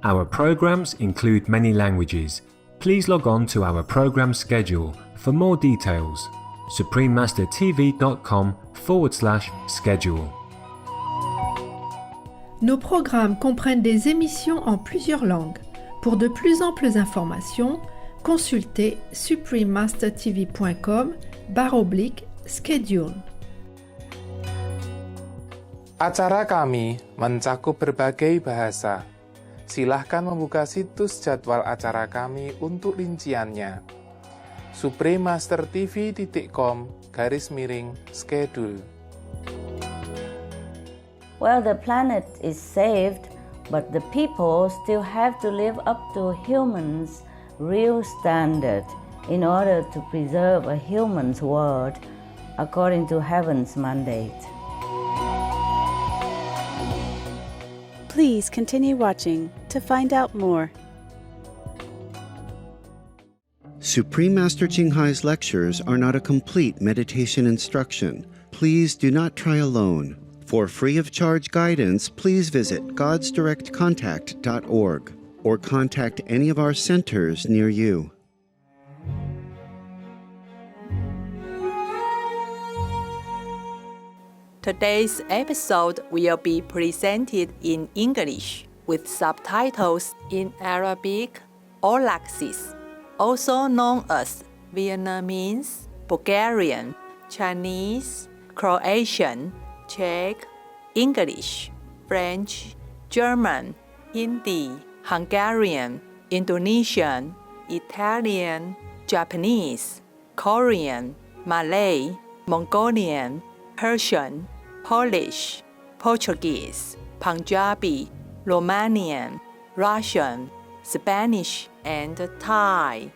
Our programs include many languages. Please log on to our program schedule for more details. suprememastertv.com/schedule. Nos programmes comprennent des émissions en plusieurs langues. Pour de plus amples informations, consultez suprememastertv.com/schedule. Acara kami mencakup berbagai bahasa. Silahkan membuka situs jadwal acara kami untuk rinciannya. suprememastertv.com/schedule. Well, the planet is saved, but the people still have to live up to humans' real standard in order to preserve a human's world according to heaven's mandate. Please continue watching to find out more. Supreme Master Ching Hai's lectures are not a complete meditation instruction. Please do not try alone. For free of charge guidance, please visit godsdirectcontact.org or contact any of our centers near you. Today's episode will be presented in English with subtitles in Arabic or Laxis, also known as Vietnamese, Bulgarian, Chinese, Croatian, Czech, English, French, German, Hindi, Hungarian, Indonesian, Italian, Japanese, Korean, Malay, Mongolian, Persian, Polish, Portuguese, Punjabi, Romanian, Russian, Spanish, and Thai.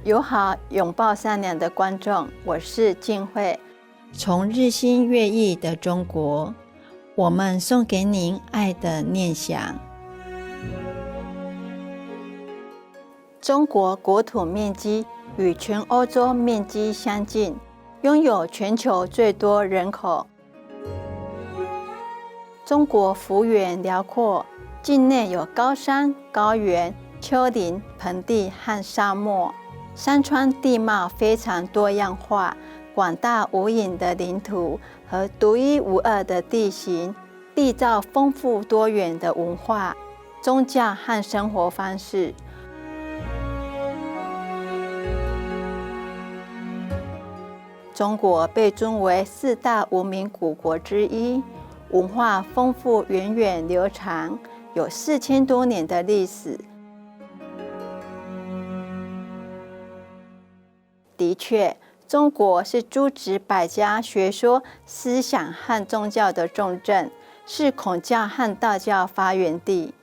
友好拥抱善良的观众，我是静慧。从日新月异的中国，我们送给您爱的念想。中国国土面积与全欧洲面积相近，拥有全球最多人口。中国幅员辽阔，境内有高山、高原、丘陵、盆地和沙漠。山川地貌非常多样化，广大无垠的领土和独一无二的地形，缔造丰富多元的文化、宗教和生活方式。中国被尊为四大文明古国之一，文化丰富源远流长，有4000多年的历史。的确，中国是诸子百家学说、思想和宗教的重镇，是孔教和道教发源地。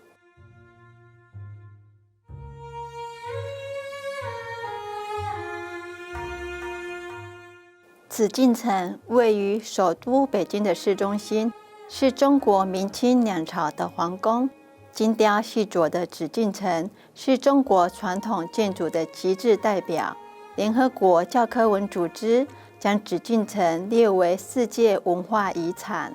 紫禁城位于首都北京的市中心，是中国明清两朝的皇宫。精雕细琢的紫禁城是中国传统建筑的极致代表。联合国教科文组织将紫禁城列为世界文化遗产。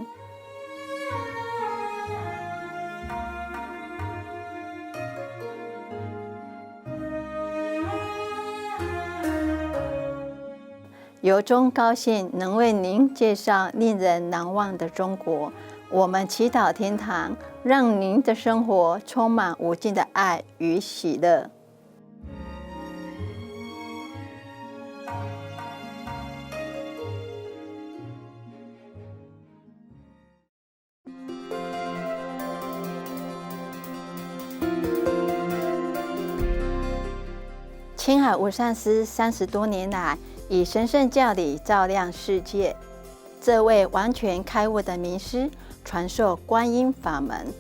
由衷高兴能为您介绍令人难忘的中国。我们祈祷天堂，让您的生活充满无尽的爱与喜乐。青海无上师30多年来，以神圣教理照亮世界。这位完全开悟的名师，传授观音法门，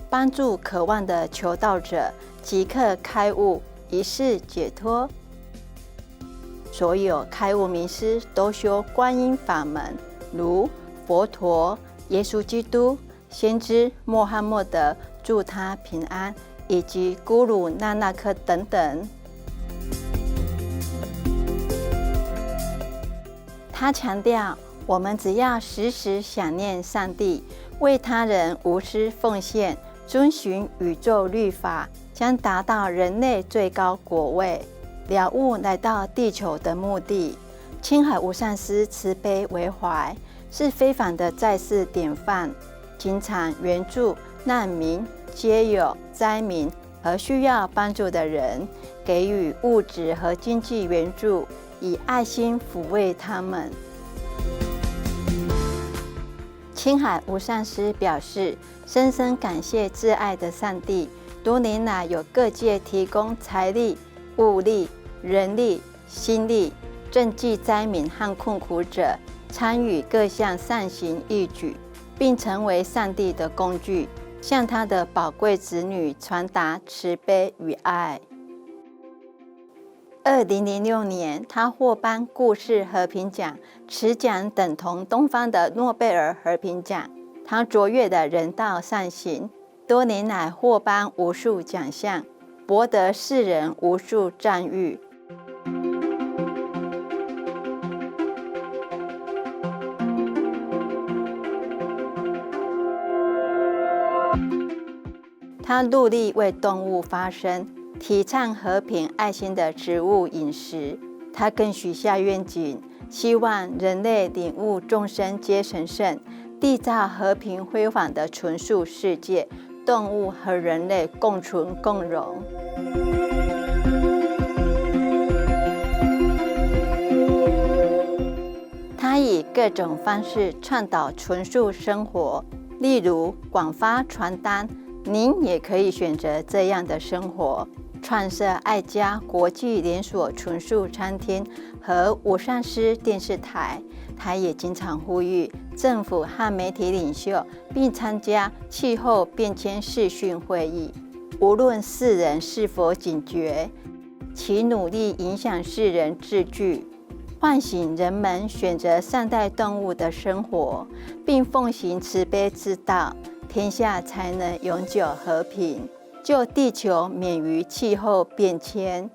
帮助渴望的求道者即刻开悟，一世解脱。所有开悟名师都修观音法门，如佛陀、耶稣基督、先知穆罕默德祝他平安，以及咕噜那纳克等等。他强调，我们只要时时想念上帝，为他人无私奉献，遵循宇宙律法，将达到人类最高果位，了悟来到地球的目的。青海无上师慈悲为怀，是非凡的在世典范，经常援助难民、街友、灾民和需要帮助的人，给予物质和经济援助，以爱心抚慰他们。青海无上师表示，深深感谢挚爱的上帝，多年来有各界提供财力、物力、人力、心力，赈济灾民和困苦者，参与各项善行义举，并成为上帝的工具，向他的宝贵子女传达慈悲与爱。2006年，他获颁故事和平奖，此奖等同东方的诺贝尔和平奖。他卓越的人道善行，多年来获颁无数奖项，博得世人无数赞誉。他努力为动物发声，提倡和平爱心的植物饮食。他更许下愿景，希望人类领悟众生皆神圣，缔造和平辉煌的纯素世界，动物和人类共存共荣。他以各种方式倡导纯素生活，例如广发传单，您也可以选择这样的生活。创设爱家国际连锁纯素餐厅和无上师电视台，他也经常呼吁政府和媒体领袖，并参加气候变迁视讯会议。无论世人是否警觉，其努力影响世人自具，唤醒人们选择善待动物的生活，并奉行慈悲之道，天下才能永久和平，救地球免于气候变迁。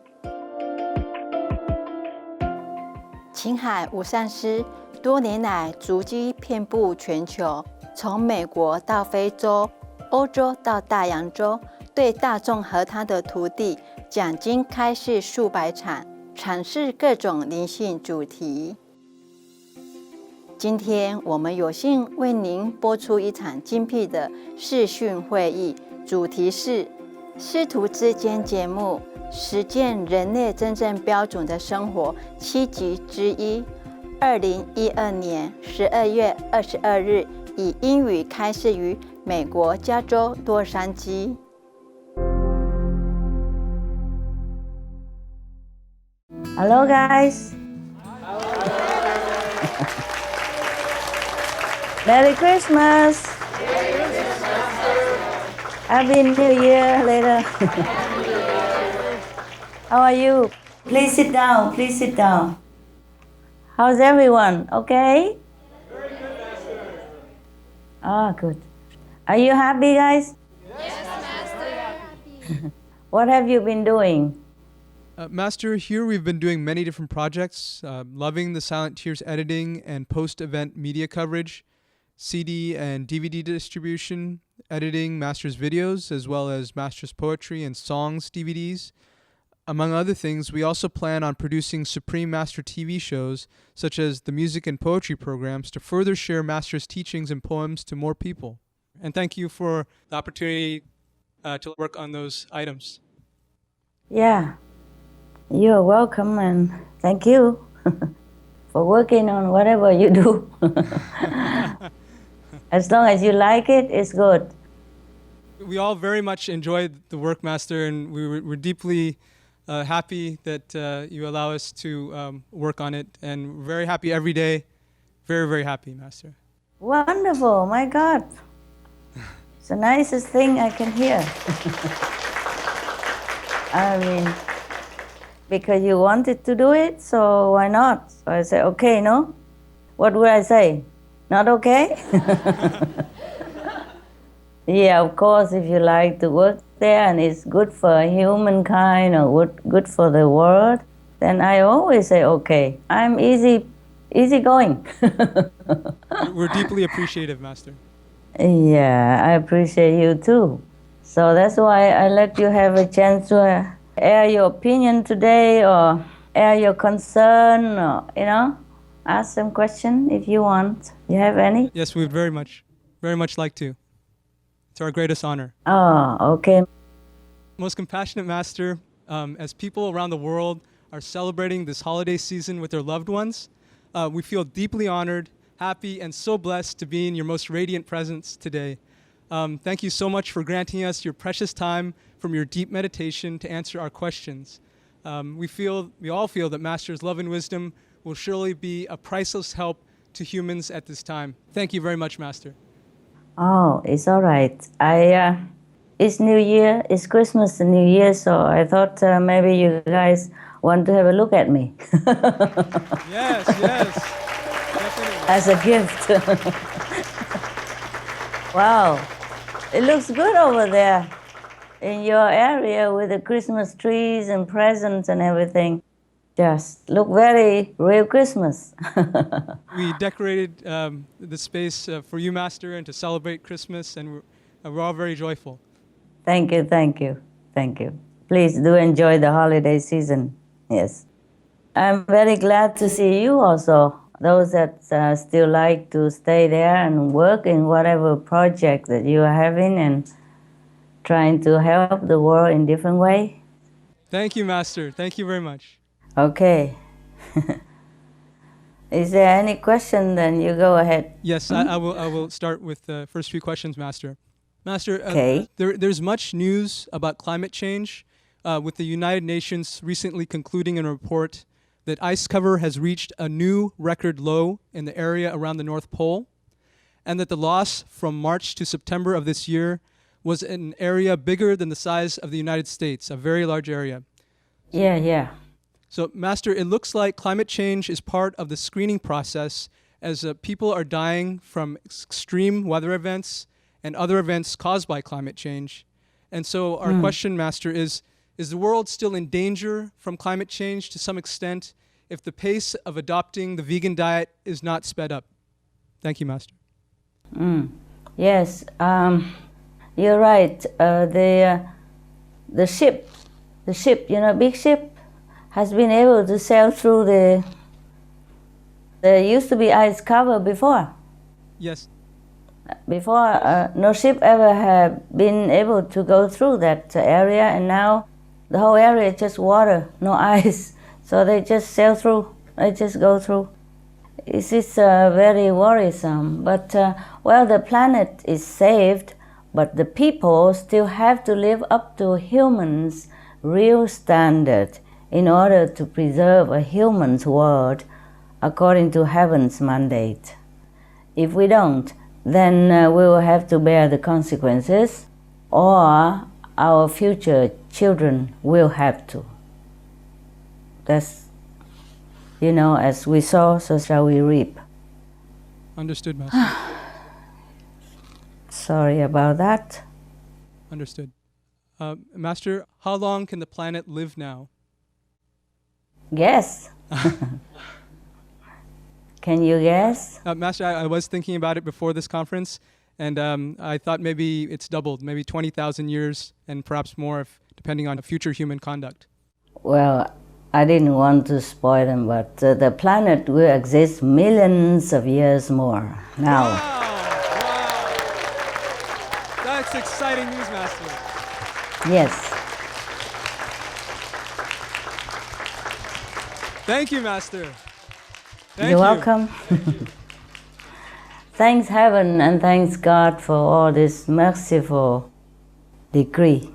青海无上师多年来足迹遍布全球，从美国到非洲、欧洲到大洋洲，对大众和他的徒弟讲经开示数百场，阐释各种灵性主题。今天我们有幸为您播出一场精辟的视讯会议，主题是师徒之间节目，实践人类真正标准的生活7集之一。2012年12月22日，以英语开示于美国加州洛杉矶。Hello, guys. Merry Christmas. Happy New Year later. How are you? Please sit down. Please sit down. How's everyone? Okay? Ah, good. Are you happy, guys? Yes, Master. What have you been doing? Master, here we've been doing many different projects, loving the Silent Tears editing and post-event media coverage, CD and DVD distribution, editing Master's videos, as well as Master's poetry and songs DVDs. Among other things, we also plan on producing Supreme Master TV shows, such as the music and poetry programs, to further share Master's teachings and poems to more people. And thank you for the opportunity to work on those items. Yeah. You're welcome, and thank you for working on whatever you do. As long as you like it, it's good. We all very much enjoyed the work, Master, and we're deeply happy that you allow us to work on it, and we're very happy every day. Very, very happy, Master. Wonderful, my God. It's the nicest thing I can hear. I mean, because you wanted to do it, so why not? So I said, okay, no? What would I say? Not okay? Yeah, of course, if you like to work there and it's good for humankind or good for the world, then I always say, okay. I'm easy easy going. We're deeply appreciative, Master. Yeah, I appreciate you too. So that's why I let you have a chance to air your opinion today, or air your concern, or, ask some question if you want. You have any? Yes, we would very much like to. It's our greatest honor. Oh, okay. Most compassionate Master, as people around the world are celebrating this holiday season with their loved ones, we feel deeply honored, happy, and so blessed to be in your most radiant presence today. Thank you so much for granting us your precious time from your deep meditation to answer our questions. We all feel that Master's love and wisdom will surely be a priceless help to humans at this time. Thank you very much, Master. Oh, it's all right. It's New Year, it's Christmas and New Year, so I thought maybe you guys want to have a look at me. Yes, definitely. As a gift. Wow, it looks good over there in your area with the Christmas trees and presents and everything. Just look very real Christmas. We decorated the space for you, Master, and to celebrate Christmas, and we're all very joyful. Thank you. Please do enjoy the holiday season. Yes. I'm very glad to see you also. Those that still like to stay there and work in whatever project that you are having and trying to help the world in different way. Thank you, Master. Thank you very much. Okay. Is there any question? Then you go ahead. Yes, I will start with the first few questions, Master. Master, Okay. There's much news about climate change, with the United Nations recently concluding in a report that ice cover has reached a new record low in the area around the North Pole, and that the loss from March to September of this year was an area bigger than the size of the United States, a very large area. Yeah. So, Master, it looks like climate change is part of the screening process as people are dying from extreme weather events and other events caused by climate change. And so our question, Master, is the world still in danger from climate change to some extent if the pace of adopting the vegan diet is not sped up? Thank you, Master. Yes, you're right. The ship, big ship, has been able to sail through there used to be ice cover before. Yes. Before, no ship ever had been able to go through that area, and now the whole area is just water, no ice. So they just sail through, they just go through. It's very worrisome. But, the planet is saved, but the people still have to live up to humans' real standard in order to preserve a human's world according to heaven's mandate. If we don't, then we will have to bear the consequences, or our future children will have to. That's, as we sow, so shall we reap. Understood, Master. Sorry about that. Understood. Master, how long can the planet live now? Guess. Can you guess? Master, I was thinking about it before this conference, and I thought maybe it's doubled, maybe 20,000 years and perhaps more, depending on future human conduct. Well, I didn't want to spoil them, but the planet will exist millions of years more now. Wow. That's exciting news, Master. Yes. Thank you, Master. Thank You're you. welcome. Thanks heaven and thanks God for all this merciful decree.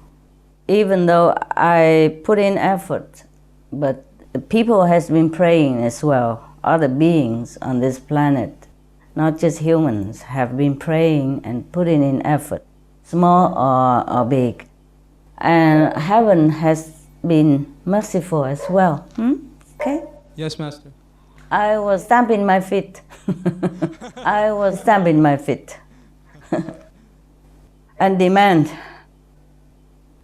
Even though I put in effort, but the people has been praying as well. Other beings on this planet, not just humans, have been praying and putting in effort, small or big. And heaven has been merciful as well. Okay? Yes, Master. I was stamping my feet. I was stamping my feet and demand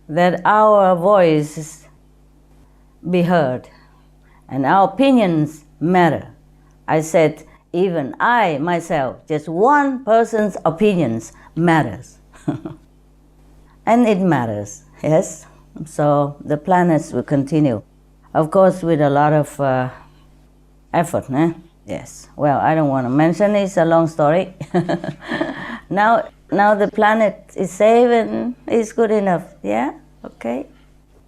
that our voices be heard and our opinions matter. I said, even I, myself, just one person's opinions matters. And it matters, yes? So the planets will continue. Of course, with a lot of effort, eh? Yes. Well, I don't want to mention it. It's a long story. Now the planet is safe and is good enough. Yeah? Okay.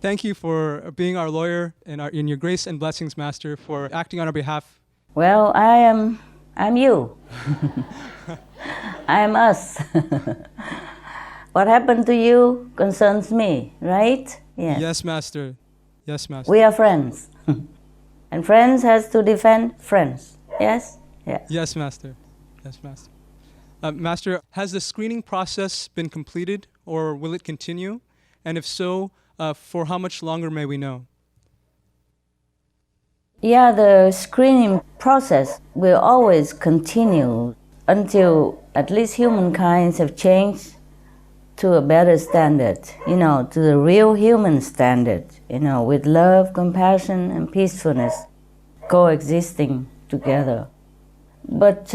Thank you for being our lawyer and in your grace and blessings, Master, for acting on our behalf. Well, I'm you. I'm us. What happened to you concerns me, right? Yes. Yes, Master. Yes, Master. We are friends. And friends has to defend friends. Yes? Yeah. Yes, Master. Yes, Master. Master, has the screening process been completed or will it continue? And if so, for how much longer may we know? Yeah, the screening process will always continue until at least humankind have changed to a better standard, to the real human standard, with love, compassion, and peacefulness coexisting together. But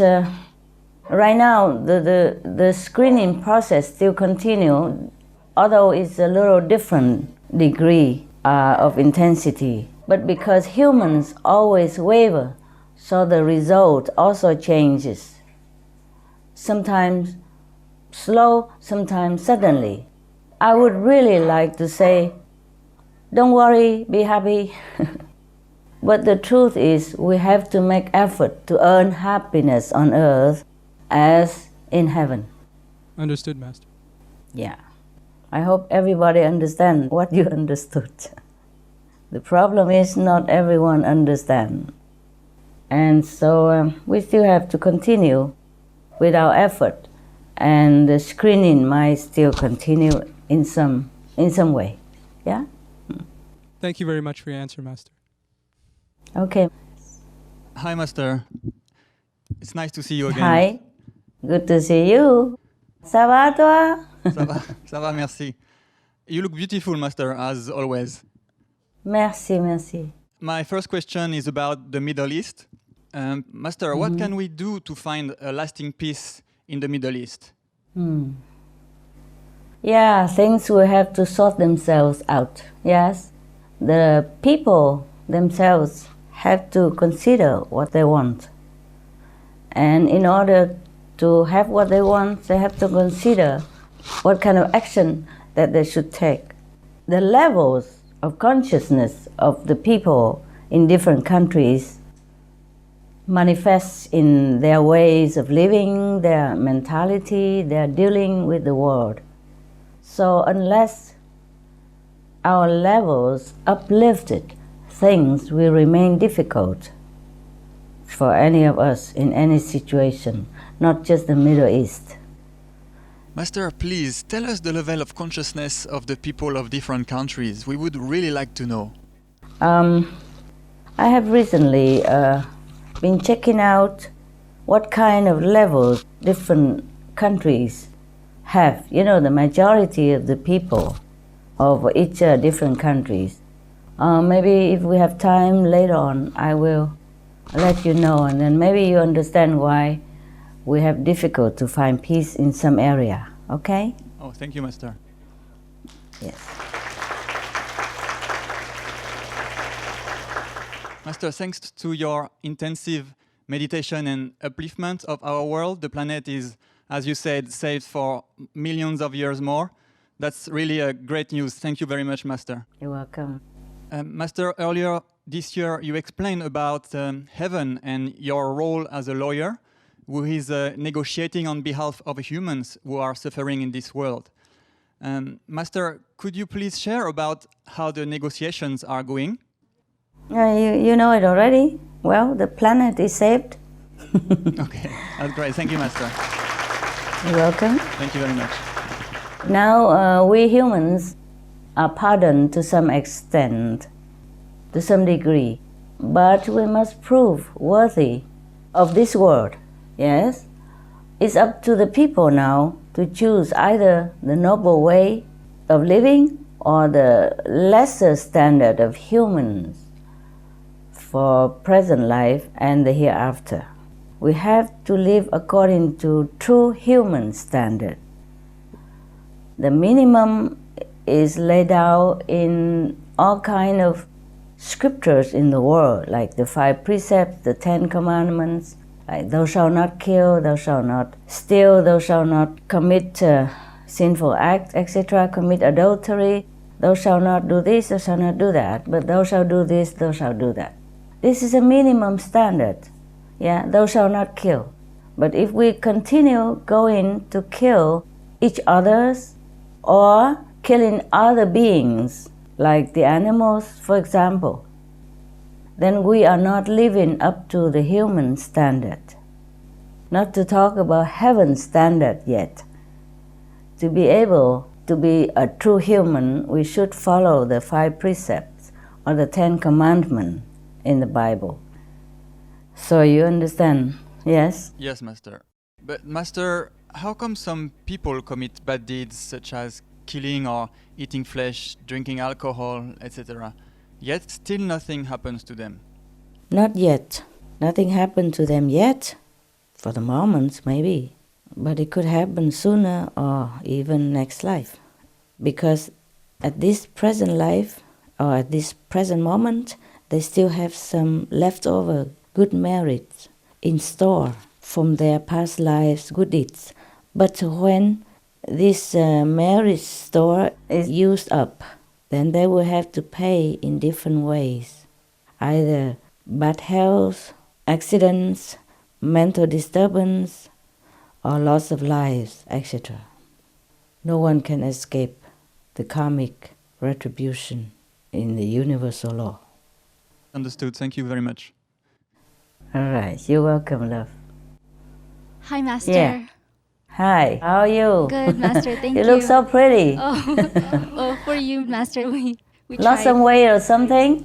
right now, the screening process still continues, although it's a little different degree of intensity. But because humans always waver, so the result also changes. Sometimes slow, sometimes suddenly. I would really like to say, don't worry, be happy. But the truth is, we have to make effort to earn happiness on earth as in heaven. Understood, Master. Yeah. I hope everybody understands what you understood. The problem is not everyone understands. And so we still have to continue with our effort. And the screening might still continue in some way. Yeah? Thank you very much for your answer, Master. Okay. Hi, Master. It's nice to see you again. Hi. Good to see you. Ça va, toi? Ça va, merci. You look beautiful, Master, as always. Merci, merci. My first question is about the Middle East. Master, what can we do to find a lasting peace in the Middle East? Yeah, things will have to sort themselves out. Yes. The people themselves have to consider what they want. And in order to have what they want, they have to consider what kind of action that they should take. The levels of consciousness of the people in different countries manifests in their ways of living, their mentality, their dealing with the world. So unless our levels uplifted, things will remain difficult for any of us in any situation, not just the Middle East. Master, please tell us the level of consciousness of the people of different countries. We would really like to know. I have recently been checking out what kind of levels different countries have. The majority of the people of each different countries. Maybe if we have time later on, I will let you know, and then maybe you understand why we have difficult to find peace in some area. Okay? Oh, thank you, Master. Yes. Master, thanks to your intensive meditation and upliftment of our world, the planet is, as you said, saved for millions of years more. That's really a great news. Thank you very much, Master. You're welcome. Master, earlier this year you explained about heaven and your role as a lawyer who is negotiating on behalf of humans who are suffering in this world. Master, could you please share about how the negotiations are going? You know it already. Well, the planet is saved. Okay, that's great. Thank you, Master. You're welcome. Thank you very much. Now, we humans are pardoned to some extent, to some degree, but we must prove worthy of this world. Yes? It's up to the people now to choose either the noble way of living or the lesser standard of humans for present life and the hereafter. We have to live according to true human standard. The minimum is laid out in all kind of scriptures in the world, like the 5 precepts, the 10 commandments, like thou shalt not kill, thou shalt not steal, thou shalt not commit sinful acts, etc., commit adultery, thou shalt not do this, thou shalt not do that, but thou shalt do this, thou shalt do that. This is a minimum standard. Yeah, thou shalt not kill. But if we continue going to kill each others or killing other beings, like the animals, for example, then we are not living up to the human standard. Not to talk about heaven's standard yet. To be able to be a true human, we should follow the 5 precepts or the 10 commandments in the Bible. So you understand, yes? Yes, Master. But Master, how come some people commit bad deeds such as killing or eating flesh, drinking alcohol, etc., yet still nothing happens to them? Not yet. Nothing happened to them yet. For the moment, maybe. But it could happen sooner or even next life. Because at this present life, or at this present moment, they still have some leftover good merits in store from their past lives' good deeds. But when this merit store is used up, then they will have to pay in different ways. Either bad health, accidents, mental disturbance, or loss of lives, etc. No one can escape the karmic retribution in the universal law. Understood. Thank you very much. All right, you're welcome, love. Hi, Master. Yeah. Hi, how are you? Good, Master. Thank you. You look so pretty. Oh, for you, Master, we Lost tried. some weight or something?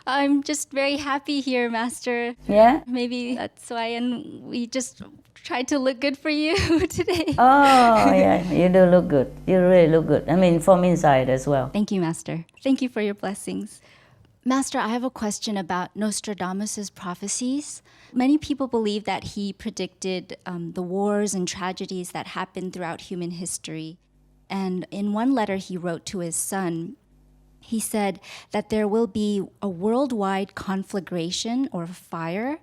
I'm just very happy here, Master. Yeah? Maybe that's why, and we just tried to look good for you today. Oh, yeah, you do look good. You really look good. I mean, from inside as well. Thank you, Master. Thank you for your blessings. Master, I have a question about Nostradamus' prophecies. Many people believe that he predicted the wars and tragedies that happened throughout human history. And in one letter he wrote to his son, he said that there will be a worldwide conflagration or fire,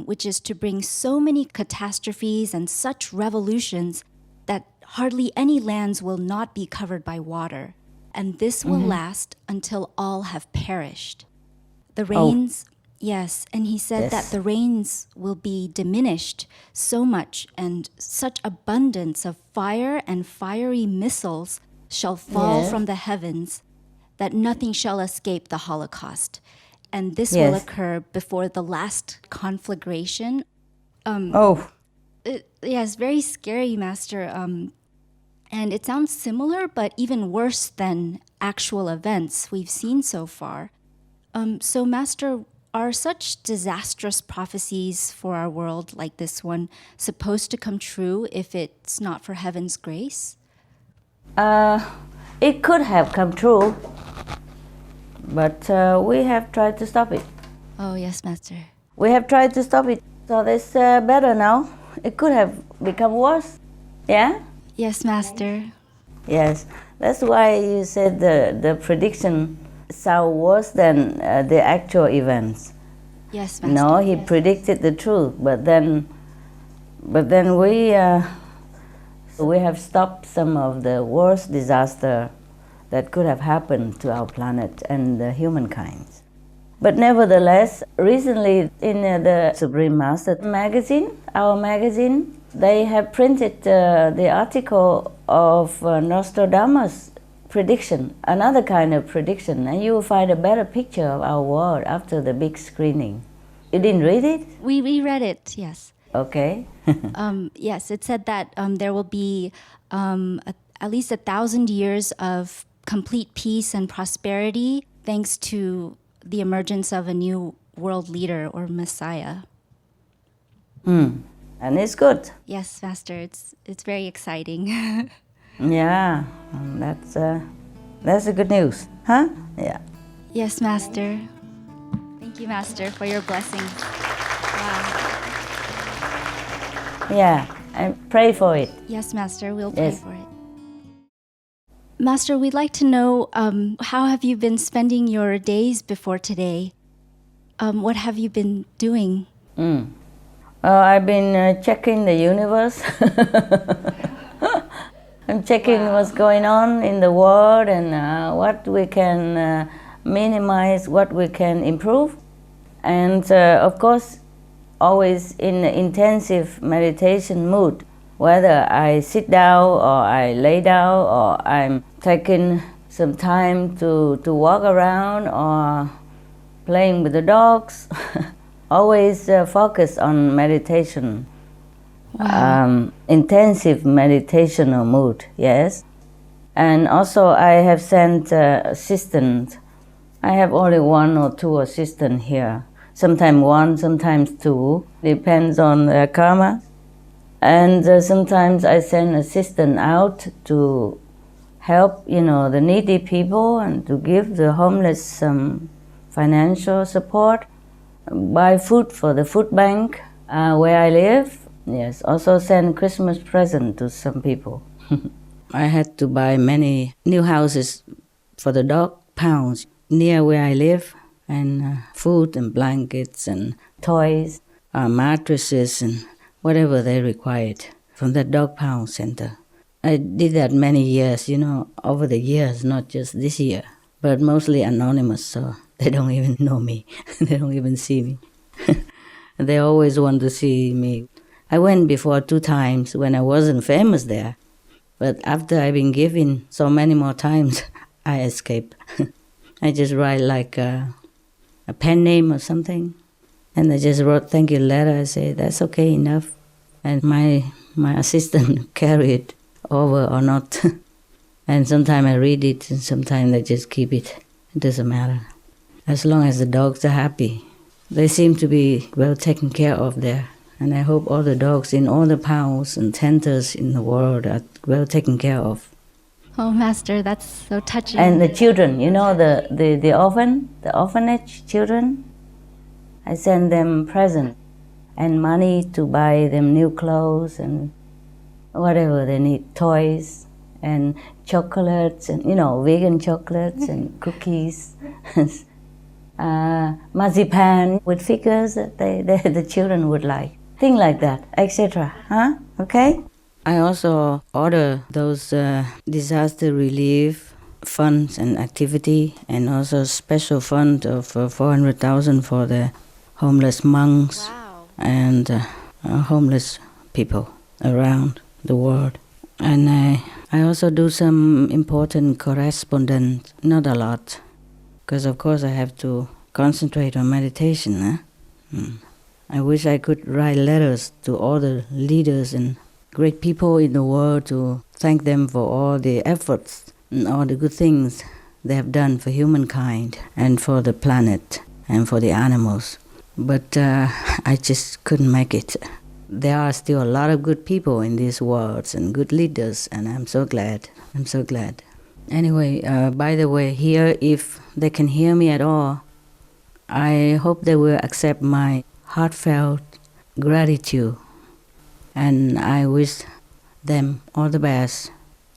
which is to bring so many catastrophes and such revolutions that hardly any lands will not be covered by water. And this will last until all have perished. The rains, yes, and he said that the rains will be diminished so much, and such abundance of fire and fiery missiles shall fall from the heavens that nothing shall escape the Holocaust. And this will occur before the last conflagration. Yes, very scary, Master. And it sounds similar, but even worse than actual events we've seen so far. So, Master, are such disastrous prophecies for our world like this one supposed to come true if it's not for heaven's grace? It could have come true, but we have tried to stop it. Oh, yes, Master. We have tried to stop it, so it's better now. It could have become worse, yeah? Yes, Master. Yes, that's why you said the prediction sound worse than the actual events. Yes, Master. No, he predicted the truth, but then we have stopped some of the worst disaster that could have happened to our planet and the humankind. But nevertheless, recently in the Supreme Master magazine, our magazine, they have printed the article of Nostradamus' prediction, another kind of prediction, and you will find a better picture of our world after the big screening. You didn't read it? We read it, yes. Okay. Yes, it said that there will be at least 1,000 years of complete peace and prosperity thanks to the emergence of a new world leader or Messiah. And it's good. Yes, Master, it's very exciting. Yeah, that's a good news, huh? Yeah. Yes, Master. Thank you, Master, for your blessings. Wow. Yeah, and pray for it. Yes, Master, we'll pray Yes. for it. Master, we'd like to know how have you been spending your days before today? What have you been doing? I've been checking the universe. I'm checking what's going on in the world and what we can minimize, what we can improve. And of course, always in the intensive meditation mood, whether I sit down or I lay down or I'm taking some time to walk around or playing with the dogs. Always focus on meditation. Wow. Intensive meditational mood, yes. And also I have sent assistants. I have only one or two assistants here. Sometimes one, sometimes two, depends on their karma. And sometimes I send assistant out to help, the needy people and to give the homeless some financial support, buy food for the food bank where I live. Yes, also send Christmas present to some people. I had to buy many new houses for the dog pounds near where I live, and food and blankets and toys, mattresses and whatever they required from the dog pound center. I did that many years, over the years, not just this year, but mostly anonymous, so they don't even know me. They don't even see me. They always want to see me. I went before 2 times when I wasn't famous there, but after I've been given so many more times, I escaped. I just write like a pen name or something, and I just wrote thank you letter. I say that's okay enough, and my assistant carry it over or not. And sometimes I read it, and sometimes I just keep it. It doesn't matter, as long as the dogs are happy. They seem to be well taken care of there, and I hope all the dogs in all the pounds and centers in the world are well taken care of. Oh, Master, that's so touching. And the children, the orphanage children, I send them presents and money to buy them new clothes and whatever they need, toys and chocolates and, vegan chocolates and cookies, marzipan with figures that the children would like. Things like that, etc. Okay? I also order those disaster relief funds and activity, and also special fund of 400,000 for the homeless monks. Wow. And homeless people around the world. And I also do some important correspondence, not a lot, because of course I have to concentrate on meditation. I wish I could write letters to all the leaders and great people in the world to thank them for all the efforts and all the good things they have done for humankind and for the planet and for the animals. But I just couldn't make it. There are still a lot of good people in these worlds and good leaders, and I'm so glad. I'm so glad. Anyway, by the way, here, if they can hear me at all, I hope they will accept my heartfelt gratitude. And I wish them all the best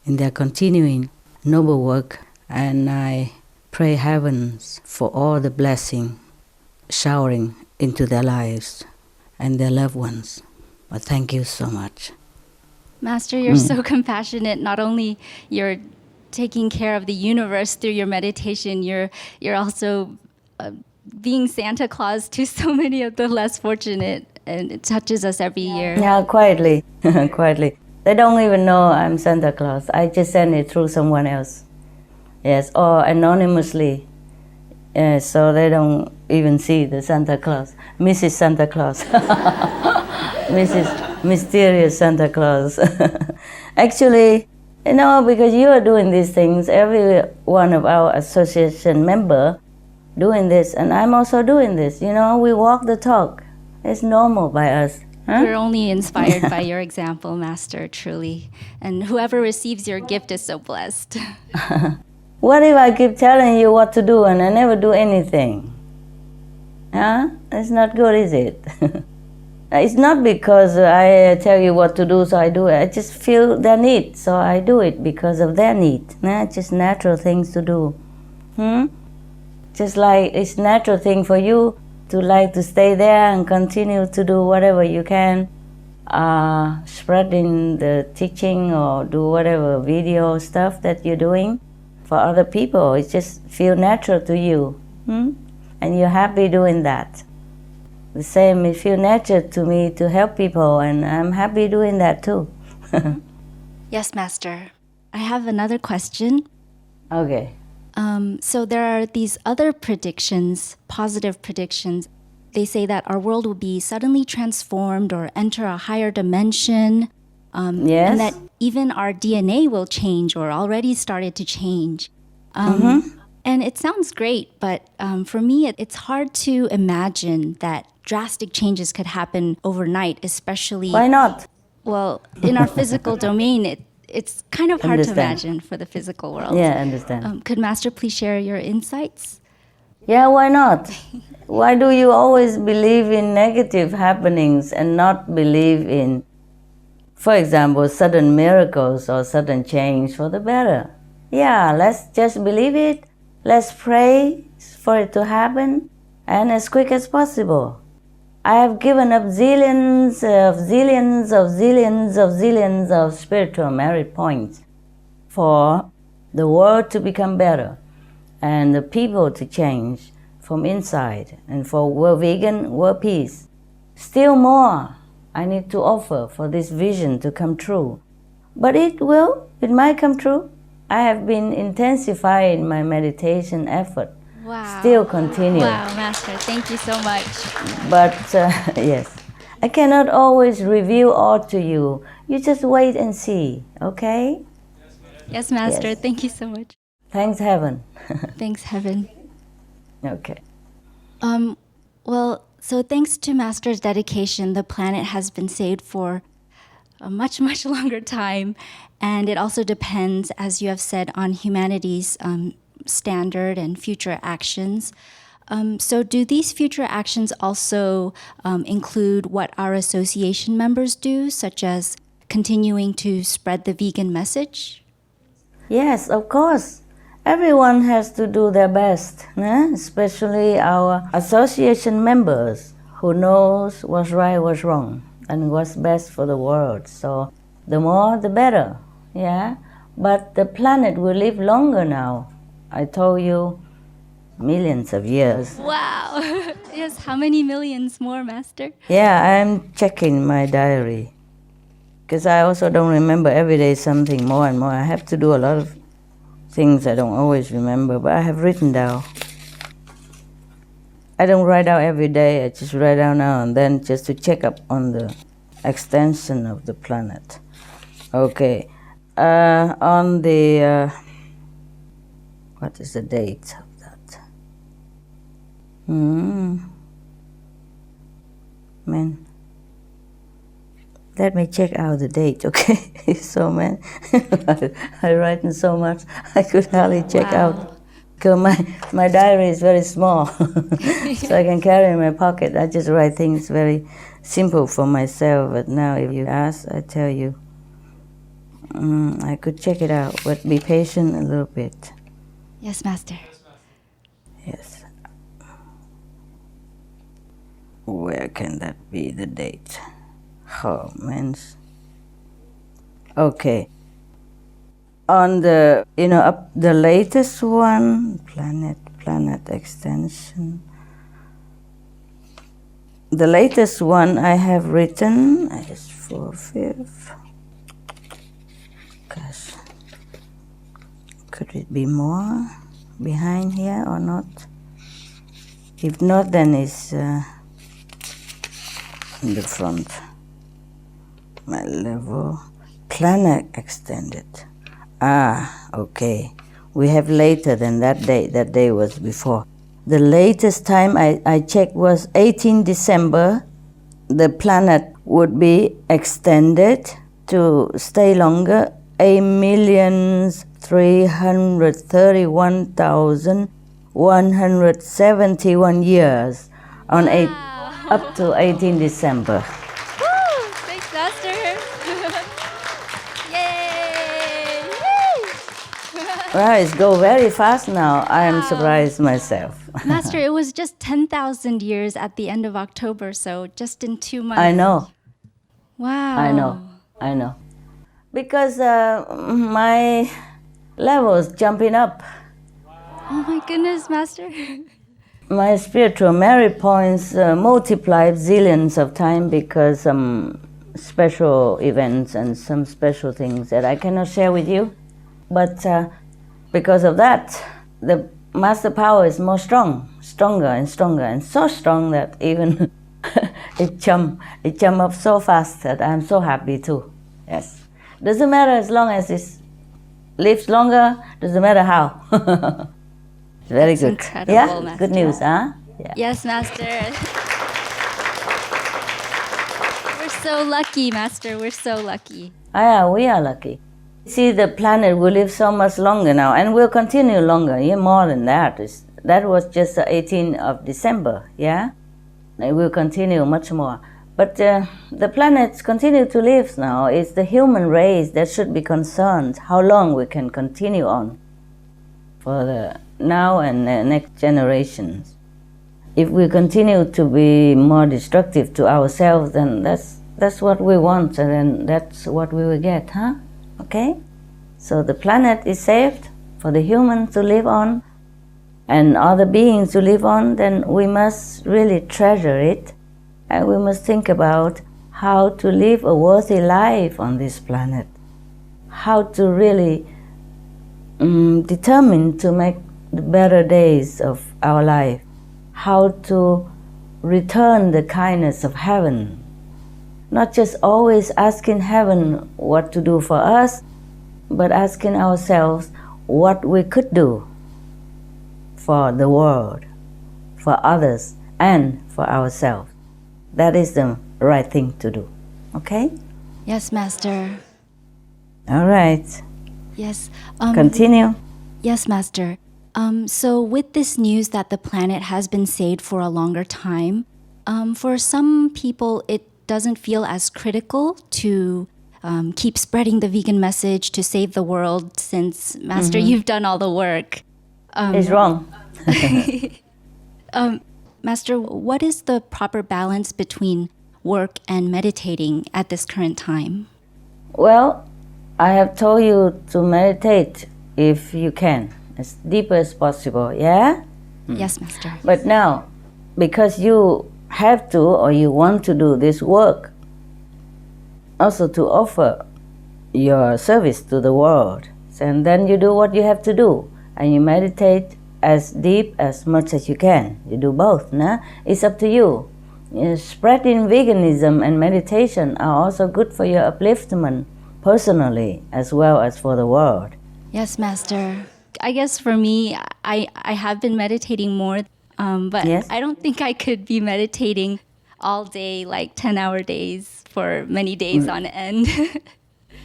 in their continuing noble work. And I pray heavens for all the blessing showering into their lives and their loved ones. Well, thank you so much. Master, you're so compassionate. Not only you're taking care of the universe through your meditation, you're also being Santa Claus to so many of the less fortunate, and it touches us every year. Yeah, quietly, quietly. They don't even know I'm Santa Claus. I just send it through someone else. Yes, or anonymously. So they don't even see the Santa Claus. Mrs. Santa Claus. Mrs. Mysterious Santa Claus. Actually, because you are doing these things, every one of our association member doing this, and I'm also doing this. We walk the talk. It's normal by us. We're only inspired by your example, Master, truly. And whoever receives your gift is so blessed. What if I keep telling you what to do and I never do anything? Huh? It's not good, is it? It's not because I tell you what to do, so I do it. I just feel their need, so I do it because of their need. Just natural things to do. Just like it's natural thing for you to like to stay there and continue to do whatever you can, spreading the teaching or do whatever video stuff that you're doing for other people. It just feel natural to you, and you're happy doing that. The same, it feel natural to me to help people, and I'm happy doing that too. Yes, Master. I have another question. Okay. So there are these other predictions, positive predictions. They say that our world will be suddenly transformed or enter a higher dimension. Yes. And that even our DNA will change or already started to change. And it sounds great, but for me, it's hard to imagine that drastic changes could happen overnight, especially... Why not? Well, in our physical domain, it's kind of hard to Understand. imagine for the physical world. Yeah, I understand. Could Master please share your insights? Yeah, why not? Why do you always believe in negative happenings and not believe in, for example, sudden miracles or sudden change for the better? Yeah, let's just believe it. Let's pray for it to happen, and as quick as possible. I have given up zillions of spiritual merit points for the world to become better and the people to change from inside, and for world vegan, world peace. Still more I need to offer for this vision to come true. But it might come true. I have been intensifying my meditation effort. Wow. Still continue. Wow, Master, thank you so much. But yes, I cannot always reveal all to you. You just wait and see, okay? Yes, Master, Yes. thank you so much. Thanks, heaven. Thanks, Heaven. Okay. Well, so thanks to Master's dedication, the planet has been saved for a much, much longer time. And it also depends, as you have said, on humanity's standard and future actions. So do these future actions also include what our association members do, such as continuing to spread the vegan message? Yes, of course. Everyone has to do their best, especially our association members who knows what's right, what's wrong, and what's best for the world. So the more, the better, yeah? But the planet will live longer now. I told you, millions of years. Wow! Yes, how many millions more, Master? Yeah, I'm checking my diary, because I also don't remember every day something more and more. I have to do a lot of things I don't always remember, but I have written down. I don't write out every day, I just write down now and then just to check up on the extension of the planet. Okay, on the, what is the date of that? Man, let me check out the date, okay? So, man, I write in so much, I could hardly check out. Because my diary is very small, so I can carry in my pocket. I just write things very simple for myself, but now if you ask, I tell you. I could check it out, but be patient a little bit. Yes, Master. Yes. Where can that be, the date? Oh, man. Okay. On the, up the latest one, planet extension. The latest one I have written is 4/5. Gosh. Could it be more behind here or not? If not, then it's in the front. My level, planet extended. Okay. We have later than that day. That day was before. The latest time I checked was 18 December. The planet would be extended to stay longer, 8,331,171 years on Wow. up to 18 December. Woo! Thanks, Master. Yay! Well, it's go very fast now. I am surprised myself. Master, it was just 10,000 years at the end of October, so just in 2 months. I know. Wow. I know. Because my level is jumping up. Oh my goodness, Master. My spiritual merit points multiplied zillions of time because some special events and some special things that I cannot share with you. But because of that, the master power is stronger and stronger, and so strong that even it jump up so fast that I'm so happy too. Yes. Doesn't matter as long as it lives longer, doesn't matter how. It's very That's good. incredible, Yeah? Master. Good news, huh? Yeah. Yes, Master. We're so lucky, Master. We're so lucky. Yeah, we are lucky. See, the planet will live so much longer now, and will continue longer, more than that. That was just the 18th of December, yeah? It will continue much more. But the planets continue to live now. It's the human race that should be concerned how long we can continue on for the now and the next generations. If we continue to be more destructive to ourselves, then that's what we want, and then that's what we will get, huh? Okay? So the planet is saved for the humans to live on and other beings to live on, then we must really treasure it, and we must think about how to live a worthy life on this planet, how to really determine to make the better days of our life, how to return the kindness of heaven, not just always asking heaven what to do for us, but asking ourselves what we could do for the world, for others, and for ourselves. That is the right thing to do. Okay? Yes, Master. All right. Yes. Continue. Yes, Master. So with this news that the planet has been saved for a longer time, for some people it doesn't feel as critical to keep spreading the vegan message to save the world since, Master, you've done all the work. It's wrong. Master, what is the proper balance between work and meditating at this current time? Well, I have told you to meditate if you can, as deep as possible, yeah? Yes, Master. But now, because you have to or you want to do this work, also to offer your service to the world, and then you do what you have to do, and you meditate as deep as much as you can. You do both, nah? It's up to you. Spreading veganism and meditation are also good for your upliftment personally as well as for the world. Yes, Master. I guess for me, I have been meditating more, but Yes? I don't think I could be meditating all day, like 10-hour days for many days on end.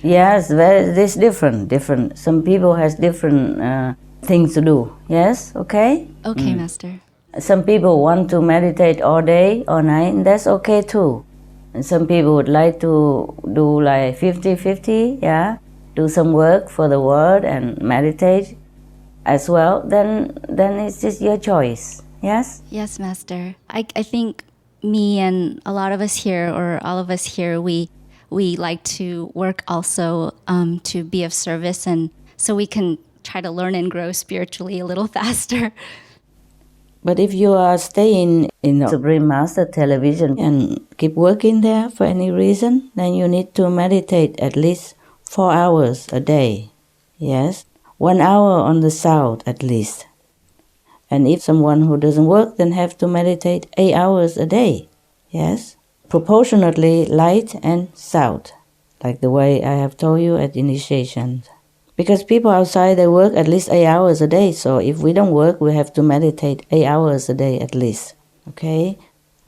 Yes, it's different. Some people has different things to do. Yes, okay? Okay, Master. Some people want to meditate all day, all night, and that's okay too. And some people would like to do like 50-50, yeah? Do some work for the world and meditate as well, then it's just your choice, yes? Yes, Master. I think me and a lot of us here, or all of us here, we like to work also to be of service, and so we can try to learn and grow spiritually a little faster. But if you are staying in the Supreme Master television and keep working there for any reason, then you need to meditate at least 4 hours a day. Yes? 1 hour on the south at least. And if someone who doesn't work, then have to meditate 8 hours a day. Yes? Proportionately light and south, like the way I have told you at initiation. Because people outside, they work at least 8 hours a day. So if we don't work, we have to meditate 8 hours a day at least. Okay?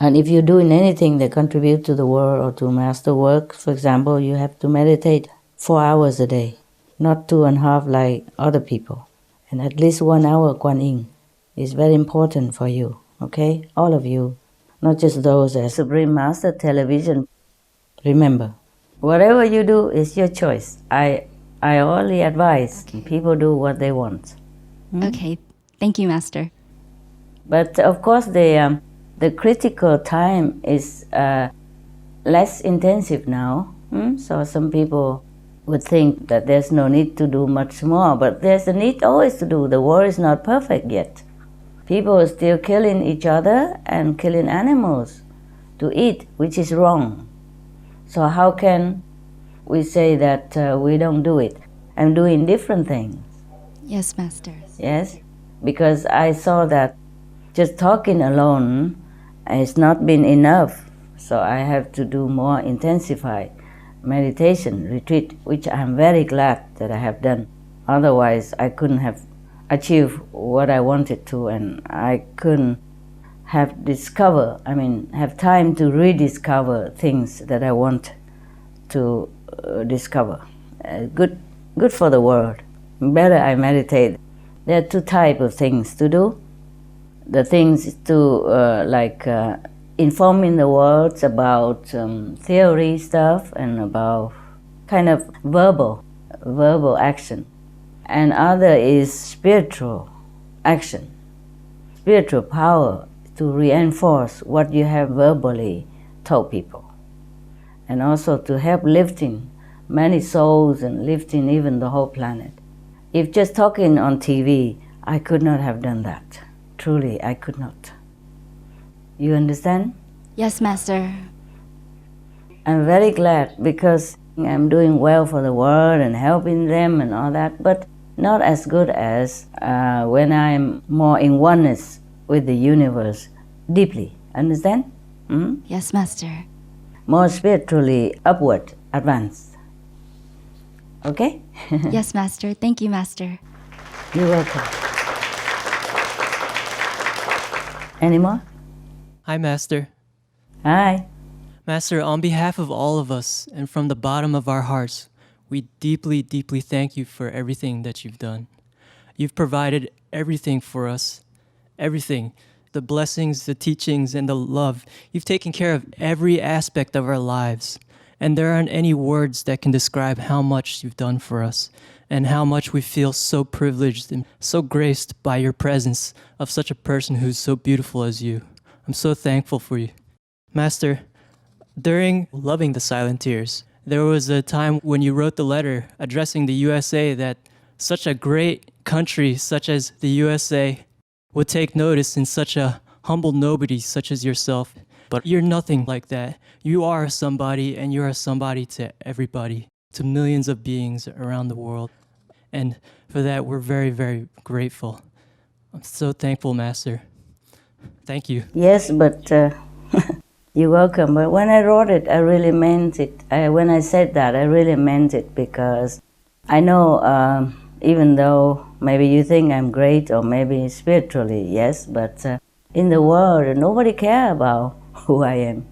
And if you're doing anything that contributes to the world or to master work, for example, you have to meditate 4 hours a day, not 2.5 like other people. And at least 1 hour Kuan Yin is very important for you. Okay? All of you not just those as Supreme Master Television. Remember, whatever you do is your choice. I only advise people do what they want. Okay, thank you, Master. But of course, the critical time is less intensive now. So some people would think that there's no need to do much more, but there's a need always to do. The world is not perfect yet. People are still killing each other and killing animals to eat, which is wrong. So how can we say that we don't do it? I'm doing different things. Yes, Master. Yes, because I saw that just talking alone has not been enough. So I have to do more intensified meditation retreat, which I'm very glad that I have done. Otherwise, I couldn't have achieved what I wanted to, and I couldn't have have time to rediscover things that I want to discover. Good for the world. Better I meditate. There are two types of things to do. The things to informing the world about theory stuff and about kind of verbal action. And other is spiritual action, spiritual power to reinforce what you have verbally told people. And also to help lifting many souls and lifting even the whole planet. If just talking on TV, I could not have done that. Truly, I could not. You understand? Yes, Master. I'm very glad because I'm doing well for the world and helping them and all that, but not as good as when I'm more in oneness with the universe deeply. Understand? Yes, Master. More spiritually upward, advanced. Okay? Yes, Master. Thank you, Master. You're welcome. Any more? Hi, Master. Hi. Master, on behalf of all of us and from the bottom of our hearts, we deeply, deeply thank you for everything that you've done. You've provided everything for us. Everything. The blessings, the teachings, and the love. You've taken care of every aspect of our lives. And there aren't any words that can describe how much you've done for us and how much we feel so privileged and so graced by your presence of such a person who's so beautiful as you. I'm so thankful for you. Master, during Loving the Silent Tears, there was a time when you wrote the letter addressing the USA that such a great country such as the USA would take notice in such a humble nobody such as yourself. But you're nothing like that. You are somebody, and you're a somebody to everybody, to millions of beings around the world. And for that, we're very, very grateful. I'm so thankful, Master. Thank you. Yes, but you're welcome. But when I wrote it, I really meant it. When I said that, I really meant it because I know even though maybe you think I'm great or maybe spiritually, yes, but in the world, nobody cares about who I am.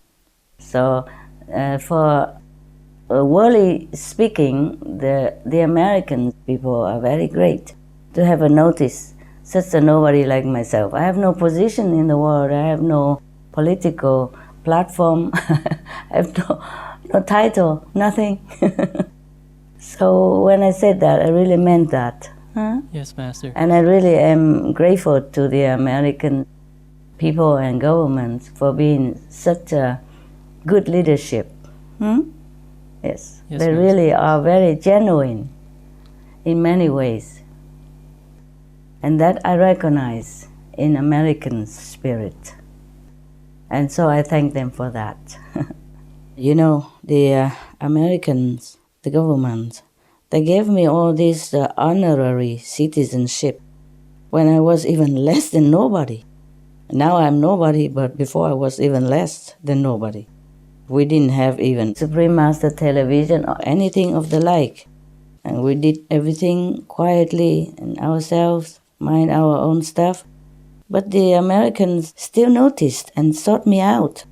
So for worldly speaking, the American people are very great to have a notice such a nobody like myself. I have no position in the world. I have no political platform. I have no title, nothing. So when I said that, I really meant that. Yes, Master. And I really am grateful to the American people and government for being such a good leadership. Yes, they Master. really are very genuine in many ways. And that I recognize in American spirit. And so I thank them for that. You know, the Americans, the government, they gave me all this honorary citizenship when I was even less than nobody. Now I'm nobody, but before I was even less than nobody. We didn't have even Supreme Master Television or anything of the like. And we did everything quietly and ourselves, mind our own stuff. But the Americans still noticed and sought me out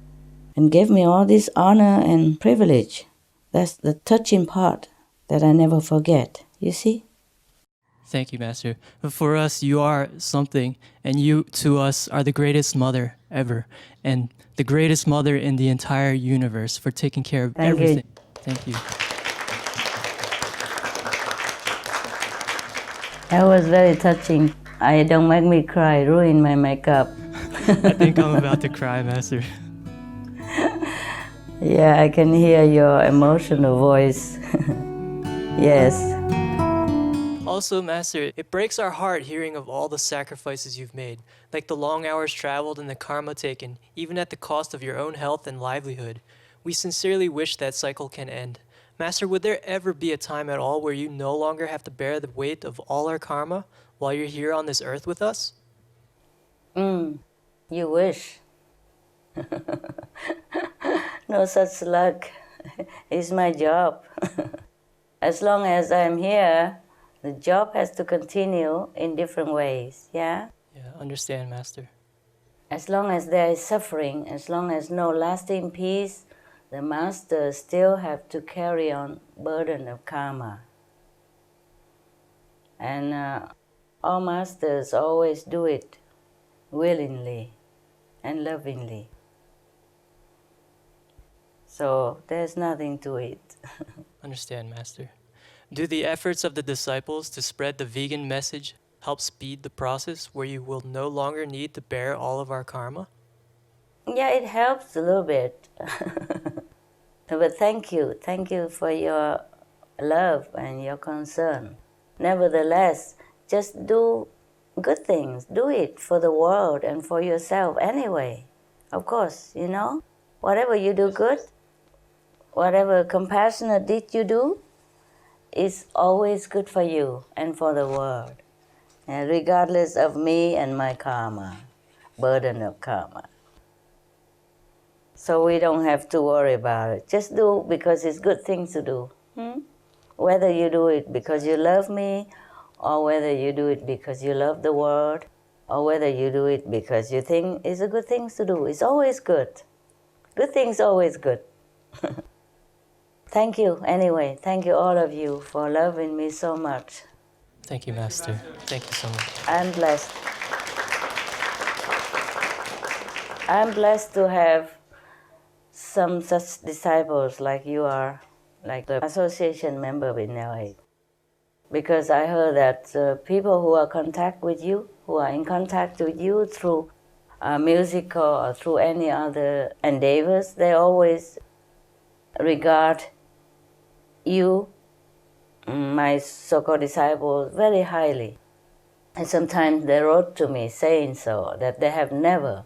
and gave me all this honor and privilege. That's the touching part that I never forget, you see? Thank you, Master. For us, you are something, and you, to us, are the greatest mother. ever, and the greatest mother in the entire universe for taking care of Thank you. everything. Thank you. That was very touching. Don't make me cry, ruin my makeup. I think I'm about to cry, Master. Yeah, I can hear your emotional voice. Yes. Also, Master, it breaks our heart hearing of all the sacrifices you've made, like the long hours traveled and the karma taken, even at the cost of your own health and livelihood. We sincerely wish that cycle can end. Master, would there ever be a time at all where you no longer have to bear the weight of all our karma while you're here on this earth with us? You wish. No such luck. It's my job. As long as I'm here, the job has to continue in different ways, yeah? Yeah, understand, Master. As long as there is suffering, as long as no lasting peace, the Master still have to carry on burden of karma. And all Masters always do it willingly and lovingly. So there's nothing to it. Understand, Master. Do the efforts of the disciples to spread the vegan message help speed the process where you will no longer need to bear all of our karma? Yeah, it helps a little bit. But thank you for your love and your concern. Nevertheless, just do good things. Do it for the world and for yourself anyway. Of course, you know, whatever you do good, whatever compassionate deed you do, is always good for you and for the world. And regardless of me and my karma, burden of karma. So we don't have to worry about it. Just do because it's good things to do. Whether you do it because you love me, or whether you do it because you love the world, or whether you do it because you think it's a good thing to do. It's always good. Good things always good. Thank you anyway. Thank you all of you for loving me so much. Thank you, Master. Thank you so much. I'm blessed. I'm blessed to have some such disciples like you are, like the association member with LA. Because I heard that people who are in contact with you through musical or through any other endeavors, they always regard you, my so-called disciples, very highly. And sometimes they wrote to me saying so, that they have never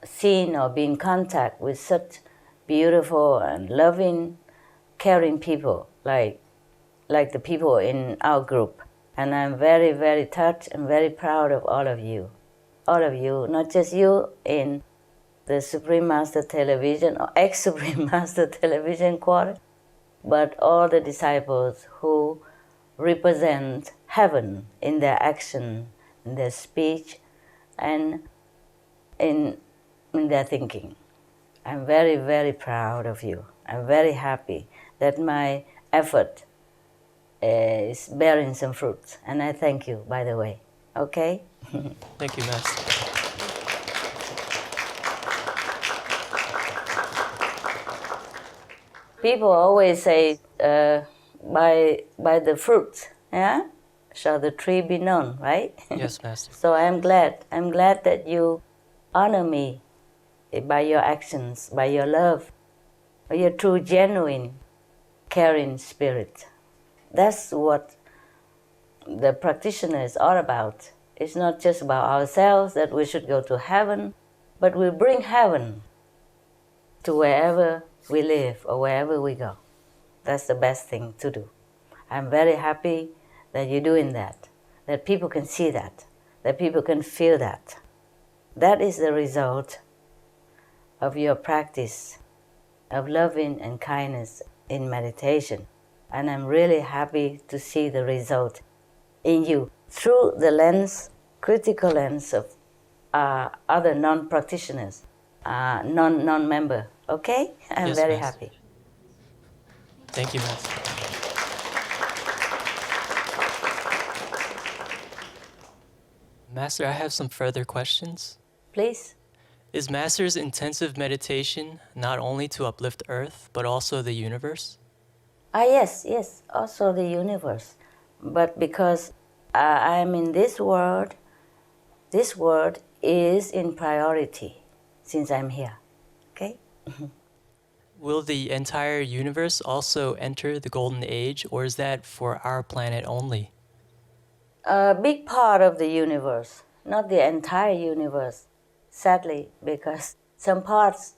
seen or been in contact with such beautiful and loving, caring people like the people in our group. And I'm very, very touched and very proud of all of you. All of you, not just you in the Supreme Master Television or ex-Supreme Master Television Quarter, but all the disciples who represent heaven in their action, in their speech, and in their thinking. I'm very, very proud of you. I'm very happy that my effort is bearing some fruits. And I thank you, by the way. Okay? Thank you, Master. People always say, by the fruits, yeah, shall the tree be known, right? Yes, Master. So I'm glad that you honor me by your actions, by your love, by your true, genuine, caring spirit. That's what the practitioner is all about. It's not just about ourselves, that we should go to heaven, but we bring heaven to wherever we live or wherever we go. That's the best thing to do. I'm very happy that you're doing that people can see that people can feel that. That is the result of your practice of loving and kindness in meditation. And I'm really happy to see the result in you through the lens, critical lens of other non-practitioners, non-member. Okay? I'm Yes, very Master. happy. Thank you, Master. Master, I have some further questions. Please. Is Master's intensive meditation not only to uplift Earth, but also the universe? Yes, also the universe. But because I'm in this world is in priority since I'm here. Okay? Will the entire universe also enter the Golden Age, or is that for our planet only? A big part of the universe, not the entire universe, sadly, because some parts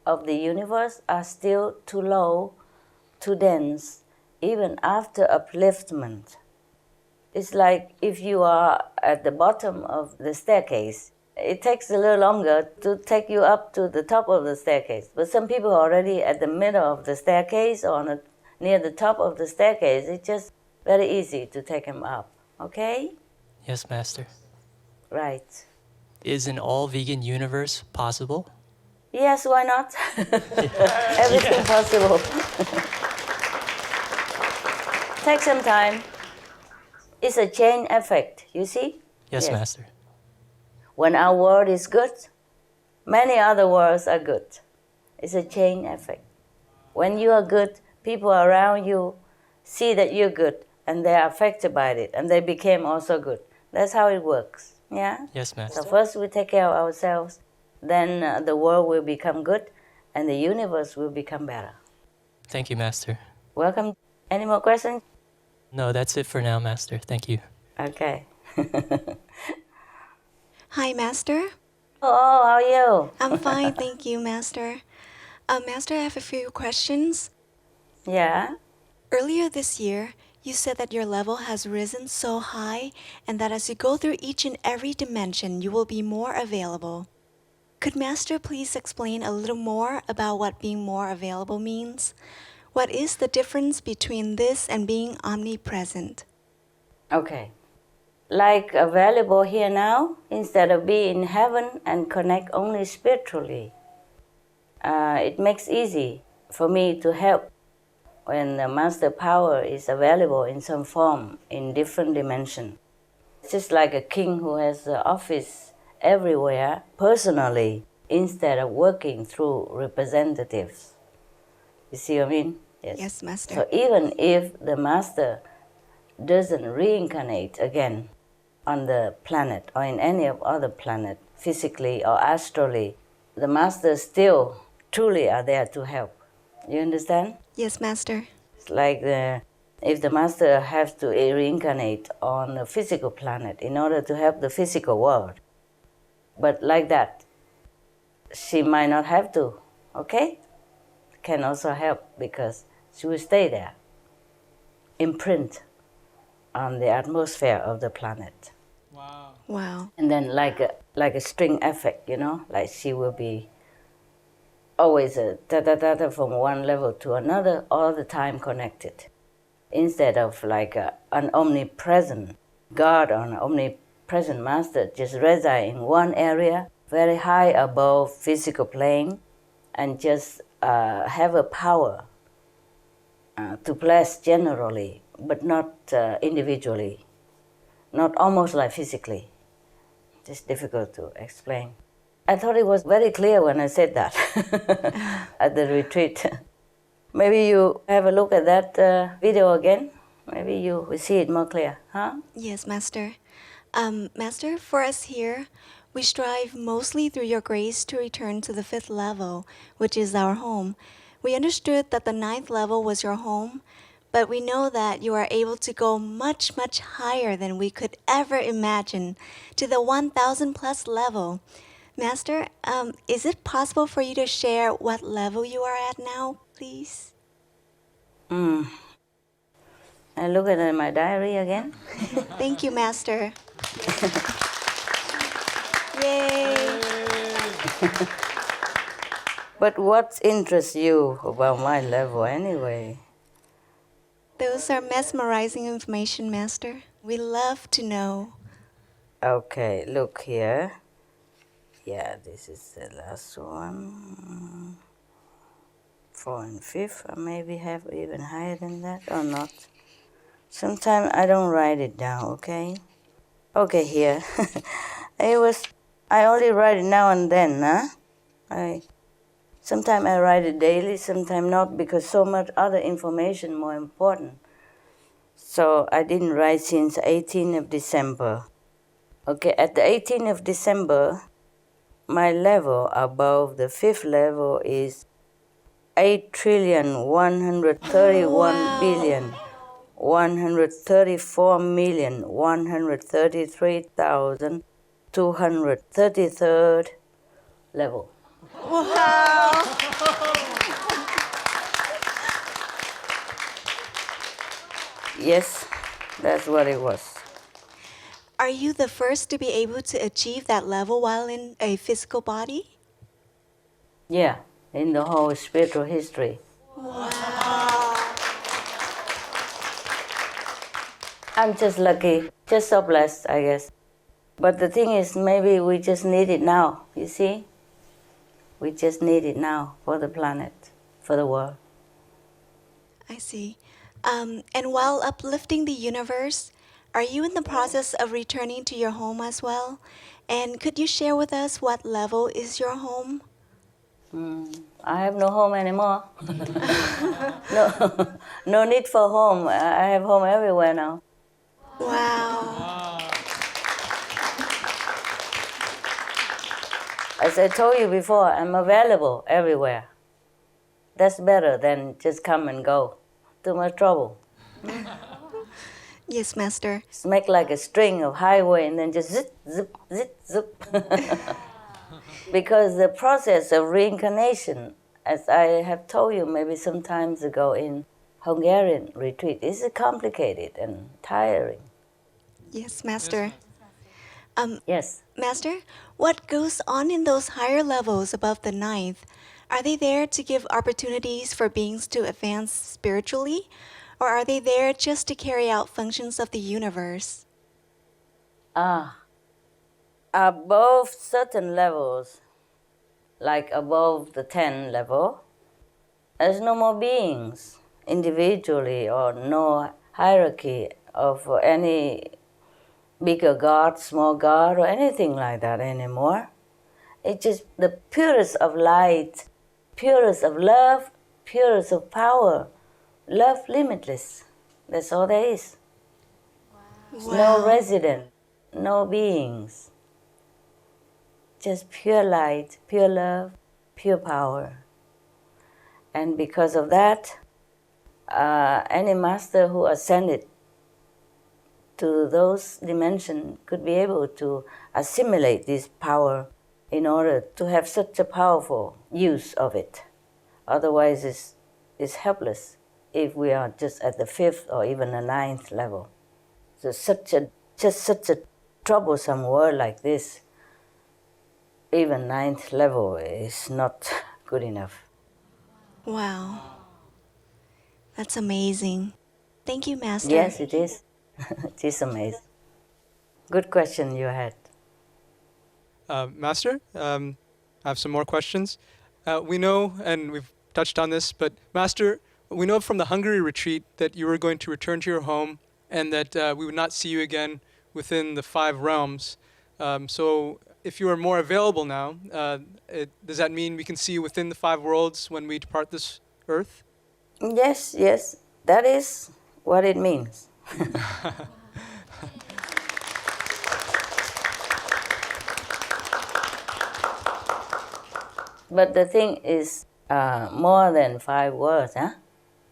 of the universe are still too low, too dense, even after upliftment. It's like if you are at the bottom of the staircase, it takes a little longer to take you up to the top of the staircase. But some people are already at the middle of the staircase or near the top of the staircase. It's just very easy to take them up. Okay? Yes, Master. Right. Is an all-vegan universe possible? Yes, why not? Everything possible. Take some time. It's a chain effect, you see? Yes, Master. When our world is good, many other worlds are good. It's a chain effect. When you are good, people around you see that you're good and they are affected by it and they became also good. That's how it works. Yeah? Yes, Master. So first we take care of ourselves, then the world will become good and the universe will become better. Thank you, Master. Welcome. Any more questions? No, that's it for now, Master. Thank you. Okay. Hi, Master. Oh, how are you? I'm fine, thank you, Master. Master, I have a few questions. Yeah? Earlier this year, you said that your level has risen so high and that as you go through each and every dimension, you will be more available. Could Master please explain a little more about what being more available means? What is the difference between this and being omnipresent? Okay. Like available here now, instead of being in heaven and connect only spiritually, it makes easy for me to help when the master power is available in some form in different dimension. It's just like a king who has an office everywhere personally instead of working through representatives. You see what I mean? Yes, Master. So even if the master doesn't reincarnate again on the planet or in any of other planet, physically or astrally, the masters still truly are there to help. You understand? Yes, Master. It's like if the master has to reincarnate on a physical planet in order to help the physical world. But like that, she might not have to, okay? Can also help because she will stay there, imprint on the atmosphere of the planet. Wow. And then like a string effect, you know, like she will be always from one level to another, all the time connected. Instead of like an omnipresent God or an omnipresent master just reside in one area, very high above physical plane, and just have a power to bless generally, but not individually, not almost like physically. It's difficult to explain. I thought it was very clear when I said that at the retreat. Maybe you have a look at that video again. Maybe you will see it more clear, huh? Yes, Master. Master, for us here, we strive mostly through your grace to return to the 5th level, which is our home. We understood that the 9th level was your home, but we know that you are able to go much, much higher than we could ever imagine, to the 1,000 plus level. Master, is it possible for you to share what level you are at now, please? I look at my diary again. Thank you, Master. Yay! But what interests you about my level anyway? Those are mesmerizing information, Master. We love to know. Okay, look here. Yeah, this is the last one. 4 and 5th, or maybe have even higher than that, or not. Sometimes I don't write it down, okay? Okay, here. I only write it now and then, huh? Sometimes I write it daily, sometimes not, because so much other information more important. So I didn't write since 18th of December. Okay, at the 18th of December, my level above the fifth level is 8,131,134,133,233rd level. Wow. Yes, that's what it was. Are you the first to be able to achieve that level while in a physical body? Yeah, in the whole spiritual history. Wow. I'm just lucky, just so blessed, I guess. But the thing is, maybe we just need it now, you see? We just need it now for the planet, for the world. I see. And while uplifting the universe, are you in the process of returning to your home as well? And could you share with us what level is your home? I have no home anymore. No, no need for home. I have home everywhere now. Wow. As I told you before, I'm available everywhere. That's better than just come and go. Too much trouble. Yes, Master. It's make like a string of highway and then just zip, zip, zip, zip. Because the process of reincarnation, as I have told you maybe some times ago in Hungarian retreat, is complicated and tiring. Yes, Master. Yes. Master, what goes on in those higher levels above the ninth? Are they there to give opportunities for beings to advance spiritually? Or are they there just to carry out functions of the universe? Above certain levels, like above the 10 level, there's no more beings individually or no hierarchy of any bigger God, small God, or anything like that anymore. It's just the purest of light, purest of love, purest of power. Love limitless. That's all there is. Wow. No resident, no beings. Just pure light, pure love, pure power. And because of that, any master who ascended to those dimensions could be able to assimilate this power in order to have such a powerful use of it. Otherwise, it's helpless if we are just at the 5th or even the 9th level. So such a troublesome world like this, even 9th level is not good enough. Wow. That's amazing. Thank you, Master. Yes, it is. It is amazing. Good question you had. Master, I have some more questions. We know, and we've touched on this, but Master, we know from the Hungary retreat that you were going to return to your home and that we would not see you again within the 5 realms. So if you are more available now, does that mean we can see you within the 5 worlds when we depart this earth? Yes, that is what it means. But the thing is more than 5 words, huh?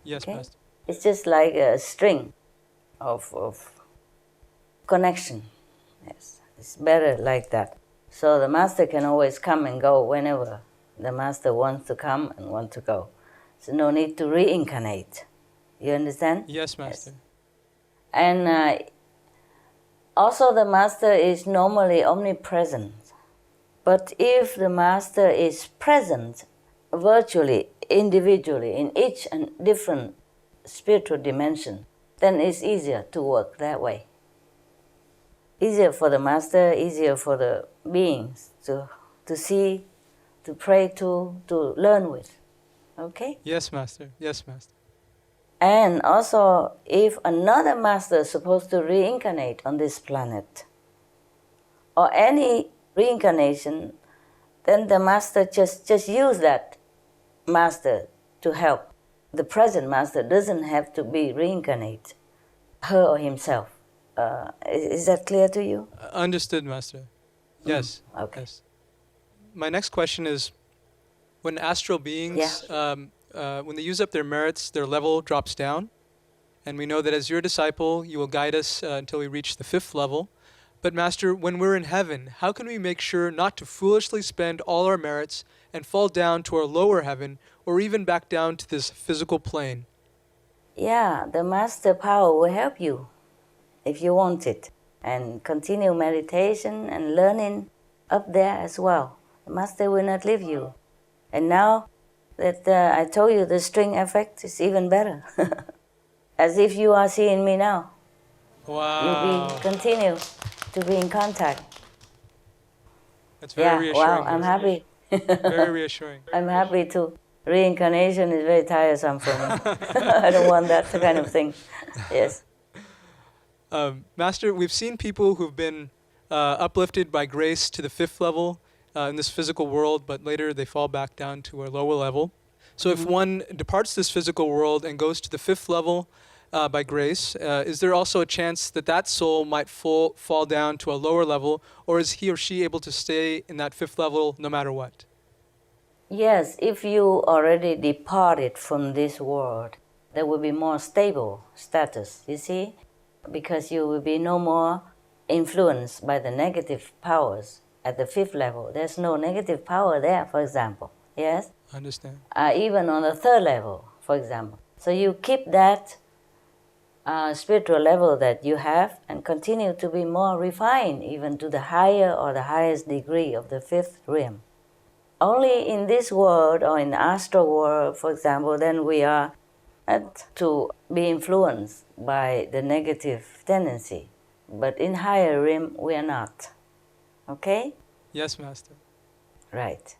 Yes, okay? Master. It's just like a string of connection. Yes, it's better like that. So the master can always come and go whenever the master wants to come and want to go. So no need to reincarnate. You understand? Yes, Master. Yes. And also the master is normally omnipresent. But if the master is present virtually, individually, in each and different spiritual dimension, then it's easier to work that way. Easier for the master, easier for the beings to see, to pray to learn with. Okay? Yes, Master. Yes, Master. And also, if another master is supposed to reincarnate on this planet, or any reincarnation, then the master just use that master to help. The present master doesn't have to be reincarnate, her or himself. Is that clear to you? Understood, Master. Yes. Okay. Yes. My next question is, when astral beings, when they use up their merits, their level drops down. And we know that as your disciple, you will guide us until we reach the 5th level. But Master, when we're in heaven, how can we make sure not to foolishly spend all our merits and fall down to our lower heaven, or even back down to this physical plane? Yeah, the master power will help you if you want it. And continue meditation and learning up there as well. The master will not leave you. And now that I told you the string effect is even better. As if you are seeing me now. Wow. You continue to be in contact. That's very reassuring. Wow, I'm happy. Very reassuring. I'm happy too. Reincarnation is very tiresome for me. I don't want that kind of thing. Yes. Master, we've seen people who've been uplifted by grace to the 5th level in this physical world, but later they fall back down to a lower level. So if one departs this physical world and goes to the 5th level by grace, is there also a chance that that soul might fall down to a lower level, or is he or she able to stay in that 5th level no matter what? Yes, if you already departed from this world, there will be more stable status, you see? Because you will be no more influenced by the negative powers at the 5th level. There's no negative power there, for example. Yes? Understand. Even on the 3rd level, for example. So you keep that spiritual level that you have and continue to be more refined, even to the higher or the highest degree of the 5th realm. Only in this world or in the astral world, for example, then we are to be influenced by the negative tendency. But in higher realm, we are not. Okay? Yes, Master. Right.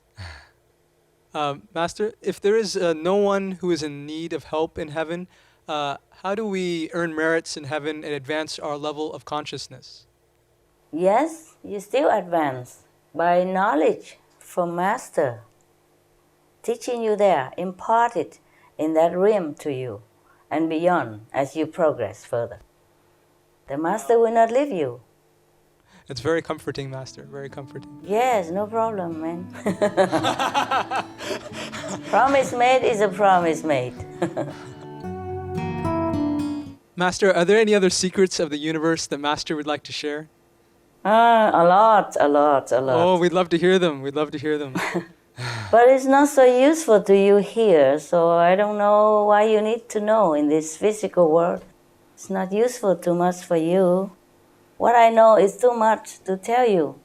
Master, if there is no one who is in need of help in heaven, how do we earn merits in heaven and advance our level of consciousness? Yes, you still advance by knowledge from Master, teaching you there, imparted in that realm to you and beyond as you progress further. The Master will not leave you. It's very comforting, Master, very comforting. Yes, no problem, man. Promise made is a promise made. Master, are there any other secrets of the universe that Master would like to share? A lot. Oh, we'd love to hear them. We'd love to hear them. But it's not so useful to you here, so I don't know why you need to know in this physical world. It's not useful too much for you. What I know is too much to tell you.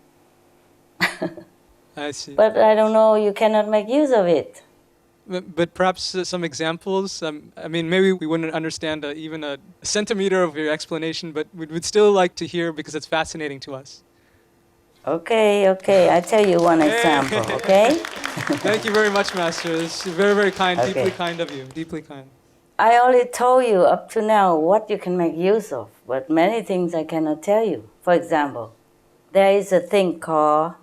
I see. But I don't know, you cannot make use of it. But perhaps some examples. I mean, maybe we wouldn't understand even a centimeter of your explanation, but we'd still like to hear because it's fascinating to us. Okay. I tell you one example, okay? Thank you very much, Master. It's very, very kind, Okay. deeply kind of you, deeply kind. I only told you up to now what you can make use of, but many things I cannot tell you. For example, there is a thing called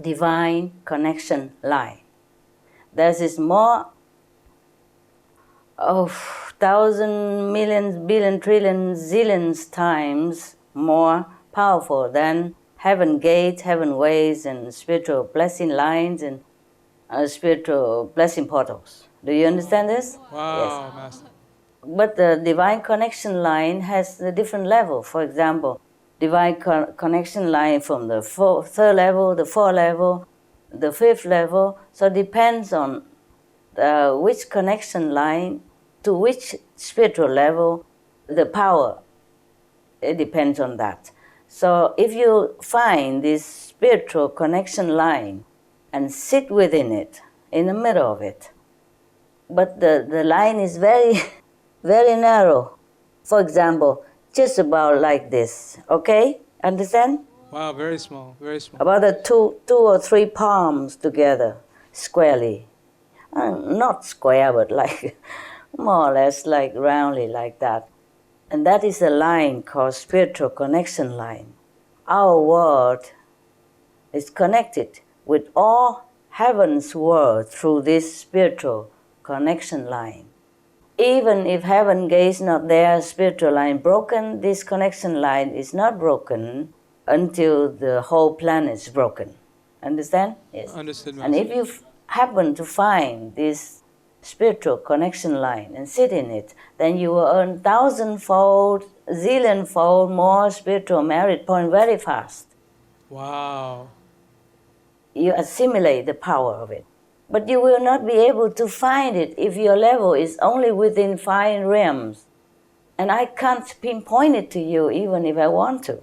divine connection line. There's this more of 1,000, millions, billion, trillion, zillions times more powerful than heaven gates, heaven ways, and spiritual blessing lines and spiritual blessing portals. Do you understand this? Wow, Yes. Master. But the divine connection line has a different level. For example, divine connection line from the 3rd level, the 4th level, the 5th level. So it depends on which connection line to which spiritual level, the power, it depends on that. So if you find this spiritual connection line and sit within it, in the middle of it, but the line is very, very narrow. For example, just about like this, okay? Understand? Wow, very small, very small. About the two or three palms together, squarely. Not square, but like more or less like roundly like that. And that is a line called spiritual connection line. Our world is connected with all heaven's world through this spiritual connection line. Even if heaven gates not there, spiritual line broken, this connection line is not broken until the whole planet is broken. Understand? Yes. Understood, And if you happen to find this spiritual connection line and sit in it, then you will earn 1,000-fold, zillion-fold more spiritual merit point very fast. Wow. You assimilate the power of it. But you will not be able to find it if your level is only within 5 realms. And I can't pinpoint it to you even if I want to.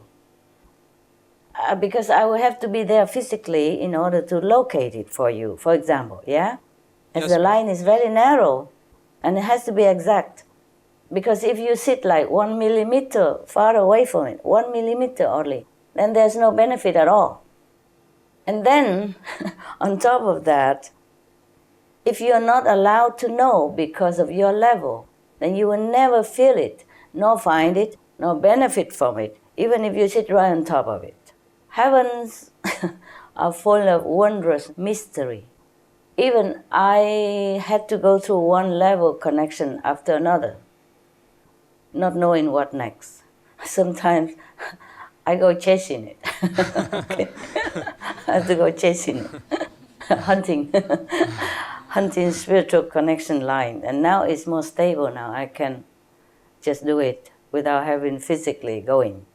Because I will have to be there physically in order to locate it for you, for example, yeah? As the line is very narrow, and it has to be exact. Because if you sit like 1 millimeter far away from it, 1 millimeter only, then there's no benefit at all. And then, on top of that, if you're not allowed to know because of your level, then you will never feel it, nor find it, nor benefit from it, even if you sit right on top of it. Heavens are full of wondrous mystery. Even I had to go through one level connection after another, not knowing what next. Sometimes I go chasing it. Okay. I have to go chasing it, hunting spiritual connection line. And now it's more stable now. I can just do it without having physically going.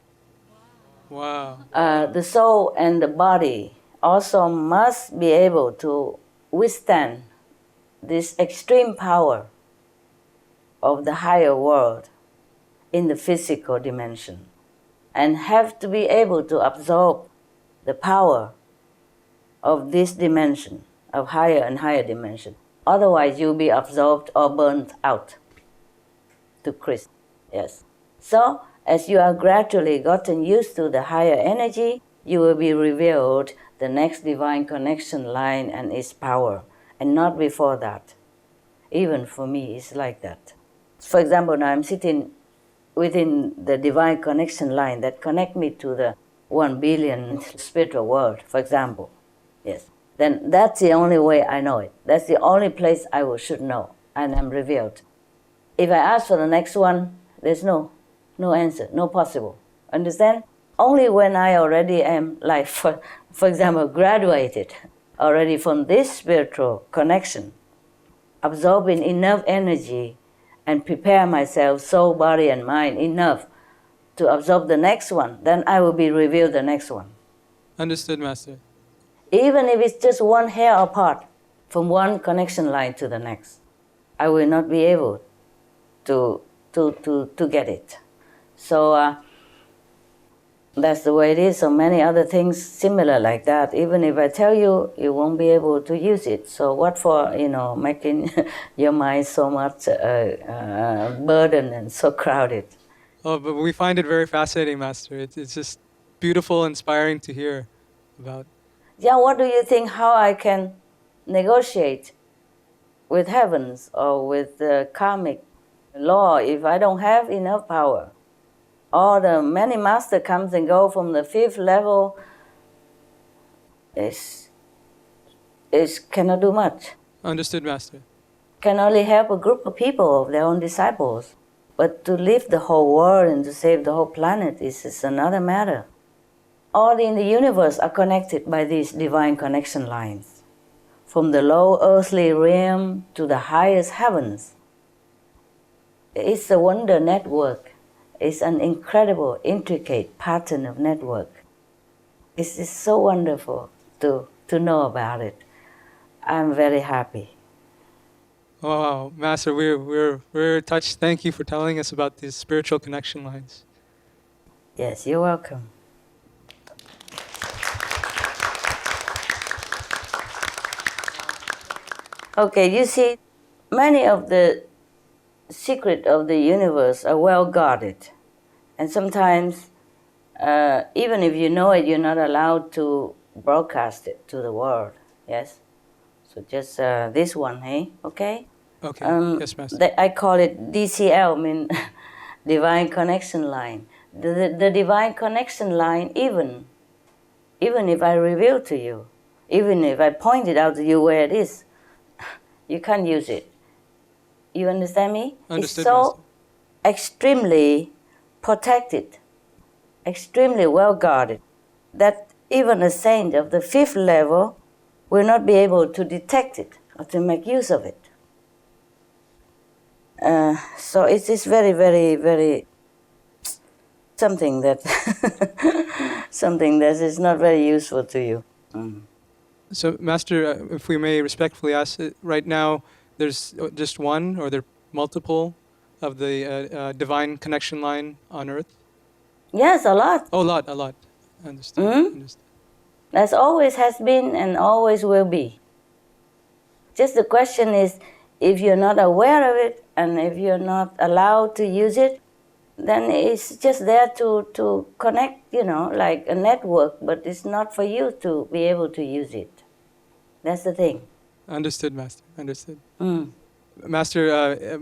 Wow. The soul and the body also must be able to withstand this extreme power of the higher world in the physical dimension, and have to be able to absorb the power of this dimension, of higher and higher dimension. Otherwise, you'll be absorbed or burnt out to Christ. Yes. So, as you are gradually gotten used to the higher energy, you will be revealed the next divine connection line and its power, and not before that. Even for me, it's like that. For example, now I'm sitting within the divine connection line that connect me to the 1 billion spiritual world, for example. Yes. Then that's the only way I know it. That's the only place I should know, and I'm revealed. If I ask for the next one, there's no answer, no possible. Understand? Only when I already am, like, for example, graduated already from this spiritual connection, absorbing enough energy and prepare myself, soul, body, and mind enough to absorb the next one, then I will be revealed the next one. Understood, Master. Even if it's just one hair apart from one connection line to the next, I will not be able to get it. So that's the way it is. So many other things similar like that. Even if I tell you, you won't be able to use it. So what for, making your mind so much burden and so crowded? Oh, but we find it very fascinating, Master. It's just beautiful, inspiring to hear about. Yeah, what do you think how I can negotiate with heavens or with the karmic law if I don't have enough power? Or the many master comes and go from the 5th level, is cannot do much. Understood, Master. Can only help a group of people, of their own disciples. But to lift the whole world and to save the whole planet is another matter. All in the universe are connected by these divine connection lines, from the low earthly realm to the highest heavens. It's a wonder network. It's an incredible, intricate pattern of network. It's so wonderful to know about it. I'm very happy. Wow, Master, we're touched. Thank you for telling us about these spiritual connection lines. Yes, you're welcome. Okay, you see, many of the secrets of the universe are well guarded. And sometimes, even if you know it, you're not allowed to broadcast it to the world. Yes? So just this one, hey? Okay? Okay, yes, Master. I call it DCL, mean Divine Connection Line. The Divine Connection Line even Even if I reveal to you, even if I pointed out to you where it is, you can't use it. You understand me? Understood, it's so Master. extremely protected, extremely well guarded, that even a saint of the 5th level will not be able to detect it or to make use of it. So it is very, very, very something that something that is not very useful to you. So, Master, if we may respectfully ask, right now there's just one, or there are multiple of the divine connection line on Earth? Yes, a lot. Oh, a lot. Understood. Understood. That's always has been and always will be. Just the question is, if you're not aware of it and if you're not allowed to use it, then it's just there to connect, like a network, but it's not for you to be able to use it. That's the thing. Understood, Master. Understood. Master,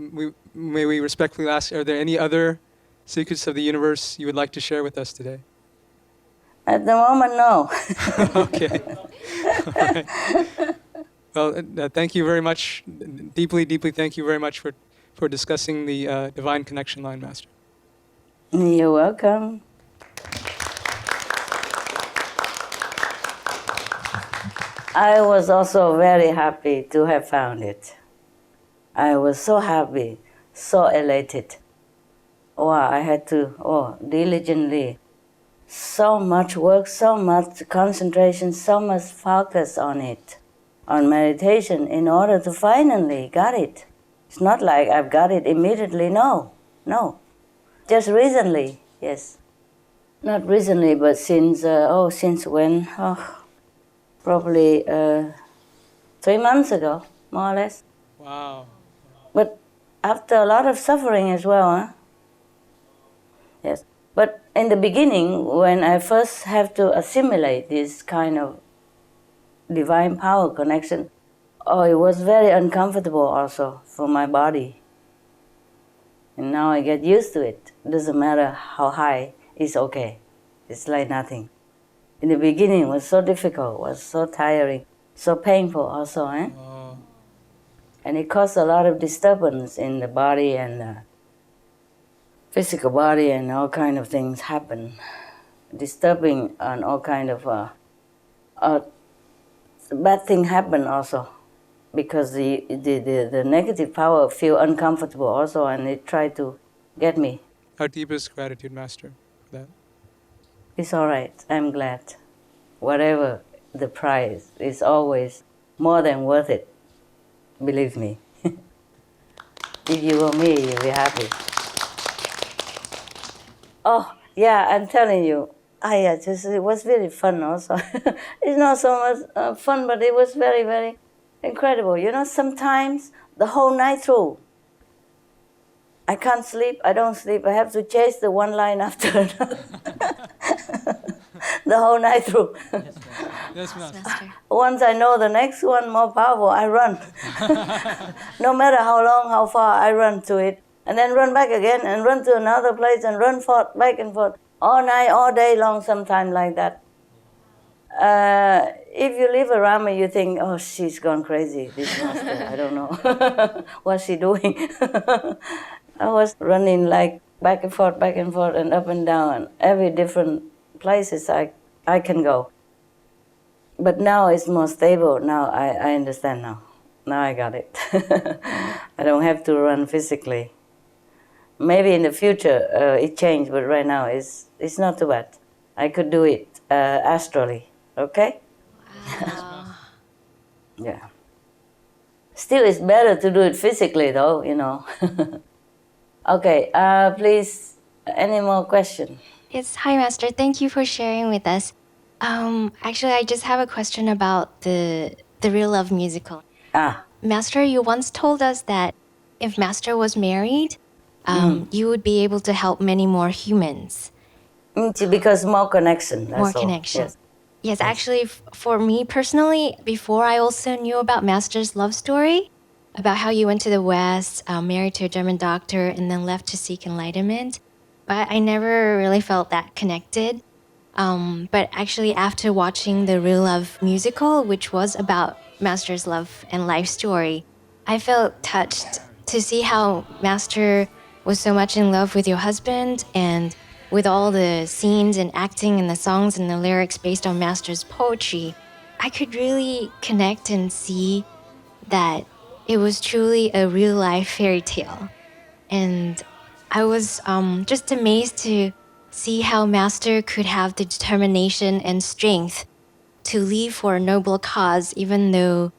may we respectfully ask, are there any other secrets of the universe you would like to share with us today? At the moment, no. Okay. All right. Well, thank you very much. Deeply, deeply thank you very much for discussing the divine connection line, Master. You're welcome. I was also very happy to have found it. I was so happy, so elated. Wow, I had to, diligently, so much work, so much concentration, so much focus on it, on meditation, in order to finally got it. It's not like I've got it immediately, no. Just recently, yes. Not recently, but since when? Probably 3 months ago, more or less. Wow. But after a lot of suffering as well, huh? Yes. But in the beginning, when I first have to assimilate this kind of divine power connection, it was very uncomfortable also for my body. And now I get used to it. Doesn't matter how high, it's okay. It's like nothing. In the beginning, it was so difficult, was so tiring, so painful also, eh? Oh. And it caused a lot of disturbance in the body and the physical body, and all kind of things happen. Disturbing and all kind of bad thing happen also, because the negative power feel uncomfortable also, and it tried to get me. Our deepest gratitude, Master, for that. It's all right. I'm glad. Whatever the price is always more than worth it. Believe me. If you were me, you'd be happy. Oh, yeah, I'm telling you. It was very fun also. It's not so much fun, but it was very, very incredible. Sometimes the whole night through, I can't sleep, I don't sleep. I have to chase the one line after another. The whole night through. Yes, Master. Once I know the next one more powerful, I run. No matter how long, how far, I run to it. And then run back again and run to another place and run forth, back and forth. All night, all day long, sometime like that. If you live around me, you think, oh, she's gone crazy, this master. I don't know. What's she doing? I was running like back and forth, and up and down, and every different places I can go. But now it's more stable. Now I understand now. Now I got it. I don't have to run physically. Maybe in the future it changed, but right now it's not too bad. I could do it astrally, okay? Wow. Yeah. Still, it's better to do it physically, though, Okay, please, any more questions? Yes, hi Master. Thank you for sharing with us. Actually, I just have a question about the Real Love musical. Master, you once told us that if Master was married, you would be able to help many more humans. Because more connection. That's More all. connection. Yes. Yes, actually, for me personally, before I also knew about Master's love story, about how you went to the West, married to a German doctor, and then left to seek enlightenment. But I never really felt that connected. But actually, after watching the Real Love musical, which was about Master's love and life story, I felt touched to see how Master was so much in love with your husband, and with all the scenes and acting and the songs and the lyrics based on Master's poetry, I could really connect and see that it was truly a real life fairy tale. And I was just amazed to see how Master could have the determination and strength to leave for a noble cause, even though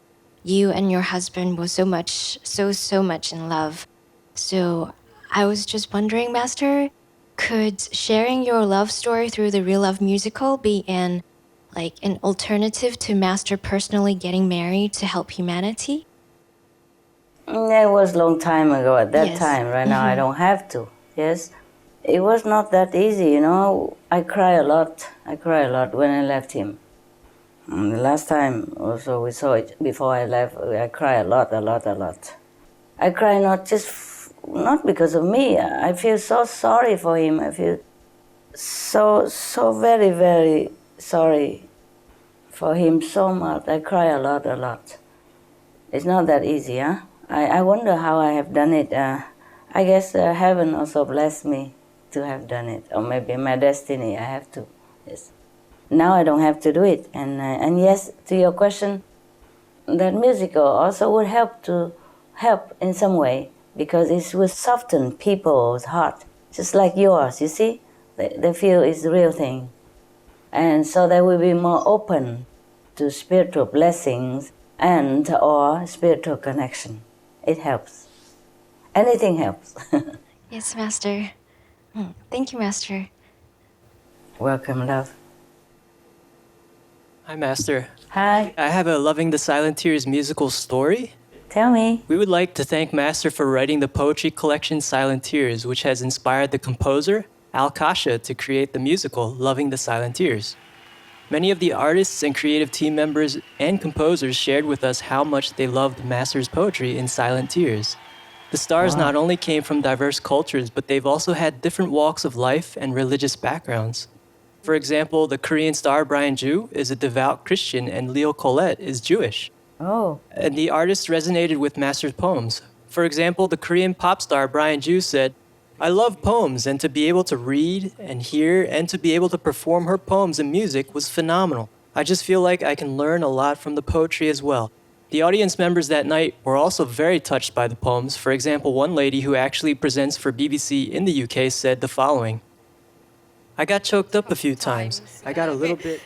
you and your husband were so much in love. So I was just wondering, Master, could sharing your love story through the Real Love musical be an alternative to Master personally getting married to help humanity? That was a long time ago at that Yes. time. Right now I don't have to. Yes. It was not that easy, you know. I cry a lot. I cry a lot when I left him. And the last time also we saw it before I left, I cry a lot. I cry not because of me. I feel so sorry for him. I feel so very, very sorry for him so much. I cry a lot. It's not that easy, huh? I wonder how I have done it. I guess heaven also blessed me to have done it, or maybe my destiny. I have to. Yes. Now I don't have to do it. And yes, to your question, that musical also would help in some way, because it would soften people's heart, just like yours. You see, they feel it's the real thing, and so they will be more open to spiritual blessings and or spiritual connection. It helps. Anything helps. Yes, Master. Thank you, Master. Welcome, love. Hi, Master. Hi. I have a Loving the Silent Tears musical story. Tell me. We would like to thank Master for writing the poetry collection Silent Tears, which has inspired the composer, Al Kasha, to create the musical Loving the Silent Tears. Many of the artists and creative team members and composers shared with us how much they loved Master's poetry in Silent Tears. The stars not only came from diverse cultures, but they've also had different walks of life and religious backgrounds. For example, the Korean star Brian Joo is a devout Christian and Leo Colette is Jewish. Oh. And the artists resonated with Master's poems. For example, the Korean pop star Brian Joo said, "I love poems, and to be able to read and hear and to be able to perform her poems in music was phenomenal. I just feel like I can learn a lot from the poetry as well." The audience members that night were also very touched by the poems. For example, one lady who actually presents for BBC in the UK said the following: "I got choked up a few times. I got a little bit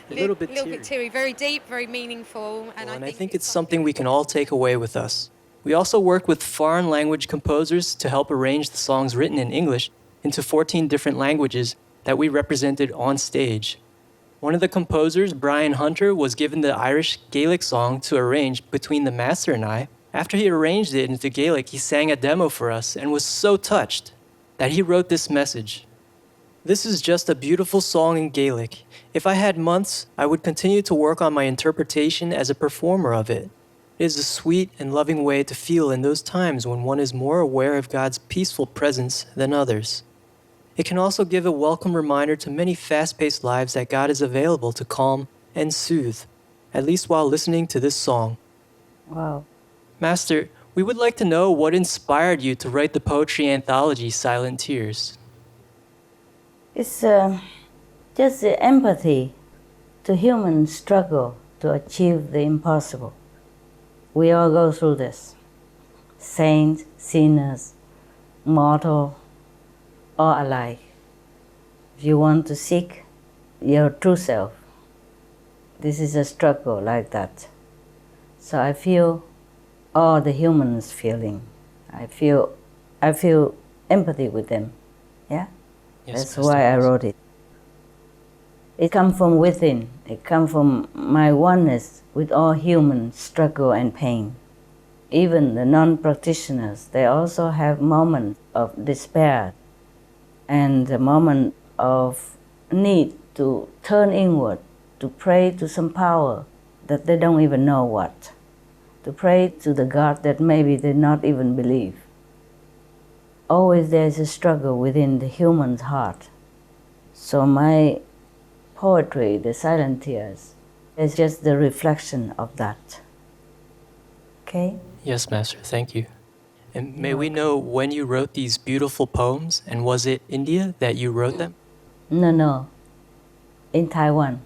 teary. Very deep, very meaningful. And I think it's something we can all take away with us. We also work with foreign language composers to help arrange the songs written in English into 14 different languages that we represented on stage. One of the composers, Brian Hunter, was given the Irish Gaelic song to arrange between the Master and I. After he arranged it into Gaelic, he sang a demo for us and was so touched that he wrote this message: "This is just a beautiful song in Gaelic. If I had months, I would continue to work on my interpretation as a performer of it. It is a sweet and loving way to feel in those times when one is more aware of God's peaceful presence than others. It can also give a welcome reminder to many fast-paced lives that God is available to calm and soothe, at least while listening to this song." Wow. Master, we would like to know what inspired you to write the poetry anthology Silent Tears. It's just the empathy to human struggle to achieve the impossible. We all go through this. Saints, sinners, mortal, all alike. If you want to seek your true self, this is a struggle like that. So I feel all the humans feeling. I feel empathy with them. Yeah? Yes, That's Master. why I wrote it. It comes from within. It comes from my oneness with all human struggle and pain. Even the non-practitioners, they also have moments of despair and a moment of need to turn inward, to pray to some power that they don't even know what, to pray to the God that maybe they not even believe. Always there is a struggle within the human's heart. So my poetry, the silent tears, is just the reflection of that. Okay? Yes, Master, thank you. And may we know when you wrote these beautiful poems, and was it India that you wrote them? No, in Taiwan.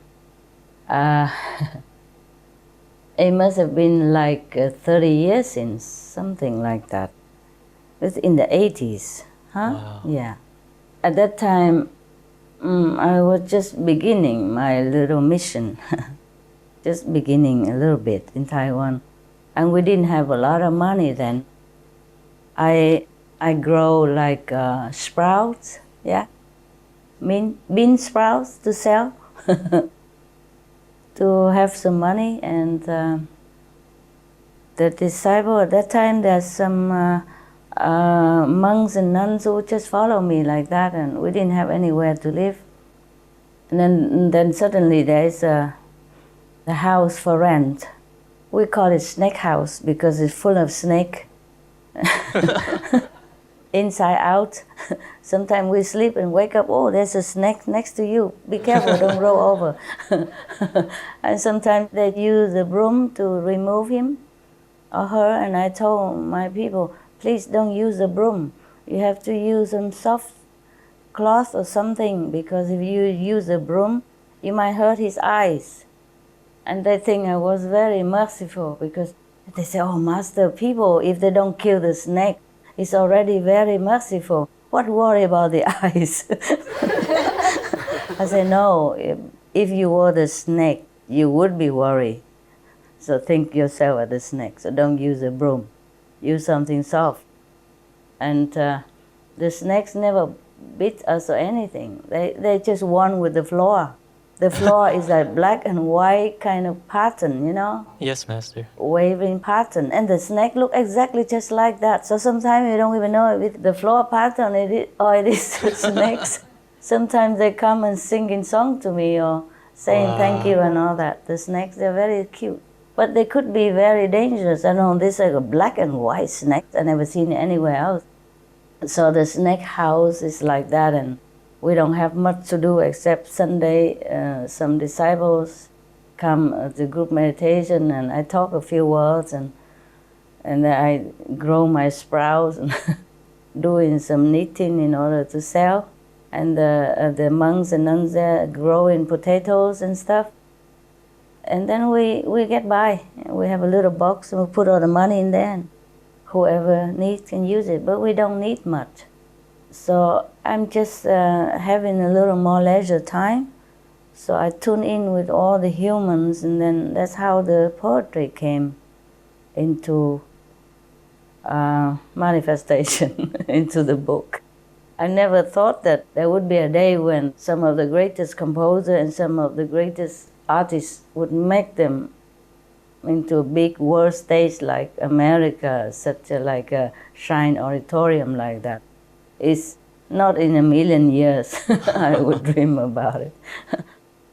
It must have been like 30 years since, something like that. It's in the 80s, huh? Wow. Yeah. At that time, I was just beginning my little mission, just beginning a little bit in Taiwan. And we didn't have a lot of money then. I grow like sprouts, yeah, bean sprouts to sell, to have some money. And the disciple at that time, there's some monks and nuns who just follow me like that, and we didn't have anywhere to live. And then suddenly there's a house for rent. We call it snake house because it's full of snake. Inside out. Sometimes we sleep and wake up, oh, there's a snake next to you. Be careful, don't roll over. And sometimes they use a broom to remove him or her, and I told my people, please don't use a broom. You have to use some soft cloth or something, because if you use a broom, you might hurt his eyes. And they think I was very merciful, because they say, oh, Master, people, if they don't kill the snake, it's already very merciful. What worry about the eyes? I say, no, if you were the snake, you would be worried. So think yourself as the snake. So don't use a broom. Use something soft. And the snakes never bit us or anything. They just one with the floor. The floor is like black and white kind of pattern, you know? Yes, Master. Waving pattern. And the snake look exactly just like that. So sometimes you don't even know if it's the floor pattern or it is snakes. Sometimes they come and singing song to me or saying thank you and all that. The snakes, they're very cute. But they could be very dangerous. I know this is like a black and white snake. I never seen it anywhere else. So the snake house is like that, and we don't have much to do except Sunday. Some disciples come to group meditation, and I talk a few words, and I grow my sprouts and doing some knitting in order to sell. And the monks and nuns there growing potatoes and stuff. And then we get by. We have a little box, and we put all the money in there, and whoever needs can use it. But we don't need much. So I'm just having a little more leisure time. So I tune in with all the humans, and then that's how the poetry came into manifestation, into the book. I never thought that there would be a day when some of the greatest composers and some of the greatest artists would make them into a big world stage like America, such like a Shrine Auditorium like that. It's not in a million years I would dream about it.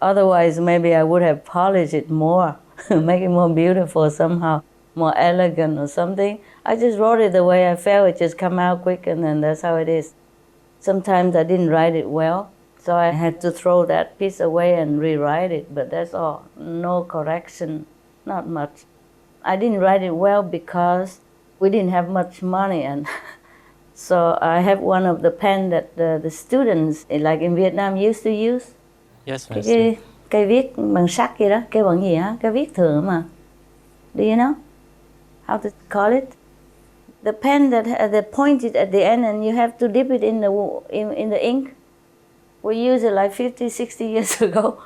Otherwise, maybe I would have polished it more, make it more beautiful somehow, more elegant or something. I just wrote it the way I felt. It just come out quick, and then that's how it is. Sometimes I didn't write it well, so I had to throw that piece away and rewrite it, but that's all. No correction, not much. I didn't write it well because we didn't have much money, and so I have one of the pen that the students, like in Vietnam, used to use. Yes, Master. Cây viết bằng sắt kia đó, kêu bằng gì hả? Cây viết thường mà. Do you know how to call it? The pen that pointed at the end, and you have to dip it in the ink. We used it like 50, 60 years ago.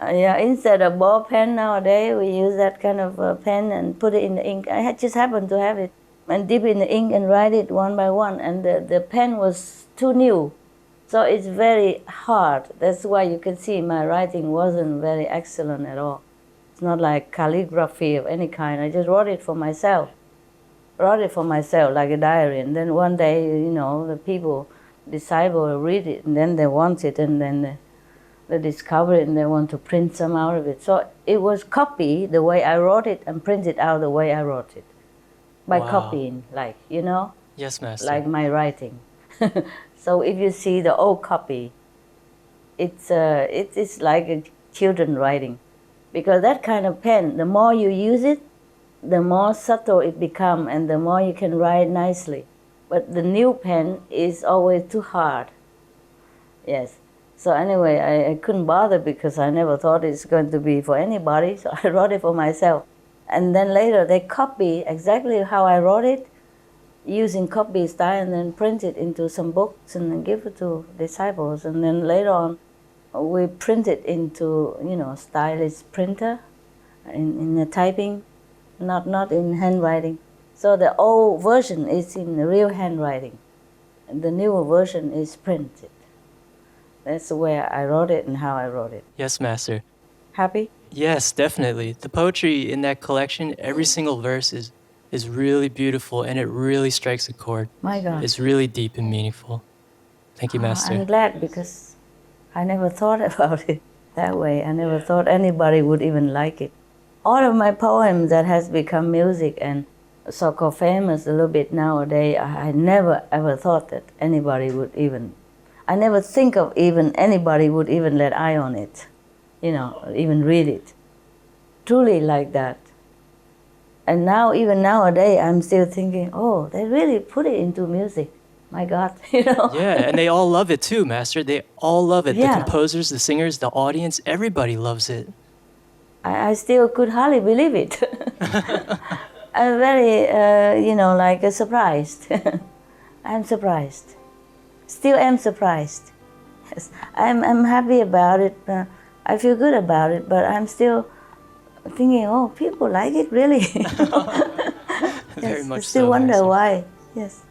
Yeah, instead of ball pen nowadays, we use that kind of pen and put it in the ink. I just happened to have it, and dip in the ink and write it one by one. And the pen was too new, so it's very hard. That's why you can see my writing wasn't very excellent at all. It's not like calligraphy of any kind. I just wrote it for myself. Like a diary. And then one day, the people, disciples read it, and then they want it, and then they discover it, and they want to print some out of it. So it was copied the way I wrote it and printed out the way I wrote it. By copying, Yes, Master. like my writing. So if you see the old copy, it is like a children writing, because that kind of pen, the more you use it, the more subtle it becomes, and the more you can write nicely. But the new pen is always too hard. Yes. So anyway, I couldn't bother because I never thought it's going to be for anybody, so I wrote it for myself. And then later they copy exactly how I wrote it, using copy style, and then print it into some books and then give it to disciples. And then later on, we print it into, stylish printer, in the typing, not in handwriting. So the old version is in the real handwriting, and the newer version is printed. That's the way I wrote it and how I wrote it. Yes, Master. Happy? Yes, definitely. The poetry in that collection, every single verse is really beautiful, and it really strikes a chord. My God. It's really deep and meaningful. Thank you, Master. I'm glad, because I never thought about it that way. I never thought anybody would even like it. All of my poems that has become music and so-called famous a little bit nowadays, I never ever thought that anybody would even, I never think of even anybody would even let eye on it, even read it. Truly like that. And now, even nowadays, I'm still thinking, oh, they really put it into music. My God, Yeah, and they all love it too, Master. They all love it. Yeah. The composers, the singers, the audience, everybody loves it. I still could hardly believe it. I'm very, surprised. I'm surprised. Still am surprised. Yes, I'm happy about it. I feel good about it, but I'm still thinking, oh, people like it, really? Very much I still so, wonder Master. why. Yes.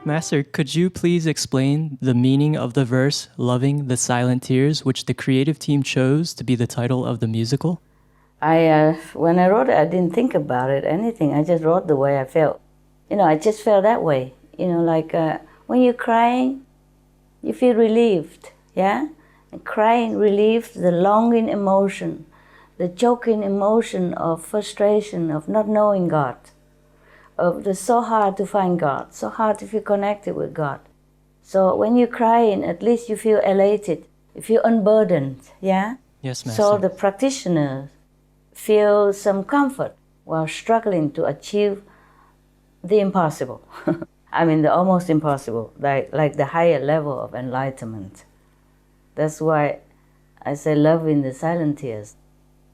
Master, could you please explain the meaning of the verse, Loving the Silent Tears, which the creative team chose to be the title of the musical? When I wrote it, I didn't think about it, anything. I just wrote the way I felt. I just felt that way. When you're crying, you feel relieved, yeah? And crying relieves the longing emotion, the choking emotion of frustration, of not knowing God, of the so hard to find God, so hard to feel connected with God. So when you're crying, at least you feel elated, you feel unburdened, yeah? Yes, Master. So the practitioners feel some comfort while struggling to achieve the impossible. I mean, the almost impossible, like the higher level of enlightenment. That's why I say love in the silent tears.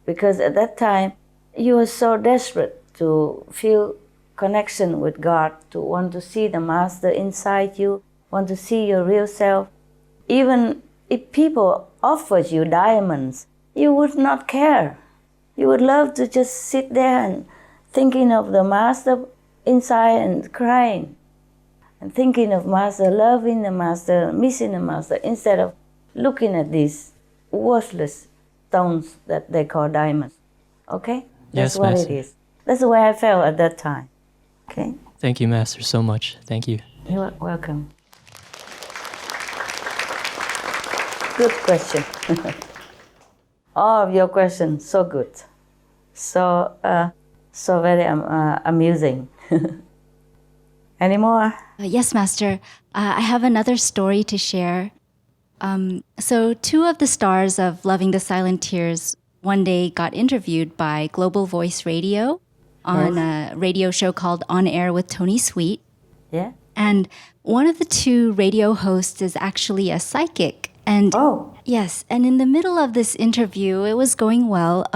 Because at that time, you were so desperate to feel connection with God, to want to see the Master inside you, want to see your real self. Even if people offered you diamonds, you would not care. You would love to just sit there and thinking of the Master inside and crying, and thinking of Master, loving the Master, missing the Master, instead of looking at these worthless stones that they call diamonds. Okay? That's Yes, what Master. it is. That's the way I felt at that time. Okay? Thank you, Master, so much. Thank you. You're welcome. Good question. All of your questions, so good. So very amusing. Any more? Yes, Master. I have another story to share. So two of the stars of Loving the Silent Tears one day got interviewed by Global Voice Radio on a radio show called On Air with Tony Sweet. Yeah. And one of the two radio hosts is actually a psychic. And yes, and in the middle of this interview, it was going well.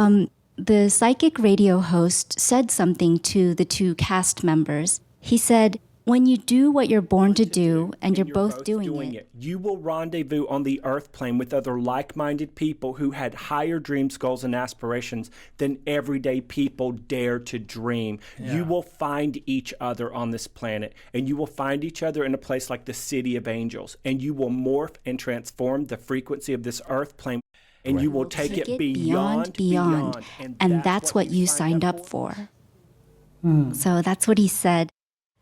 The psychic radio host said something to the two cast members. He said, when you do what you're born to do, and you're both doing it, you will rendezvous on the earth plane with other like-minded people who had higher dreams, goals, and aspirations than everyday people dare to dream. Yeah. You will find each other on this planet, and you will find each other in a place like the City of Angels, and you will morph and transform the frequency of this earth plane, and you will take it beyond. And that's what you signed up for. So that's what he said.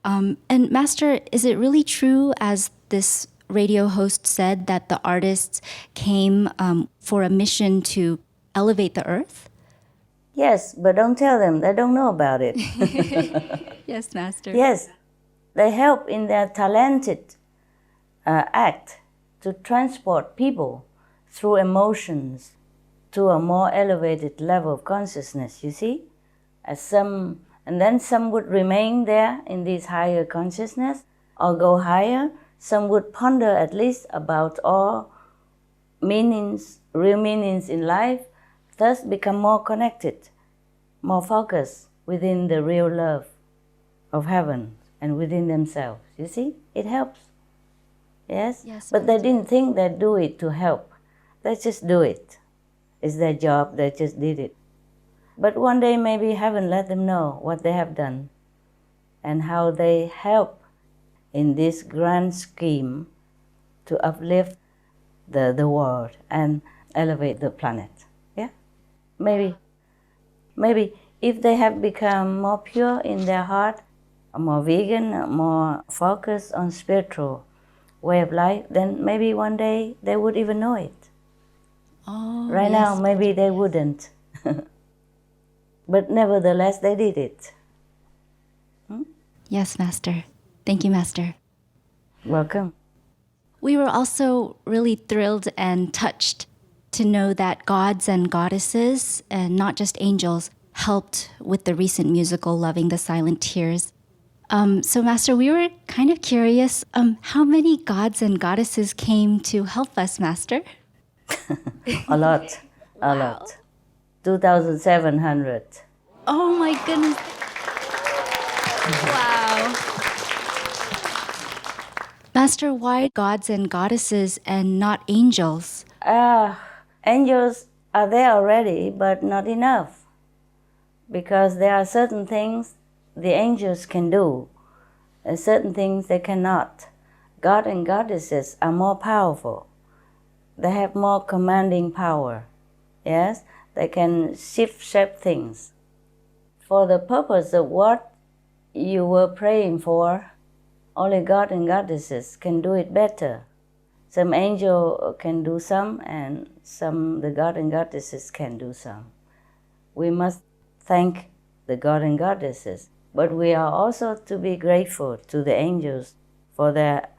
And Master, is it really true, as this radio host said, that the artists came for a mission to elevate the earth? Yes, but don't tell them. They don't know about it. Yes, Master. Yes, they help in their talented act to transport people through emotions to a more elevated level of consciousness, you see? And then some would remain there in this higher consciousness or go higher. Some would ponder at least about all meanings, real meanings in life, thus become more connected, more focused within the real love of heaven and within themselves. You see? It helps. Yes? Yes, but they didn't think they'd do it to help. They just do it. It's their job, they just did it. But one day maybe heaven let them know what they have done and how they help in this grand scheme to uplift the world and elevate the planet. Yeah? Maybe if they have become more pure in their heart, more vegan, more focused on spiritual way of life, then maybe one day they would even know it. Oh, right yes. now, maybe they wouldn't. But nevertheless, they did it. Yes, Master. Thank you, Master. Welcome. We were also really thrilled and touched to know that gods and goddesses, and not just angels, helped with the recent musical Loving the Silent Tears. So, Master, we were kind of curious, how many gods and goddesses came to help us, Master? A lot. 2,700. Oh my goodness. Wow. Master, why gods and goddesses and not angels? Angels are there already, but not enough. Because there are certain things the angels can do, and certain things they cannot. God and goddesses are more powerful. They have more commanding power. Yes? They can shape things. For the purpose of what you were praying for, only God and goddesses can do it better. Some angel can do some, and the God and goddesses can do some. We must thank the God and goddesses, but we are also to be grateful to the angels for their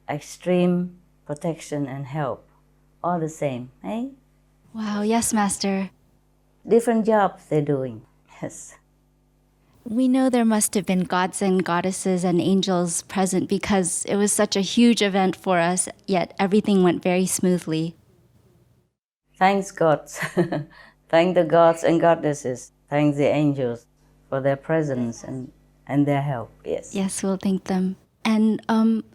extreme protection and help. All the same, eh? Wow, yes, Master. Different jobs they're doing, yes. We know there must have been gods and goddesses and angels present because it was such a huge event for us, yet everything went very smoothly. Thanks God. Thank the gods and goddesses. Thank the angels for their presence and their help, yes. Yes, we'll thank them. And,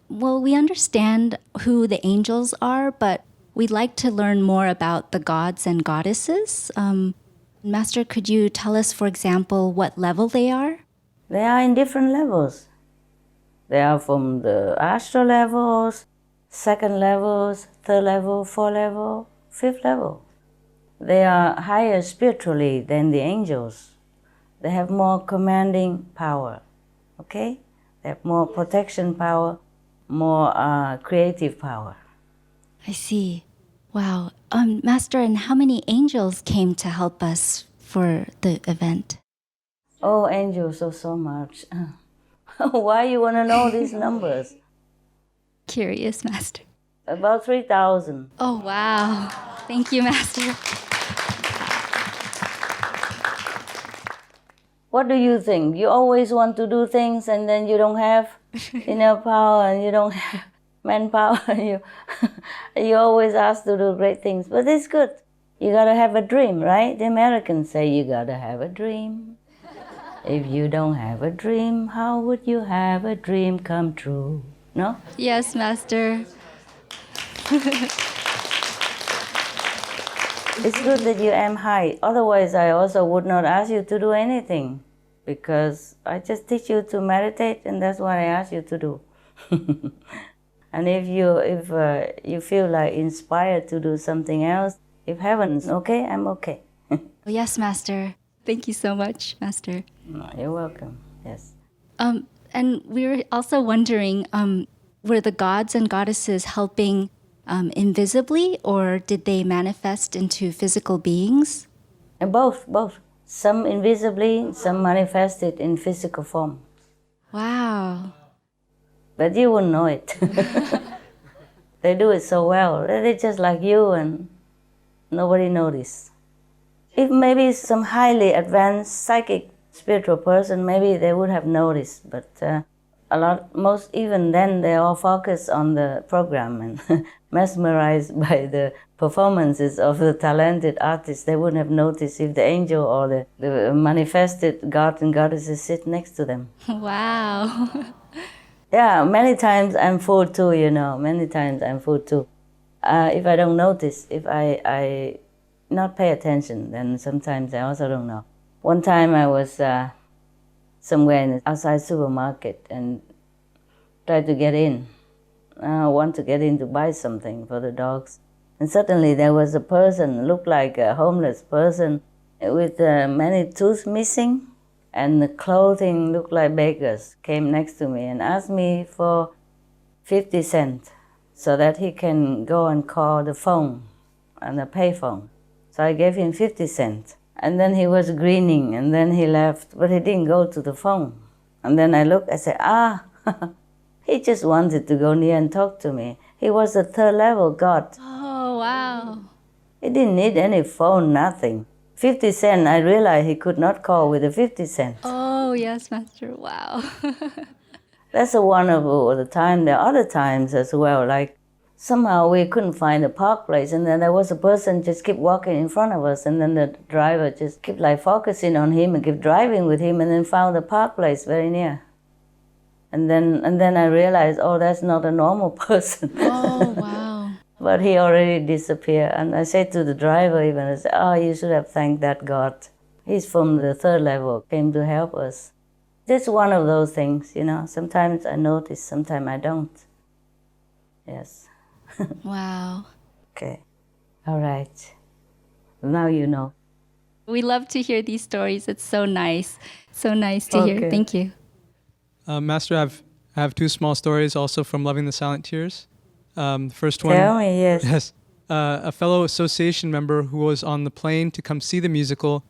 well, we understand who the angels are, but we'd like to learn more about the gods and goddesses. Master, could you tell us, for example, what level they are? They are in different levels. They are from the astral levels, second levels, third level, fourth level, fifth level. They are higher spiritually than the angels. They have more commanding power, okay? They have more protection power, more creative power. I see. Wow. Master, and how many angels came to help us for the event? Oh, angels, so much. Why you want to know these numbers? Curious, Master. About 3,000. Oh, wow. Thank you, Master. What do you think? You always want to do things and then you don't have enough power and you don't have manpower. You always ask to do great things, but it's good. You gotta have a dream, right? The Americans say you gotta have a dream. If you don't have a dream, how would you have a dream come true? No? Yes, Master. It's good that you aim high. Otherwise, I also would not ask you to do anything, because I just teach you to meditate, and that's what I ask you to do. And if you feel like inspired to do something else, if heaven's okay, I'm okay. Yes, Master. Thank you so much, Master. No, you're welcome. Yes. And we were also wondering, were the gods and goddesses helping invisibly, or did they manifest into physical beings? And both. Some invisibly, some manifested in physical form. Wow. But you wouldn't know it. They do it so well. They're just like you and Nobody noticed. If maybe some highly advanced psychic spiritual person, maybe they would have noticed, but most even then they all focus on the program and mesmerized by the performances of the talented artists. They wouldn't have noticed if the angel or the manifested god and goddesses sit next to them. Wow. Yeah, many times I'm fooled too, many times I'm fooled too. If I don't notice, if I not pay attention, then sometimes I also don't know. One time I was somewhere in the outside supermarket and tried to get in. I want to get in to buy something for the dogs. And suddenly there was a person, looked like a homeless person, with many teeth missing, and the clothing looked like beggars, came next to me and asked me for 50 cents so that he can go and call the phone and the payphone. So I gave him 50 cents. And then he was grinning, and then he left, but he didn't go to the phone. And then I looked, I said, he just wanted to go near and talk to me. He was a third level god. Oh, wow. He didn't need any phone, nothing. 50 cents, I realized he could not call with the 50 cents. Oh, yes, Master. Wow. That's one of the time. There are other times as well, like somehow we couldn't find a park place, and then there was a person just keep walking in front of us, and then the driver just kept like focusing on him and kept driving with him, and then found a park place very near. And then I realized, oh, that's not a normal person. Oh, wow. But he already disappeared. And I said to the driver even, I said, you should have thanked that God. He's from the third level, came to help us. Just one of those things, Sometimes I notice, sometimes I don't. Yes. Wow. Okay. All right. Now you know. We love to hear these stories. It's so nice. So nice to hear. Thank you. Master, I have two small stories also from Loving the Silent Tears. First one. Tell me, yes. Yes. A fellow association member who was on the plane to come see the musical,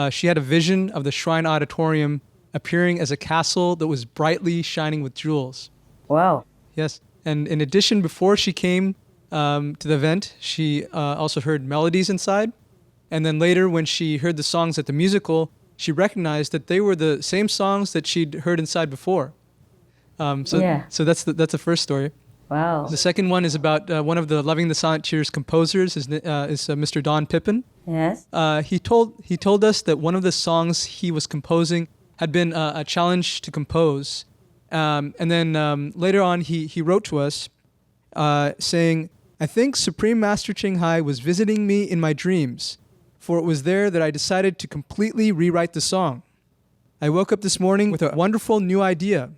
she had a vision of the Shrine Auditorium appearing as a castle that was brightly shining with jewels. Wow. Yes. And in addition, before she came to the event, she also heard melodies inside. And then later, when she heard the songs at the musical, she recognized that they were the same songs that she'd heard inside before. So that's the first story. Wow. The second one is about one of the Loving the Silent Tears composers is Mr. Don Pippin. Yes. He told us that one of the songs he was composing had been a challenge to compose. And then later on, he wrote to us saying, I think Supreme Master Ching Hai was visiting me in my dreams, for it was there that I decided to completely rewrite the song. I woke up this morning with a wonderful new idea.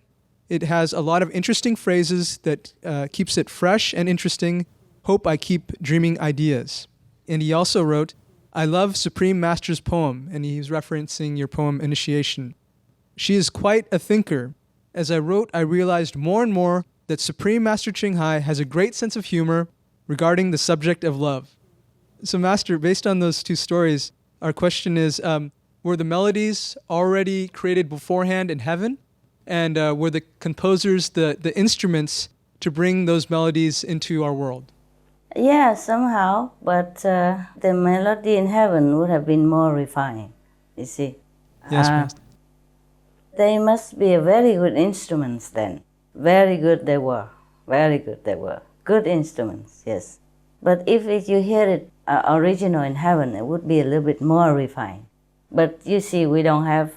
It has a lot of interesting phrases that keeps it fresh and interesting. Hope I keep dreaming ideas. And he also wrote, I love Supreme Master's poem, and he's referencing your poem, Initiation. She is quite a thinker. As I wrote, I realized more and more that Supreme Master Ching Hai has a great sense of humor regarding the subject of love. So Master, based on those two stories, our question is, were the melodies already created beforehand in heaven? And were the composers the instruments to bring those melodies into our world? Yeah, somehow, but the melody in heaven would have been more refined, you see. Yes, Master. They must be very good instruments then. Very good they were. Very good they were. Good instruments, yes. But if you hear it original in heaven, it would be a little bit more refined. But you see, we don't have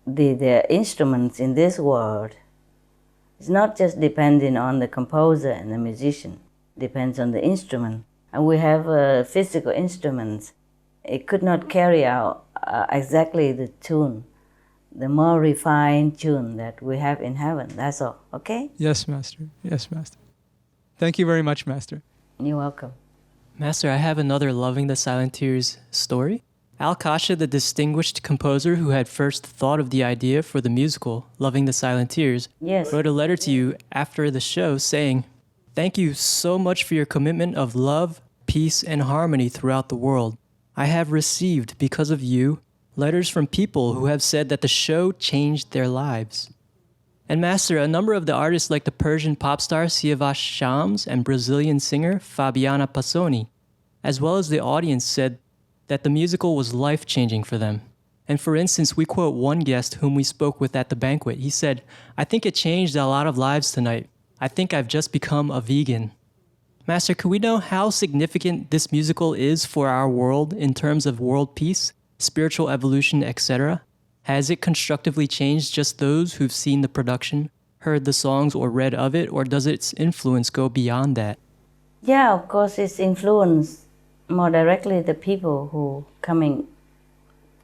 the instruments in this world. It's not just depending on the composer and the musician. It depends on the instrument. And we have physical instruments. It could not carry out exactly the tune, the more refined tune that we have in heaven. That's all, okay? Yes, Master. Yes, Master. Thank you very much, Master. You're welcome. Master, I have another Loving the Silent Tears story. Al Kasha, the distinguished composer who had first thought of the idea for the musical Loving the Silent Tears, wrote a letter to you after the show saying, thank you so much for your commitment of love, peace, and harmony throughout the world. I have received, because of you, letters from people who have said that the show changed their lives. And Master, a number of the artists like the Persian pop star Siavash Shams and Brazilian singer Fabiana Passoni as well as the audience, said that the musical was life-changing for them. And for instance, we quote one guest whom we spoke with at the banquet. He said, "I think it changed a lot of lives tonight. I think I've just become a vegan." Master, could we know how significant this musical is for our world in terms of world peace, spiritual evolution, etc.? Has it constructively changed just those who've seen the production, heard the songs, or read of it, or does its influence go beyond that? Yeah, of course, it's influenced more directly the people who coming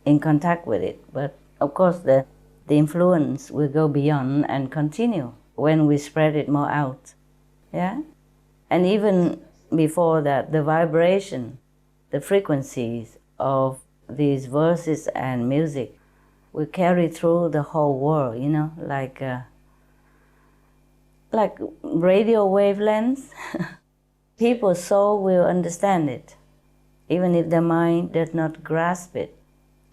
in contact with it. But of course, the influence will go beyond and continue when we spread it more out. Yeah? And even before that, the vibration, the frequencies of these verses and music will carry through the whole world, you know, like radio wavelengths. People's soul will understand it, even if their mind does not grasp it.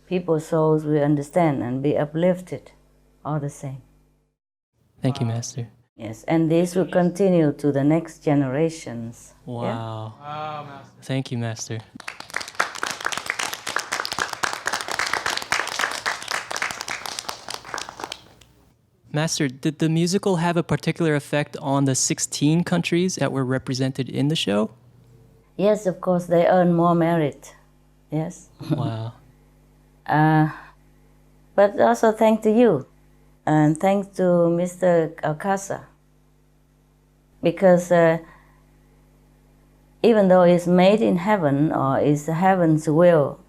People's souls will understand and be uplifted all the same. Thank you, Master. Yes, and this will continue to the next generations. Wow. Yeah? Wow, Master. Thank you, Master. Master, did the musical have a particular effect on the 16 countries that were represented in the show? Yes, of course, they earn more merit. Yes. Wow. But also thanks to you, and thanks to Mr. Alcasa, because even though it's made in heaven or it's heaven's will,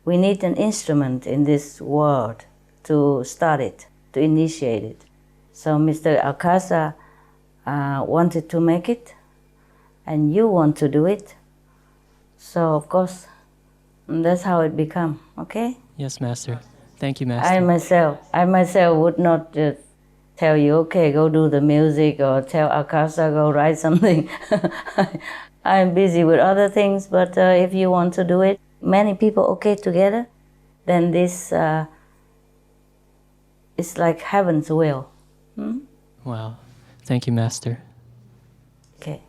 we need an instrument in this world to start it, to initiate it. So Mr. Alcasa wanted to make it, and you want to do it. So of course, that's how it become. Okay. Yes, Master. Thank you, Master. I myself would not just tell you, okay, go do the music, or tell Alcasa, go write something. I'm busy with other things, but if you want to do it, many people okay together, then this is like heaven's will. Hmm? Wow. Thank you, Master. Okay.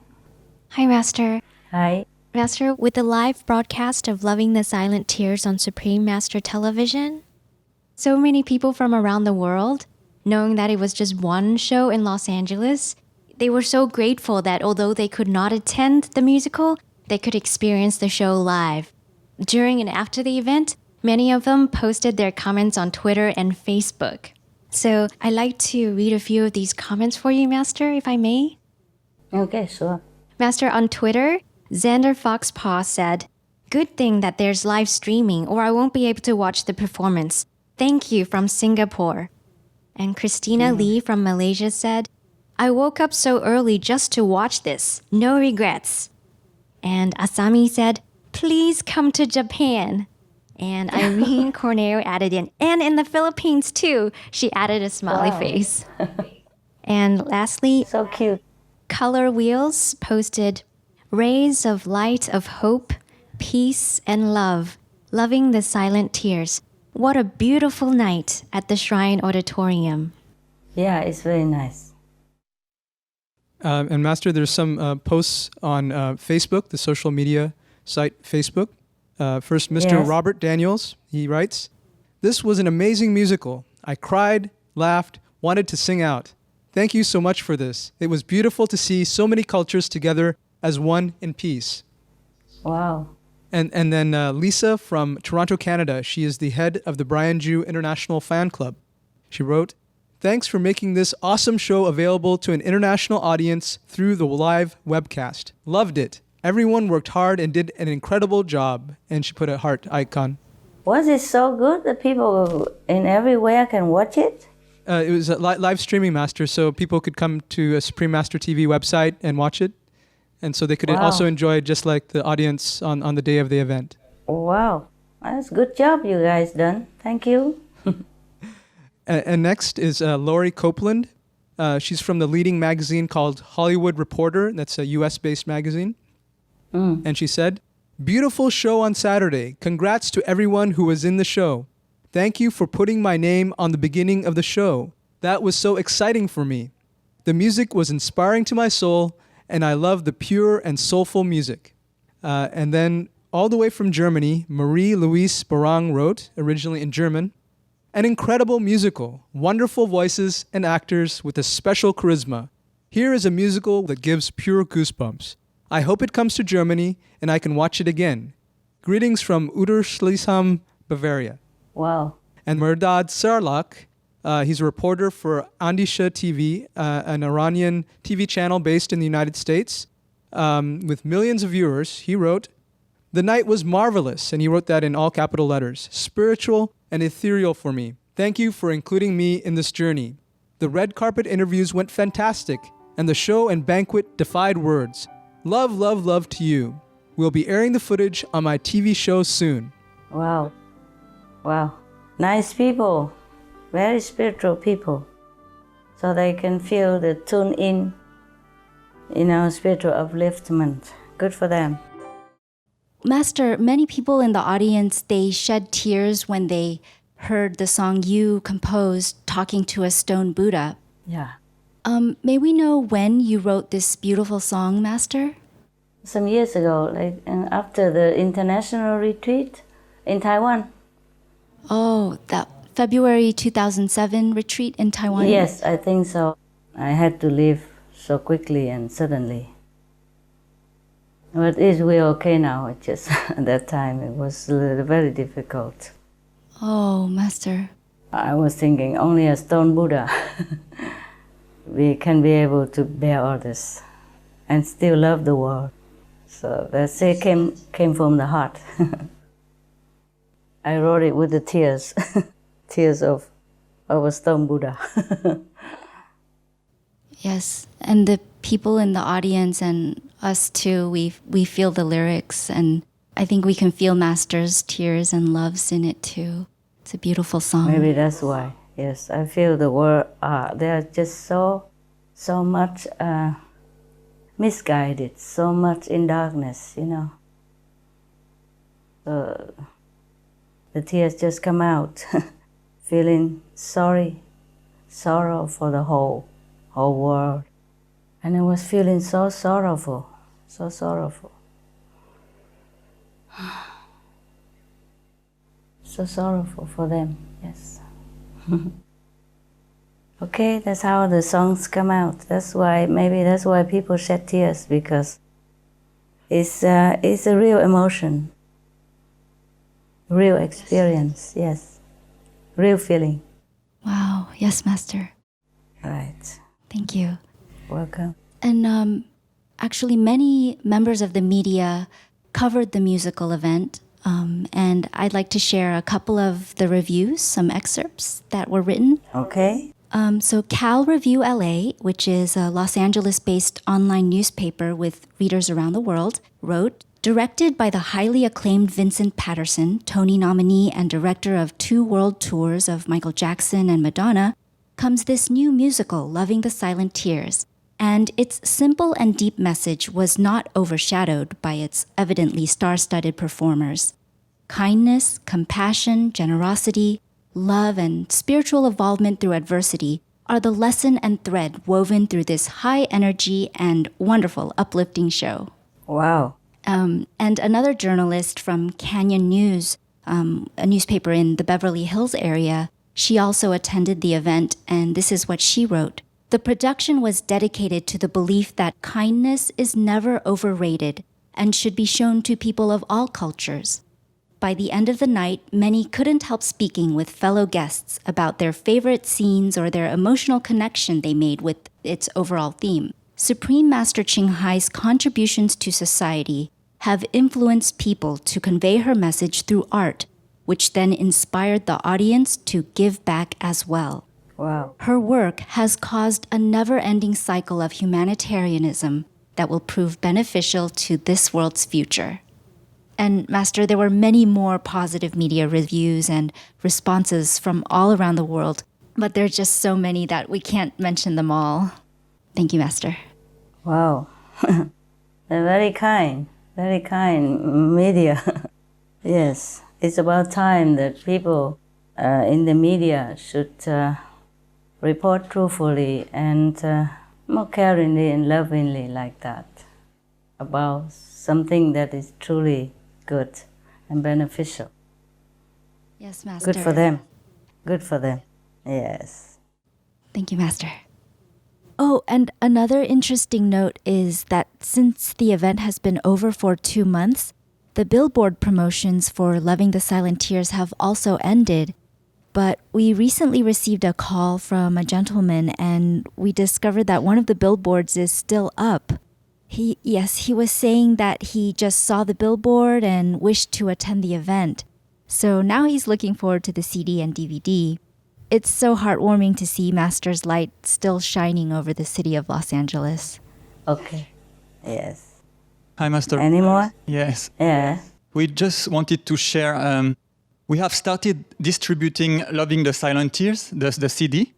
Hi, Master. Hi. Master, with the live broadcast of Loving the Silent Tears on Supreme Master Television, so many people from around the world, knowing that it was just one show in Los Angeles, they were so grateful that although they could not attend the musical, they could experience the show live. During and after the event, many of them posted their comments on Twitter and Facebook. So I'd like to read a few of these comments for you, Master, if I may. Okay, sure. Master, on Twitter, Xander Foxpaw said, "Good thing that there's live streaming or I won't be able to watch the performance. Thank you from Singapore." And Christina Lee from Malaysia said, "I woke up so early just to watch this. No regrets." And Asami said, "Please come to Japan." And Irene Cornero added in, "And in the Philippines too." She added a smiley face. And lastly, so cute. Color Wheels posted, "Rays of light of hope, peace and love, loving the silent tears. What a beautiful night at the Shrine Auditorium." Yeah, it's very nice. And Master, there's some posts on Facebook, the social media site Facebook. First, Mr. Yes. Robert Daniels, he writes, "This was an amazing musical. I cried, laughed, wanted to sing out. Thank you so much for this. It was beautiful to see so many cultures together as one in peace." Wow. And then Lisa from Toronto, Canada, she is the head of the Brian Jew International Fan Club. She wrote, "Thanks for making this awesome show available to an international audience through the live webcast. Loved it. Everyone worked hard and did an incredible job." And she put a heart icon. Was it so good that people in everywhere can watch it? It was a live streaming, Master, so people could come to a Supreme Master TV website and watch it. And so they could also enjoy it just like the audience on the day of the event. Wow. That's a good job you guys done. Thank you. And next is Lori Copeland. She's from the leading magazine called Hollywood Reporter. That's a US-based magazine. And she said, "Beautiful show on Saturday. Congrats to everyone who was in the show. Thank you for putting my name on the beginning of the show. That was so exciting for me. The music was inspiring to my soul, and I love the pure and soulful music. And then all the way from Germany, Marie-Louise Borang wrote, originally in German, an incredible musical, wonderful voices and actors with a special charisma. Here is a musical that gives pure goosebumps. I hope it comes to Germany and I can watch it again. Greetings from Uderschlesheim, Bavaria. Wow. And Mehrdad Sarlak, he's a reporter for Andisha TV, an Iranian TV channel based in the United States, with millions of viewers. He wrote, "The night was marvelous," and he wrote that in all capital letters, "spiritual and ethereal for me. Thank you for including me in this journey. The red carpet interviews went fantastic, and the show and banquet defied words. Love, love, love to you. We'll be airing the footage on my TV show soon." Wow. Wow. Nice people. Very spiritual people. So they can feel the tune in, spiritual upliftment. Good for them. Master, many people in the audience, they shed tears when they heard the song you composed, Talking to a Stone Buddha. Yeah. May we know when you wrote this beautiful song, Master? Some years ago, after the international retreat in Taiwan. Oh, that February 2007 retreat in Taiwan? Yes, I think so. I had to leave so quickly and suddenly. But we're okay now. It's just at that time it was very difficult. Oh, Master. I was thinking only a stone Buddha we can be able to bear all this and still love the world. So that came from the heart. I wrote it with the tears, tears of a stone Buddha. Yes, and the people in the audience and us too, we feel the lyrics, and I think we can feel Master's tears and loves in it too. It's a beautiful song. Maybe that's why. Yes, I feel the word they are just so much misguided, so much in darkness, the tears just come out, feeling sorrow for the whole world. And I was feeling so sorrowful. So sorrowful for them, yes. Okay, that's how the songs come out. Maybe that's why people shed tears, because it's a real emotion, real experience, yes, real feeling. Wow, yes, Master. Right. Thank you. Welcome. And actually, many members of the media covered the musical event, and I'd like to share a couple of the reviews, some excerpts that were written. Okay. So Cal Review LA, which is a Los Angeles-based online newspaper with readers around the world, wrote, "Directed by the highly acclaimed Vincent Patterson, Tony nominee and director of 2 world tours of Michael Jackson and Madonna, comes this new musical, Loving the Silent Tears. And its simple and deep message was not overshadowed by its evidently star-studded performers. Kindness, compassion, generosity, love, and spiritual evolvement through adversity are the lesson and thread woven through this high-energy and wonderful, uplifting show." Wow. And another journalist from Canyon News, a newspaper in the Beverly Hills area, she also attended the event, and this is what she wrote. "The production was dedicated to the belief that kindness is never overrated and should be shown to people of all cultures. By the end of the night, many couldn't help speaking with fellow guests about their favorite scenes or their emotional connection they made with its overall theme. Supreme Master Ching Hai's contributions to society have influenced people to convey her message through art, which then inspired the audience to give back as well. Wow. Her work has caused a never-ending cycle of humanitarianism that will prove beneficial to this world's future." And Master, there were many more positive media reviews and responses from all around the world, but there are just so many that we can't mention them all. Thank you, Master. Wow. They're very kind media. Yes, it's about time that people in the media should report truthfully and more caringly and lovingly like that. about something that is truly good and beneficial. Yes, Master. Good for them. Good for them. Yes. Thank you, Master. Oh, and another interesting note is that since the event has been over for 2 months, the billboard promotions for Loving the Silent Tears have also ended. But we recently received a call from a gentleman and we discovered that one of the billboards is still up. He was saying that he just saw the billboard and wished to attend the event. So now he's looking forward to the CD and DVD. It's so heartwarming to see Master's light still shining over the city of Los Angeles. Okay. Yes. Hi, Master. Any more? Yes. Yeah. We just wanted to share, we have started distributing Loving the Silent Tears, the CD,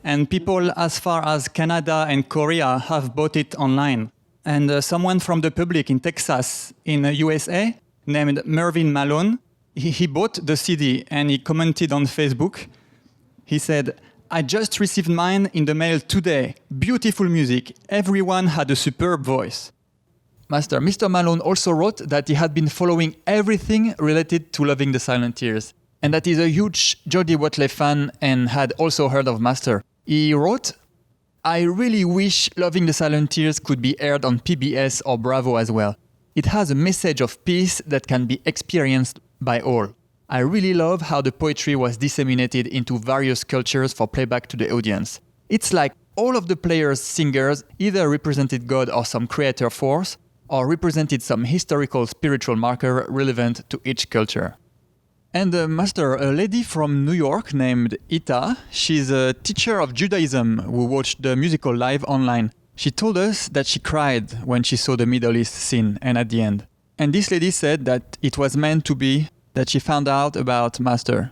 and people as far as Canada and Korea have bought it online. And someone from the public in Texas, in the USA, named Mervyn Malone, he bought the CD and he commented on Facebook. He said, "I just received mine in the mail today. Beautiful music. Everyone had a superb voice." Master, Mr. Malone also wrote that he had been following everything related to Loving the Silent Tears, and that he's a huge Jodie Watley fan and had also heard of Master. He wrote, "I really wish Loving the Silent Tears could be aired on PBS or Bravo as well. It has a message of peace that can be experienced by all. I really love how the poetry was disseminated into various cultures for playback to the audience. It's like all of the players, singers, either represented God or some creator force, or represented some historical spiritual marker relevant to each culture." And Master, a lady from New York named Ita, she's a teacher of Judaism who watched the musical live online. She told us that she cried when she saw the Middle East scene and at the end. And this lady said that it was meant to be that she found out about Master.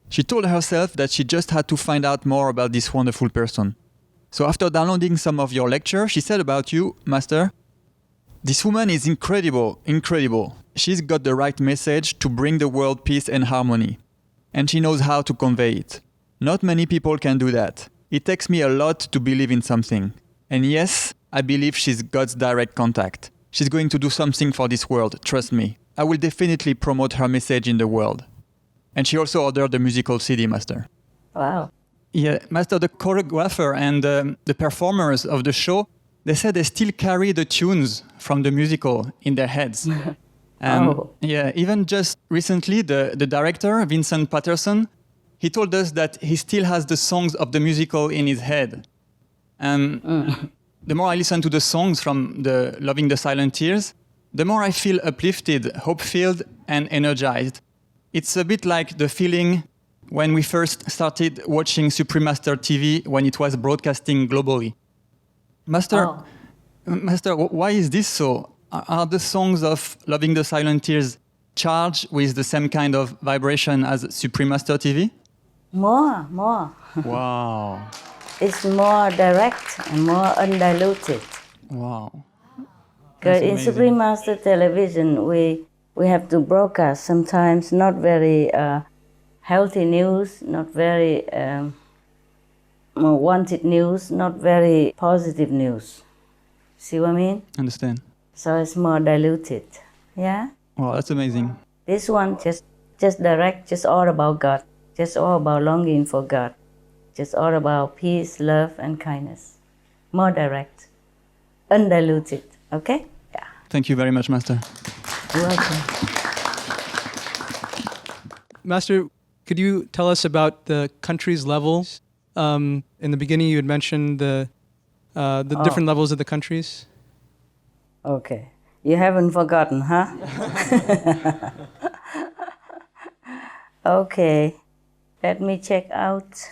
She told herself that she just had to find out more about this wonderful person. So after downloading some of your lecture, she said about you, Master, "This woman is incredible, incredible. She's got the right message to bring the world peace and harmony. And she knows how to convey it. Not many people can do that. It takes me a lot to believe in something. And yes, I believe she's God's direct contact. She's going to do something for this world, trust me. I will definitely promote her message in the world." And she also ordered the musical CD, Master. Wow. Yeah, Master, the choreographer and the performers of the show, they said they still carry the tunes from the musical in their heads. Yeah, even just recently, the director, Vincent Patterson, he told us that he still has the songs of the musical in his head. The more I listen to the songs from the Loving the Silent Tears, the more I feel uplifted, hope-filled, and energized. It's a bit like the feeling when we first started watching Supreme Master TV when it was broadcasting globally. Master, why is this so? Are the songs of Loving the Silent Tears charged with the same kind of vibration as Supreme Master TV? More. Wow. It's more direct and more undiluted. Wow. Because in Supreme Master Television, we have to broadcast sometimes not very healthy news, not very wanted news, not very positive news. See what I mean? Understand. So it's more diluted. Yeah? Wow, that's amazing. This one just direct, just all about God, just all about longing for God, just all about peace, love, and kindness. More direct, undiluted. Okay? Yeah. Thank you very much, Master. You're welcome. Master, could you tell us about the country's levels? In the beginning, you had mentioned the different levels of the countries. Okay. You haven't forgotten, huh? Okay. Let me check out.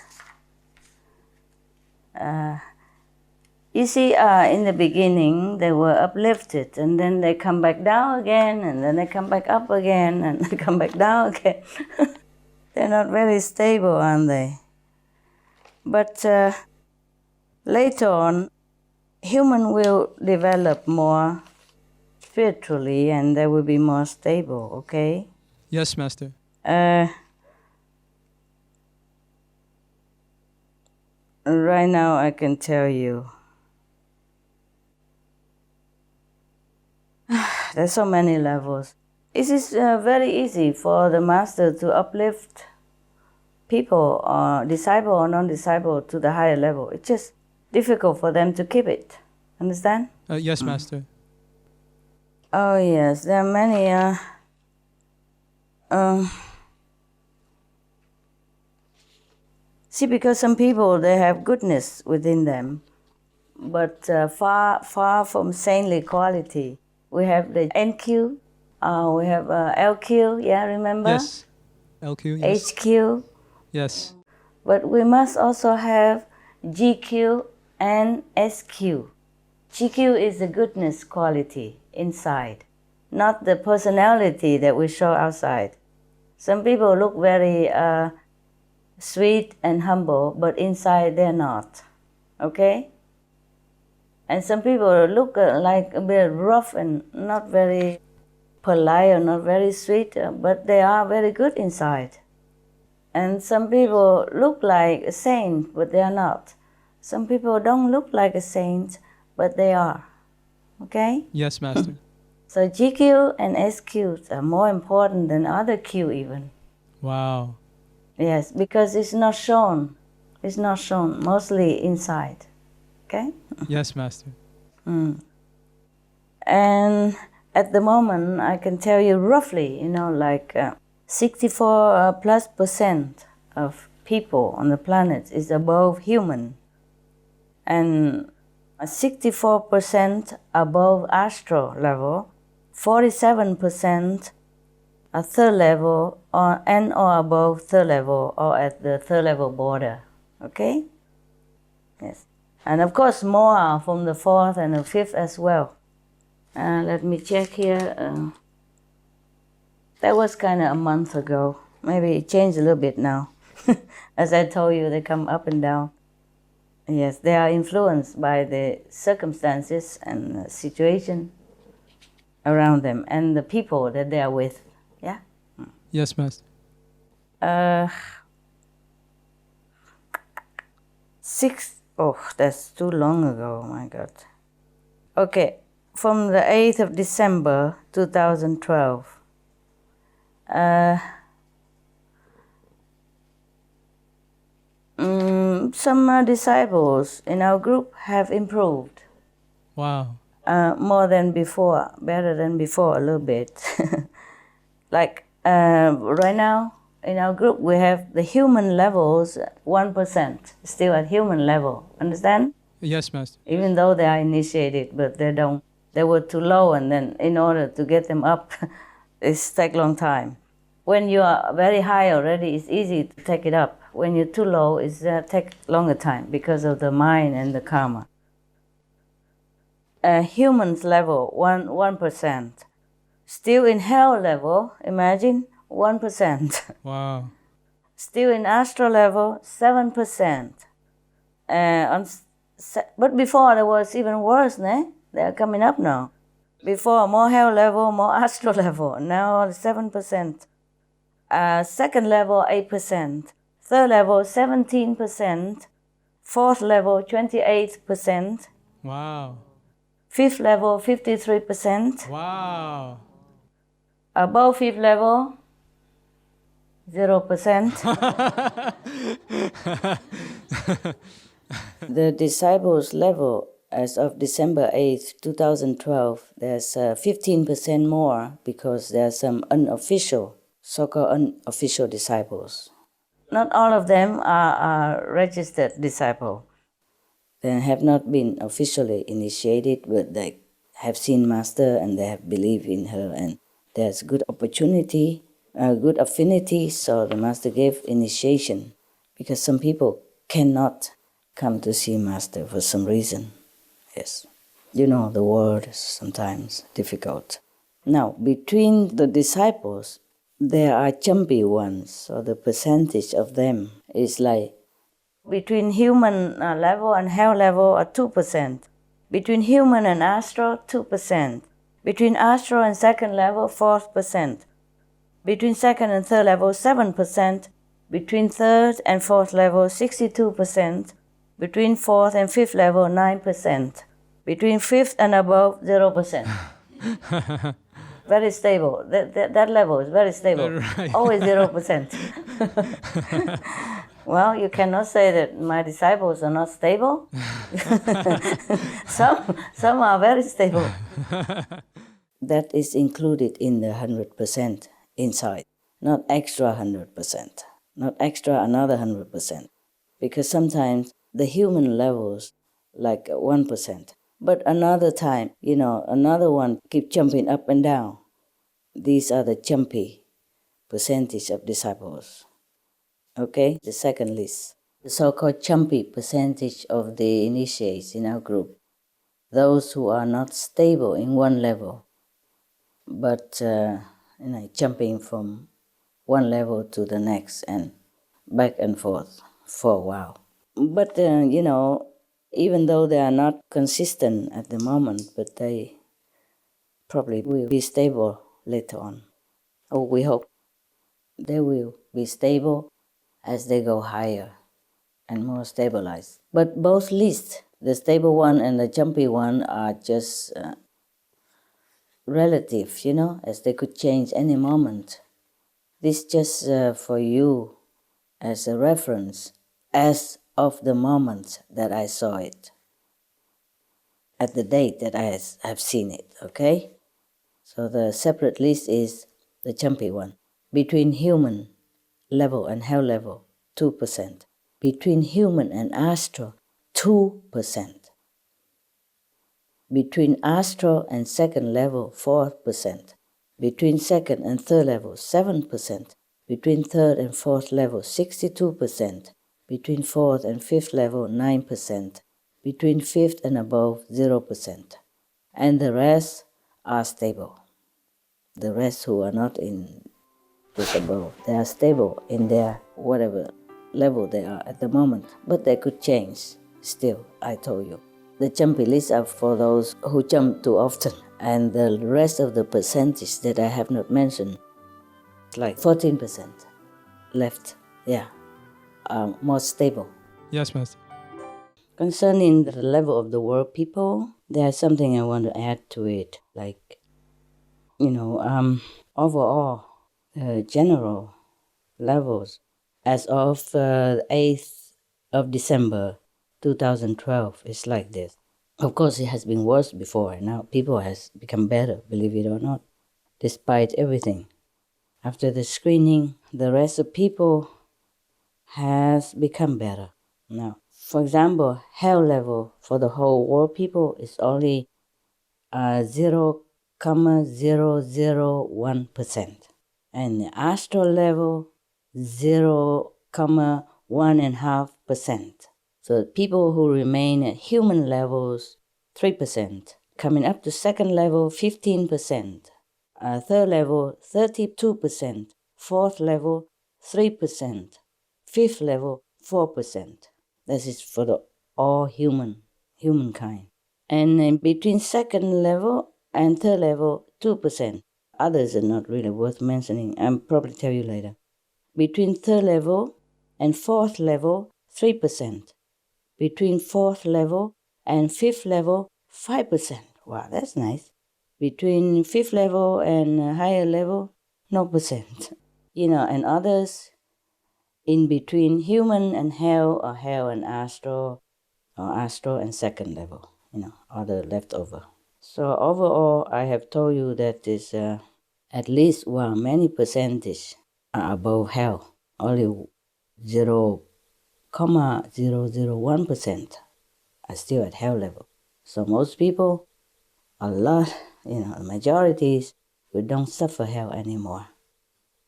You see, in the beginning, they were uplifted, and then they come back down again, and then they come back up again, and they come back down again. They're not very stable, aren't they? But later on, human will develop more spiritually, and they will be more stable, okay? Yes, Master. Right now, I can tell you. There's so many levels. It is very easy for the master to uplift people, or disciple or non-disciple, to the higher level. It's just difficult for them to keep it. Understand? Yes, Master. Oh yes, there are many. See, because some people, they have goodness within them, but far from saintly quality. We have the NQ, we have LQ, yeah, remember? Yes. LQ, yes. HQ. Yes. But we must also have GQ and SQ. GQ is the goodness quality inside, not the personality that we show outside. Some people look very sweet and humble, but inside they're not, okay? And some people look like a bit rough and not very polite or not very sweet, but they are very good inside. And some people look like a saint, but they are not. Some people don't look like a saint, but they are, okay? Yes, Master. So GQ and SQ are more important than other Q even. Wow. Yes, because it's not shown. It's not shown, mostly inside. Okay? Yes, Master. And at the moment, I can tell you roughly, 64+% of people on the planet is above human. And 64% above astral level, 47% at third level or above third level or at the third level border. Okay? Yes. And of course more are from the fourth and the fifth as well. Let me check here. That was kind of a month ago. Maybe it changed a little bit now. As I told you, they come up and down. Yes, they are influenced by the circumstances and the situation around them and the people that they are with. Yeah? Yes, Master. That's too long ago, my God. Okay, from the 8th of December 2012, some disciples in our group have improved. Wow. More than before, better than before a little bit. Like right now in our group we have the human levels 1%, still at human level. Understand? Yes, Master. Even though they are initiated, but they were too low, and then in order to get them up, it takes a long time. When you are very high already, it's easy to take it up. When you're too low, it takes longer time because of the mind and the karma. Humans level, 1%. Still in hell level, imagine, 1%. Wow. Still in astral level, 7%. But before there was even worse, ne? They are coming up now. Before, more hell level, more astral level. Now 7%. Second level, 8%. Third level, 17%. Fourth level, 28%. Wow. Fifth level, 53%. Wow. Above fifth level, 0%. The disciples level as of December 8th, 2012, there's 15% more because there are some unofficial, so-called unofficial disciples. Not all of them are registered disciples. They have not been officially initiated, but they have seen Master and they have believed in her, and there's good opportunity, good affinity, so the Master gave initiation, because some people cannot come to see Master for some reason. Yes. The world is sometimes difficult. Now, between the disciples, there are jumpy ones, so the percentage of them is like between human level and hell level are 2%. Between human and astral, 2%. Between astral and second level, 4%. Between second and third level, 7%. Between third and fourth level, 62%. Between fourth and fifth level, 9%. Between fifth and above, 0%. very stable. That level is very stable. Right. Always 0%. Well, you cannot say that my disciples are not stable. Some are very stable. That is included in the 100% inside, not extra 100%, not extra another 100%. Because sometimes the human levels like 1%, but another time, another one keep jumping up and down. These are the jumpy percentage of disciples. Okay, the second list, the so-called jumpy percentage of the initiates in our group, those who are not stable in one level, but jumping from one level to the next and back and forth for a while. But, even though they are not consistent at the moment, but they probably will be stable later on. Oh, we hope they will be stable as they go higher and more stabilized. But both lists, the stable one and the jumpy one, are just relative, as they could change any moment. This just for you as a reference, as of the moment that I saw it, at the date that I have seen it, okay? So the separate list is the jumpy one. Between human level and hell level, 2%. Between human and astral, 2%. Between astral and second level, 4%. Between second and third level, 7%. Between third and fourth level, 62%. Between fourth and fifth level, 9%. Between fifth and above, 0%. And the rest are stable. The rest who are not in this above, they are stable in their whatever level they are at the moment. But they could change still, I told you. The jumpy list are for those who jump too often. And the rest of the percentage that I have not mentioned, like 14% left, more stable. Yes, Master. Concerning the level of the world people, there's something I want to add to it. Like, overall, general levels as of 8th of December 2012 is like this. Of course, it has been worse before, and now people has become better, believe it or not, despite everything. After the screening, the rest of people has become better now. For example, hell level for the whole world people is only 0,001%. And the astral level, 0,1.5%. So people who remain at human levels, 3%. Coming up to second level, 15%. Third level, 32%. Fourth level, 3%. Fifth level, 4%. This is for the all humankind. And in between second level and third level, 2%. Others are not really worth mentioning. I'll probably tell you later. Between third level and fourth level, 3%. Between fourth level and fifth level, 5%. Wow, that's nice. Between fifth level and higher level, no percent. And others in between human and hell, or hell and astral, or astral and second level, other leftover. So overall, I have told you that is at least many percentage are above hell. Only 0,001% are still at hell level. So most people, a lot, the majorities, we don't suffer hell anymore.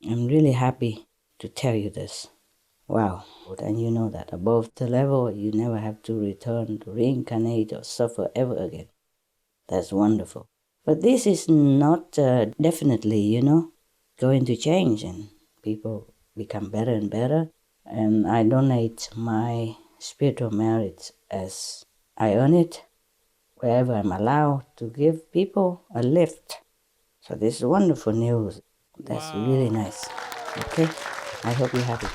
I'm really happy to tell you this. Wow. And you know that above the level, you never have to return to reincarnate or suffer ever again. That's wonderful. But this is not definitely, going to change, and people become better and better. And I donate my spiritual merits as I earn it, wherever I'm allowed to give people a lift. So this is wonderful news. That's really nice. Okay? I hope you're happy.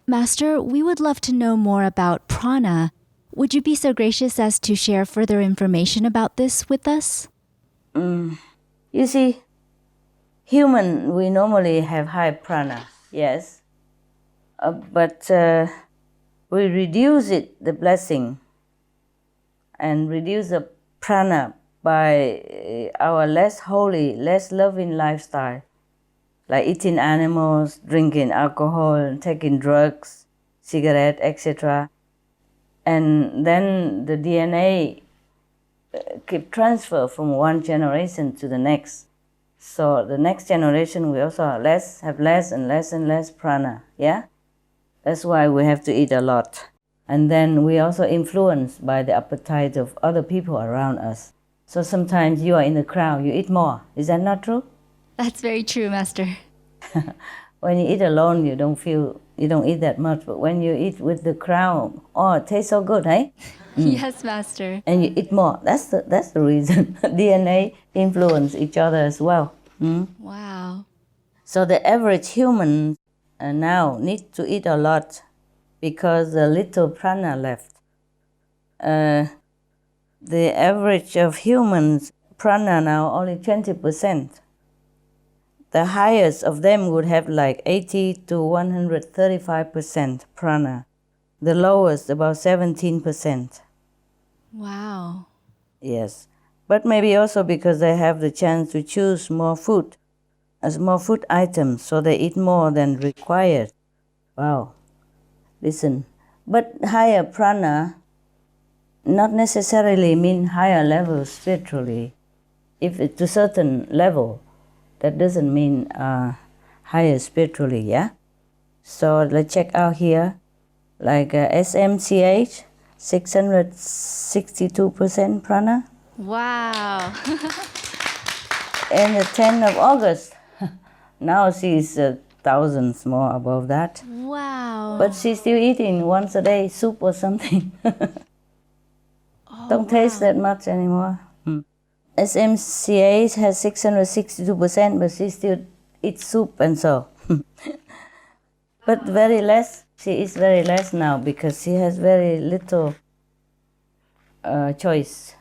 Master, we would love to know more about prana. Would you be so gracious as to share further information about this with us? You see, human, we normally have high prana, yes. But we reduce it, the blessing, and reduce the prana by our less holy, less loving lifestyle, like eating animals, drinking alcohol, taking drugs, cigarette, etc. And then the DNA keep transfer from one generation to the next. So the next generation we also have less and less prana, yeah? That's why we have to eat a lot. And then we also influenced by the appetite of other people around us. So sometimes you are in the crowd, you eat more. Is that not true? That's very true, Master. When you eat alone, you don't eat that much. But when you eat with the crowd, oh, it tastes so good, hey? Yes, Master. And you eat more. That's the reason. DNA influence each other as well. Wow. So the average human now needs to eat a lot because the little prana left. The average of humans prana now only 20%. The highest of them would have like 80 to 135% prana. The lowest about 17%. Wow. Yes. But maybe also because they have the chance to choose more food, as more food items, so they eat more than required. Wow. Listen. But higher prana not necessarily mean higher level spiritually. If it's to a certain level, that doesn't mean higher spiritually, yeah? So let's check out here, like SMCH, 662% prana. Wow. And the 10th of August, now she's thousands more above that. Wow. But she's still eating once a day, soup or something. Don't taste that much anymore. SMCH has 662%, but she still eats soup and so. But very less, she eats very less now because she has very little choice,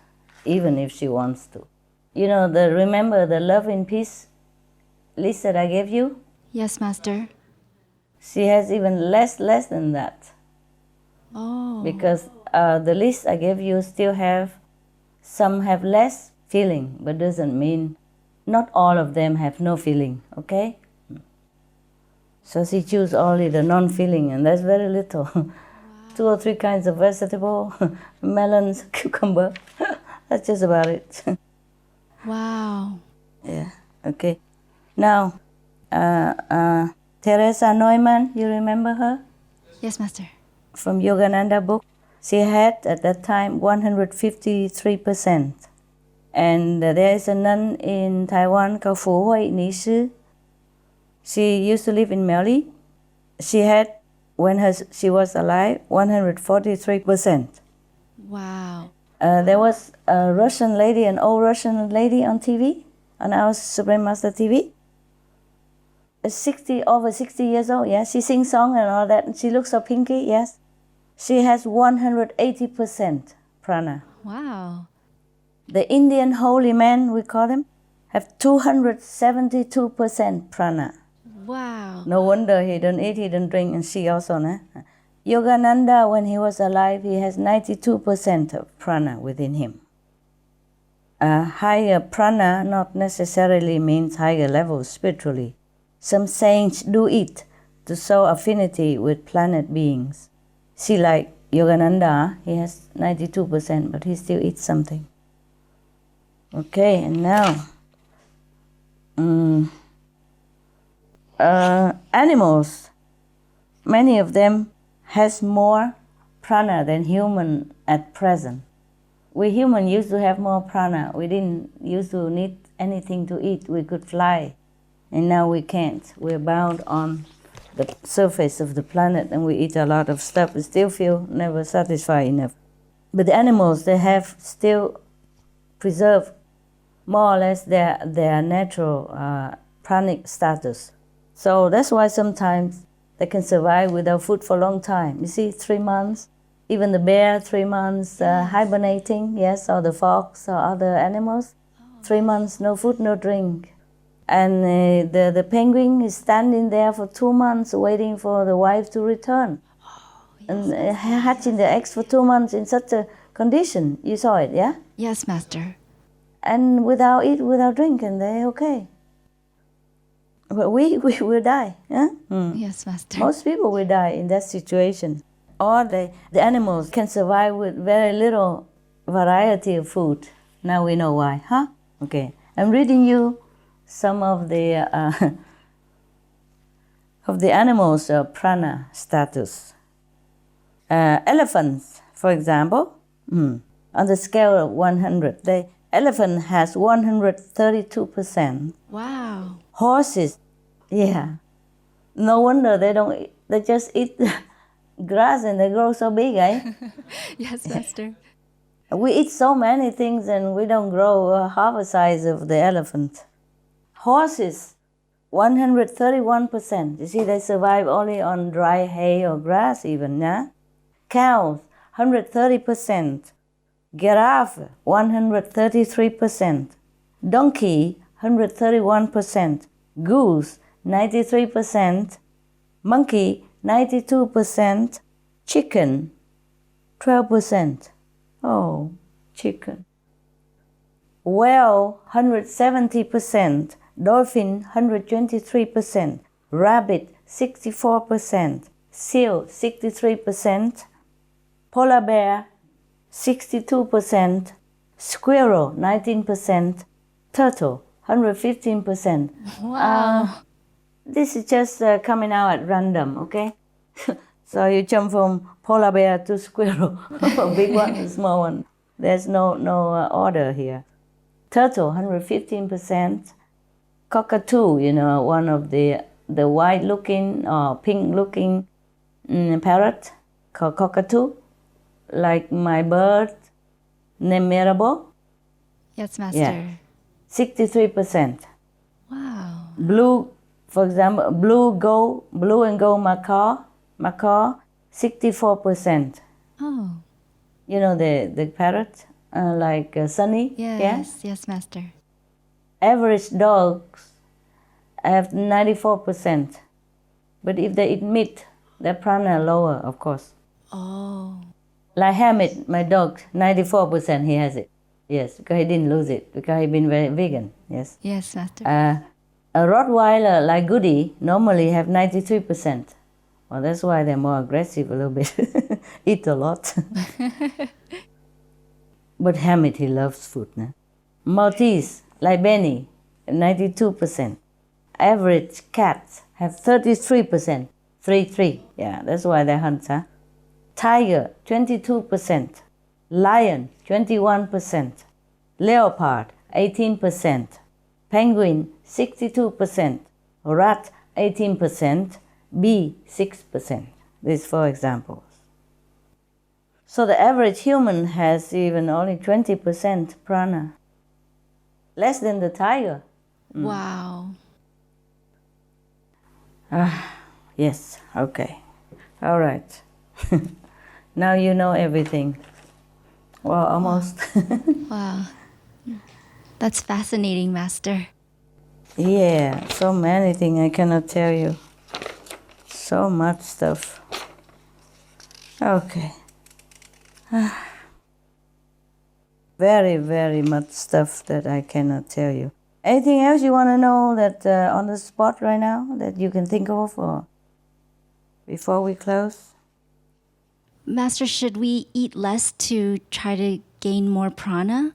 even if she wants to. You know, remember the love and peace list that I gave you? Yes, Master. She has even less than that. Oh. Because the list I gave you still have, some have less feeling, but doesn't mean not all of them have no feeling, okay? So she choose only the non-feeling, and that's very little. Wow. 2 or 3 kinds of vegetable, melons, cucumber. That's just about it. Wow. Yeah, okay. Now, Teresa Neumann, you remember her? Yes, Master. From Yogananda book. She had, at that time, 153%. And there is a nun in Taiwan called Fu Hui Ni Shi. She used to live in Miaoli. She had, when she was alive, 143%. Wow. There was a Russian lady, an old Russian lady on TV, on our Supreme Master TV. Over 60 years old, yeah. She sings songs and all that, and she looks so pinky, yes. She has 180% prana. Wow. The Indian holy men, we call them, have 272% prana. Wow. No wonder he don't eat, he don't drink, and she also, nah? Yogananda, when he was alive, he has 92% of prana within him. Higher prana not necessarily means higher level spiritually. Some saints do it to show affinity with planet beings. See, like Yogananda, he has 92%, but he still eats something. Okay, and now, animals, many of them has more prana than human at present. We human used to have more prana. We didn't used to need anything to eat. We could fly, and now we can't. We're bound on the surface of the planet, and we eat a lot of stuff. We still feel never satisfied enough. But the animals, they have still preserved more or less their natural pranic status. So that's why sometimes they can survive without food for a long time. You see, 3 months, Even the bear, 3 months hibernating, yes, or the fox or other animals, 3 months, no food, no drink. And the penguin is standing there for 2 months waiting for the wife to return. And hatching the eggs for 2 months in such a condition. You saw it, yeah? Yes, Master. And without eat, without drink, and they're okay. But we will die, yeah? Yes, Master. Most people will die in that situation. Or the animals can survive with very little variety of food. Now we know why, huh? Okay, I'm reading you some of the animals' prana status. Elephants, for example, on the scale of 100, the elephant has 132%. Wow. Horses, yeah. No wonder they don't eat, they just eat grass and they grow so big, eh? Yes, Master. We eat so many things and we don't grow half the size of the elephant. Horses, 131%. You see, they survive only on dry hay or grass even, yeah? Cows, 130%. Giraffe, 133%. Donkey, 131%. Goose, 93%. Monkey, 92%. Chicken, 12%. Oh, chicken. Whale, 170%. Dolphin, 123%. Rabbit, 64%. Seal, 63%. Polar bear, 62%. Squirrel, 19%. Turtle, 115%. Wow. This is just coming out at random, okay? So you jump from polar bear to squirrel, big one and small one. There's no order here. Turtle, 115%. Cockatoo, you know, one of the white-looking or pink-looking parrot called cockatoo, like my bird named Mirabel. Yes, Master. Yeah. 63%. Wow. Blue, for example, blue and gold macaw, 64%. Oh. You know the parrot, like Sunny? Yes, yes, Master. Average dogs have 94%. But if they eat meat, their prana lower, of course. Oh. Like Hamid, my dog, 94% he has it. Yes, because he didn't lose it, because he been very vegan, yes. Yes, Master. A Rottweiler like Goody normally have 93%. Well, that's why they're more aggressive a little bit. Eat a lot. But Hamid, he loves food. No? Maltese, like Benny, 92%. Average cats have 33%. 3-3. Yeah, that's why they hunt, huh? Tiger, 22%. Lion, 21%. Leopard, 18%. Penguin, 62%. Rat, 18%. Bee, 6%. These 4 examples. So the average human has even only 20% prana. Less than the tiger. Wow. Yes, okay. All right. Now you know everything. Well, almost. Wow. That's fascinating, Master. Yeah, so many things I cannot tell you. So much stuff. Okay. Very, very much stuff that I cannot tell you. Anything else you want to know that on the spot right now that you can think of, or before we close? Master, should we eat less to try to gain more prana?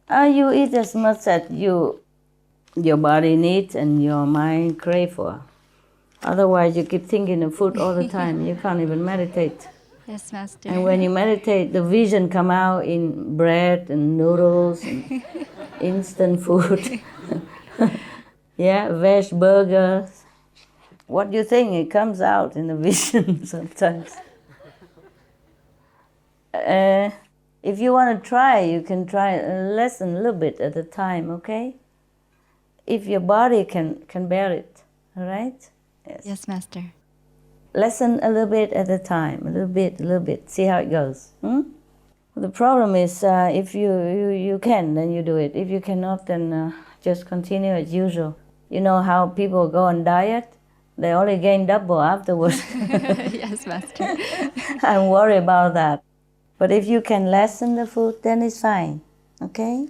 You eat as much as your body needs and your mind crave for. Otherwise, you keep thinking of food all the time. You can't even meditate. Yes, Master. And when you meditate, the vision come out in bread and noodles and instant food. Yeah, veg burgers. What do you think? It comes out in the vision sometimes. If you want to try, you can try less than a little bit at a time, okay? If your body can bear it, all right? Yes, Master. lesson a little bit at a time, a little bit, see how it goes. The problem is if you can, then you do it. If you cannot, then just continue as usual. You know how people go on diet? They only gain double afterwards. Yes, Master. I'm worried about that. But if you can lessen the food, then it's fine. Okay?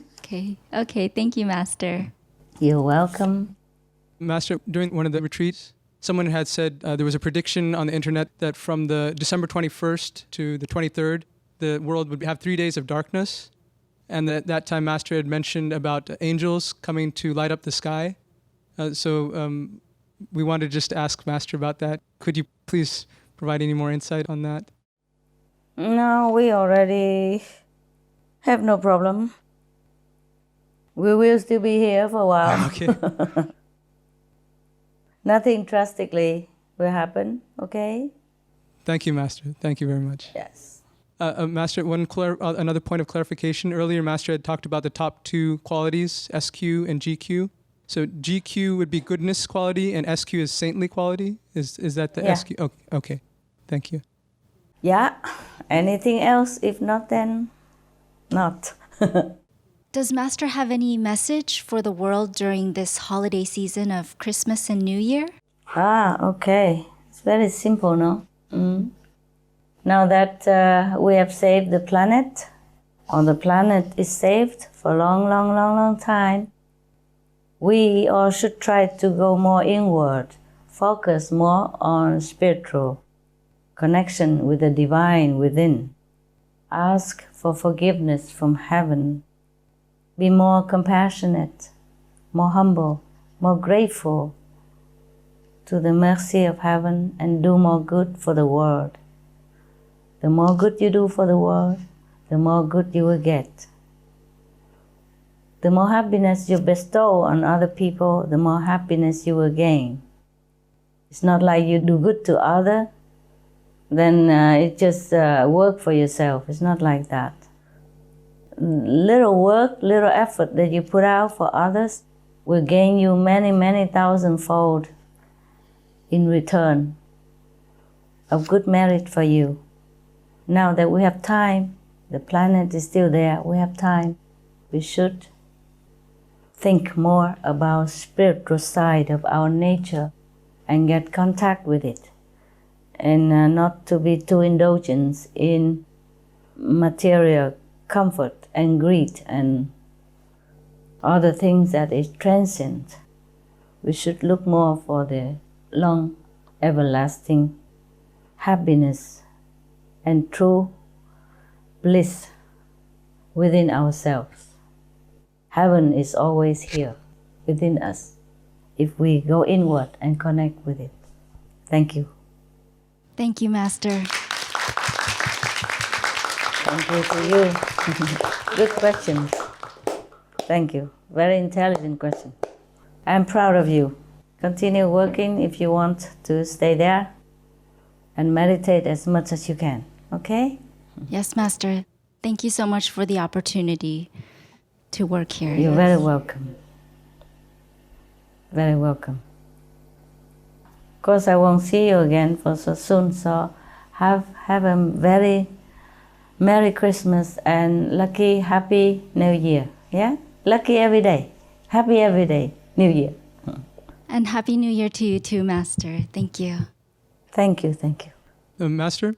Okay, thank you, Master. You're welcome. Master, during one of the retreats, someone had said there was a prediction on the internet that from the December 21st to the 23rd, the world would have 3 days of darkness. And at that time, Master had mentioned about angels coming to light up the sky. So we wanted to just ask Master about that. Could you please provide any more insight on that? No, we already have no problem. We will still be here for a while. Okay. Nothing drastically will happen, okay? Thank you, Master. Thank you very much. Yes. Master, another point of clarification. Earlier, Master had talked about the top two qualities, SQ and GQ. So GQ would be goodness quality and SQ is saintly quality? Is that the SQ? Okay. Thank you. Yeah. Anything else? If not, then not. Does Master have any message for the world during this holiday season of Christmas and New Year? Okay. It's very simple, no? Now that we have saved the planet, or the planet is saved for a long time, we all should try to go more inward, focus more on spiritual connection with the divine within. Ask for forgiveness from heaven. Be more compassionate, more humble, more grateful to the mercy of heaven and do more good for the world. The more good you do for the world, the more good you will get. The more happiness you bestow on other people, the more happiness you will gain. It's not like you do good to others, then it just work for yourself. It's not like that. Little work, little effort that you put out for others will gain you many thousandfold in return of good merit for you. Now that we have time, the planet is still there, we have time, we should think more about spiritual side of our nature and get contact with it, and not to be too indulgent in material comfort and greed and other things that is transient. We should look more for the long, everlasting happiness and true bliss within ourselves. Heaven is always here within us if we go inward and connect with it. Thank you. Thank you, Master. Thank you to you. Good questions. Thank you. Very intelligent question. I'm proud of you. Continue working if you want to stay there and meditate as much as you can. Okay? Yes, Master. Thank you so much for the opportunity to work here. You're very welcome. Very welcome. Of course, I won't see you again for so soon, so have a very Merry Christmas and lucky, happy New Year. Yeah? Lucky every day. Happy every day. New Year. And Happy New Year to you too, Master. Thank you. Thank you. Master?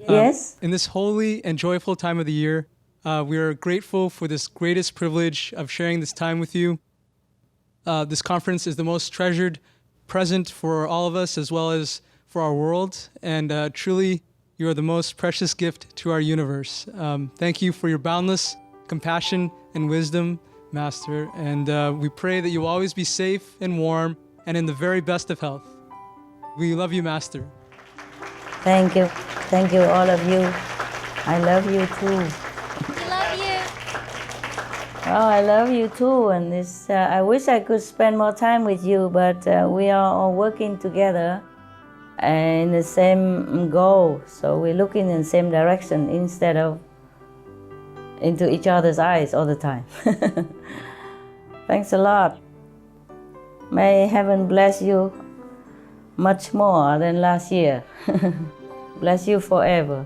Yes? In this holy and joyful time of the year, we are grateful for this greatest privilege of sharing this time with you. This conference is the most treasured present for all of us as well as for our world, and truly you are the most precious gift to our universe. Thank you for your boundless compassion and wisdom, Master, and we pray that you will always be safe and warm and in the very best of health. We love you, Master. Thank you. Thank you, all of you. I love you too. I love you. Oh, I love you too. And this, I wish I could spend more time with you, but we are all working together in the same goal. So we're looking in the same direction instead of into each other's eyes all the time. Thanks a lot. May heaven bless you much more than last year. Bless you forever.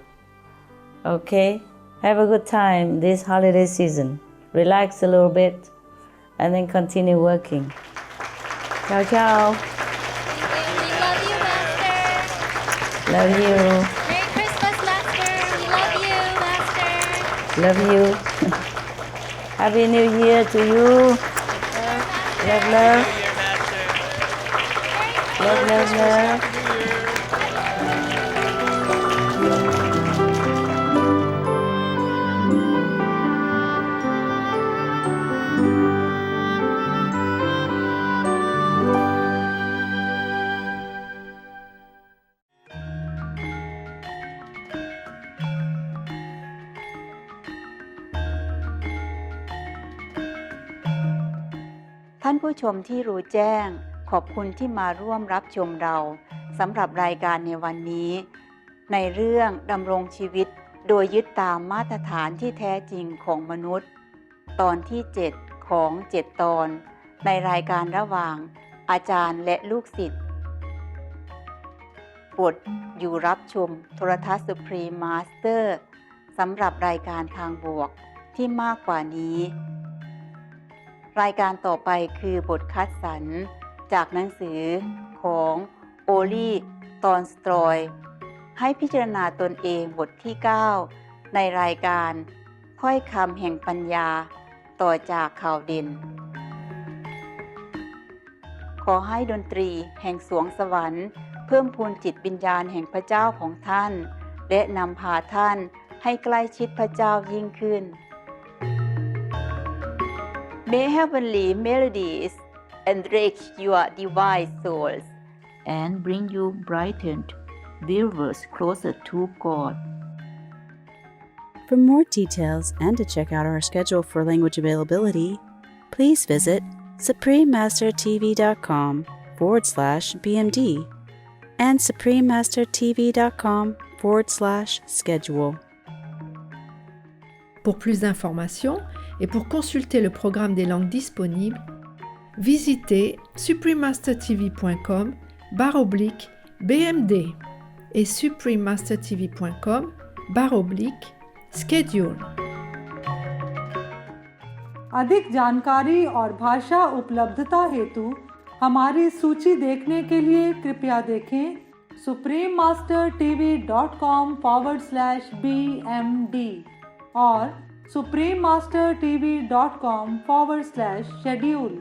Okay? Have a good time this holiday season. Relax a little bit and then continue working. Ciao, ciao. We love you, Master. Love you. Merry Christmas, Master. We love you, Master. Love you. Happy New Year to you. Love, love. Love, love, love. ท่านผู้ชมที่รู้แจ้งขอบคุณที่มาร่วมรับชมเราสำหรับรายการในวันนี้ในเรื่องดำรงชีวิตโดยยึดตามมาตรฐานที่แท้จริงของมนุษย์ตอนที่7ของ7ตอนในรายการระหว่างอาจารย์และลูกศิษย์โปรดอยู่รับชมโทรทัศน์ Supreme Master สำหรับรายการทางบวกที่มากกว่านี้รายการต่อไปคือบทคัดสรรจากหนังสือของโอลีตอนสตรอยให้พิจารณาตนเองบทที่9ในรายการถ้อยคำแห่งปัญญาต่อจากข่าวเด่นขอให้ดนตรีแห่งสวงสวรรค์เพิ่มพูนจิตวิญญาณแห่งพระเจ้าของท่านและนำพาท่านให้ใกล้ชิดพระเจ้ายิ่งขึ้นMay heavenly melodies enrich your divine souls and bring you brightened viewers closer to God. For more details and to check out our schedule for language availability, please visit suprememastertv.com/BMD and suprememastertv.com/schedule. Pour plus d'informations et pour consulter le programme des langues disponibles, visitez suprememastertv.com/BMD et suprememastertv.com/schedule. अधिक जानकारी और भाषा उपलब्धता हेतु हमारी सूची देखने के लिए कृपया देखें suprememastertv.com/BMD और suprememastertv.com/schedule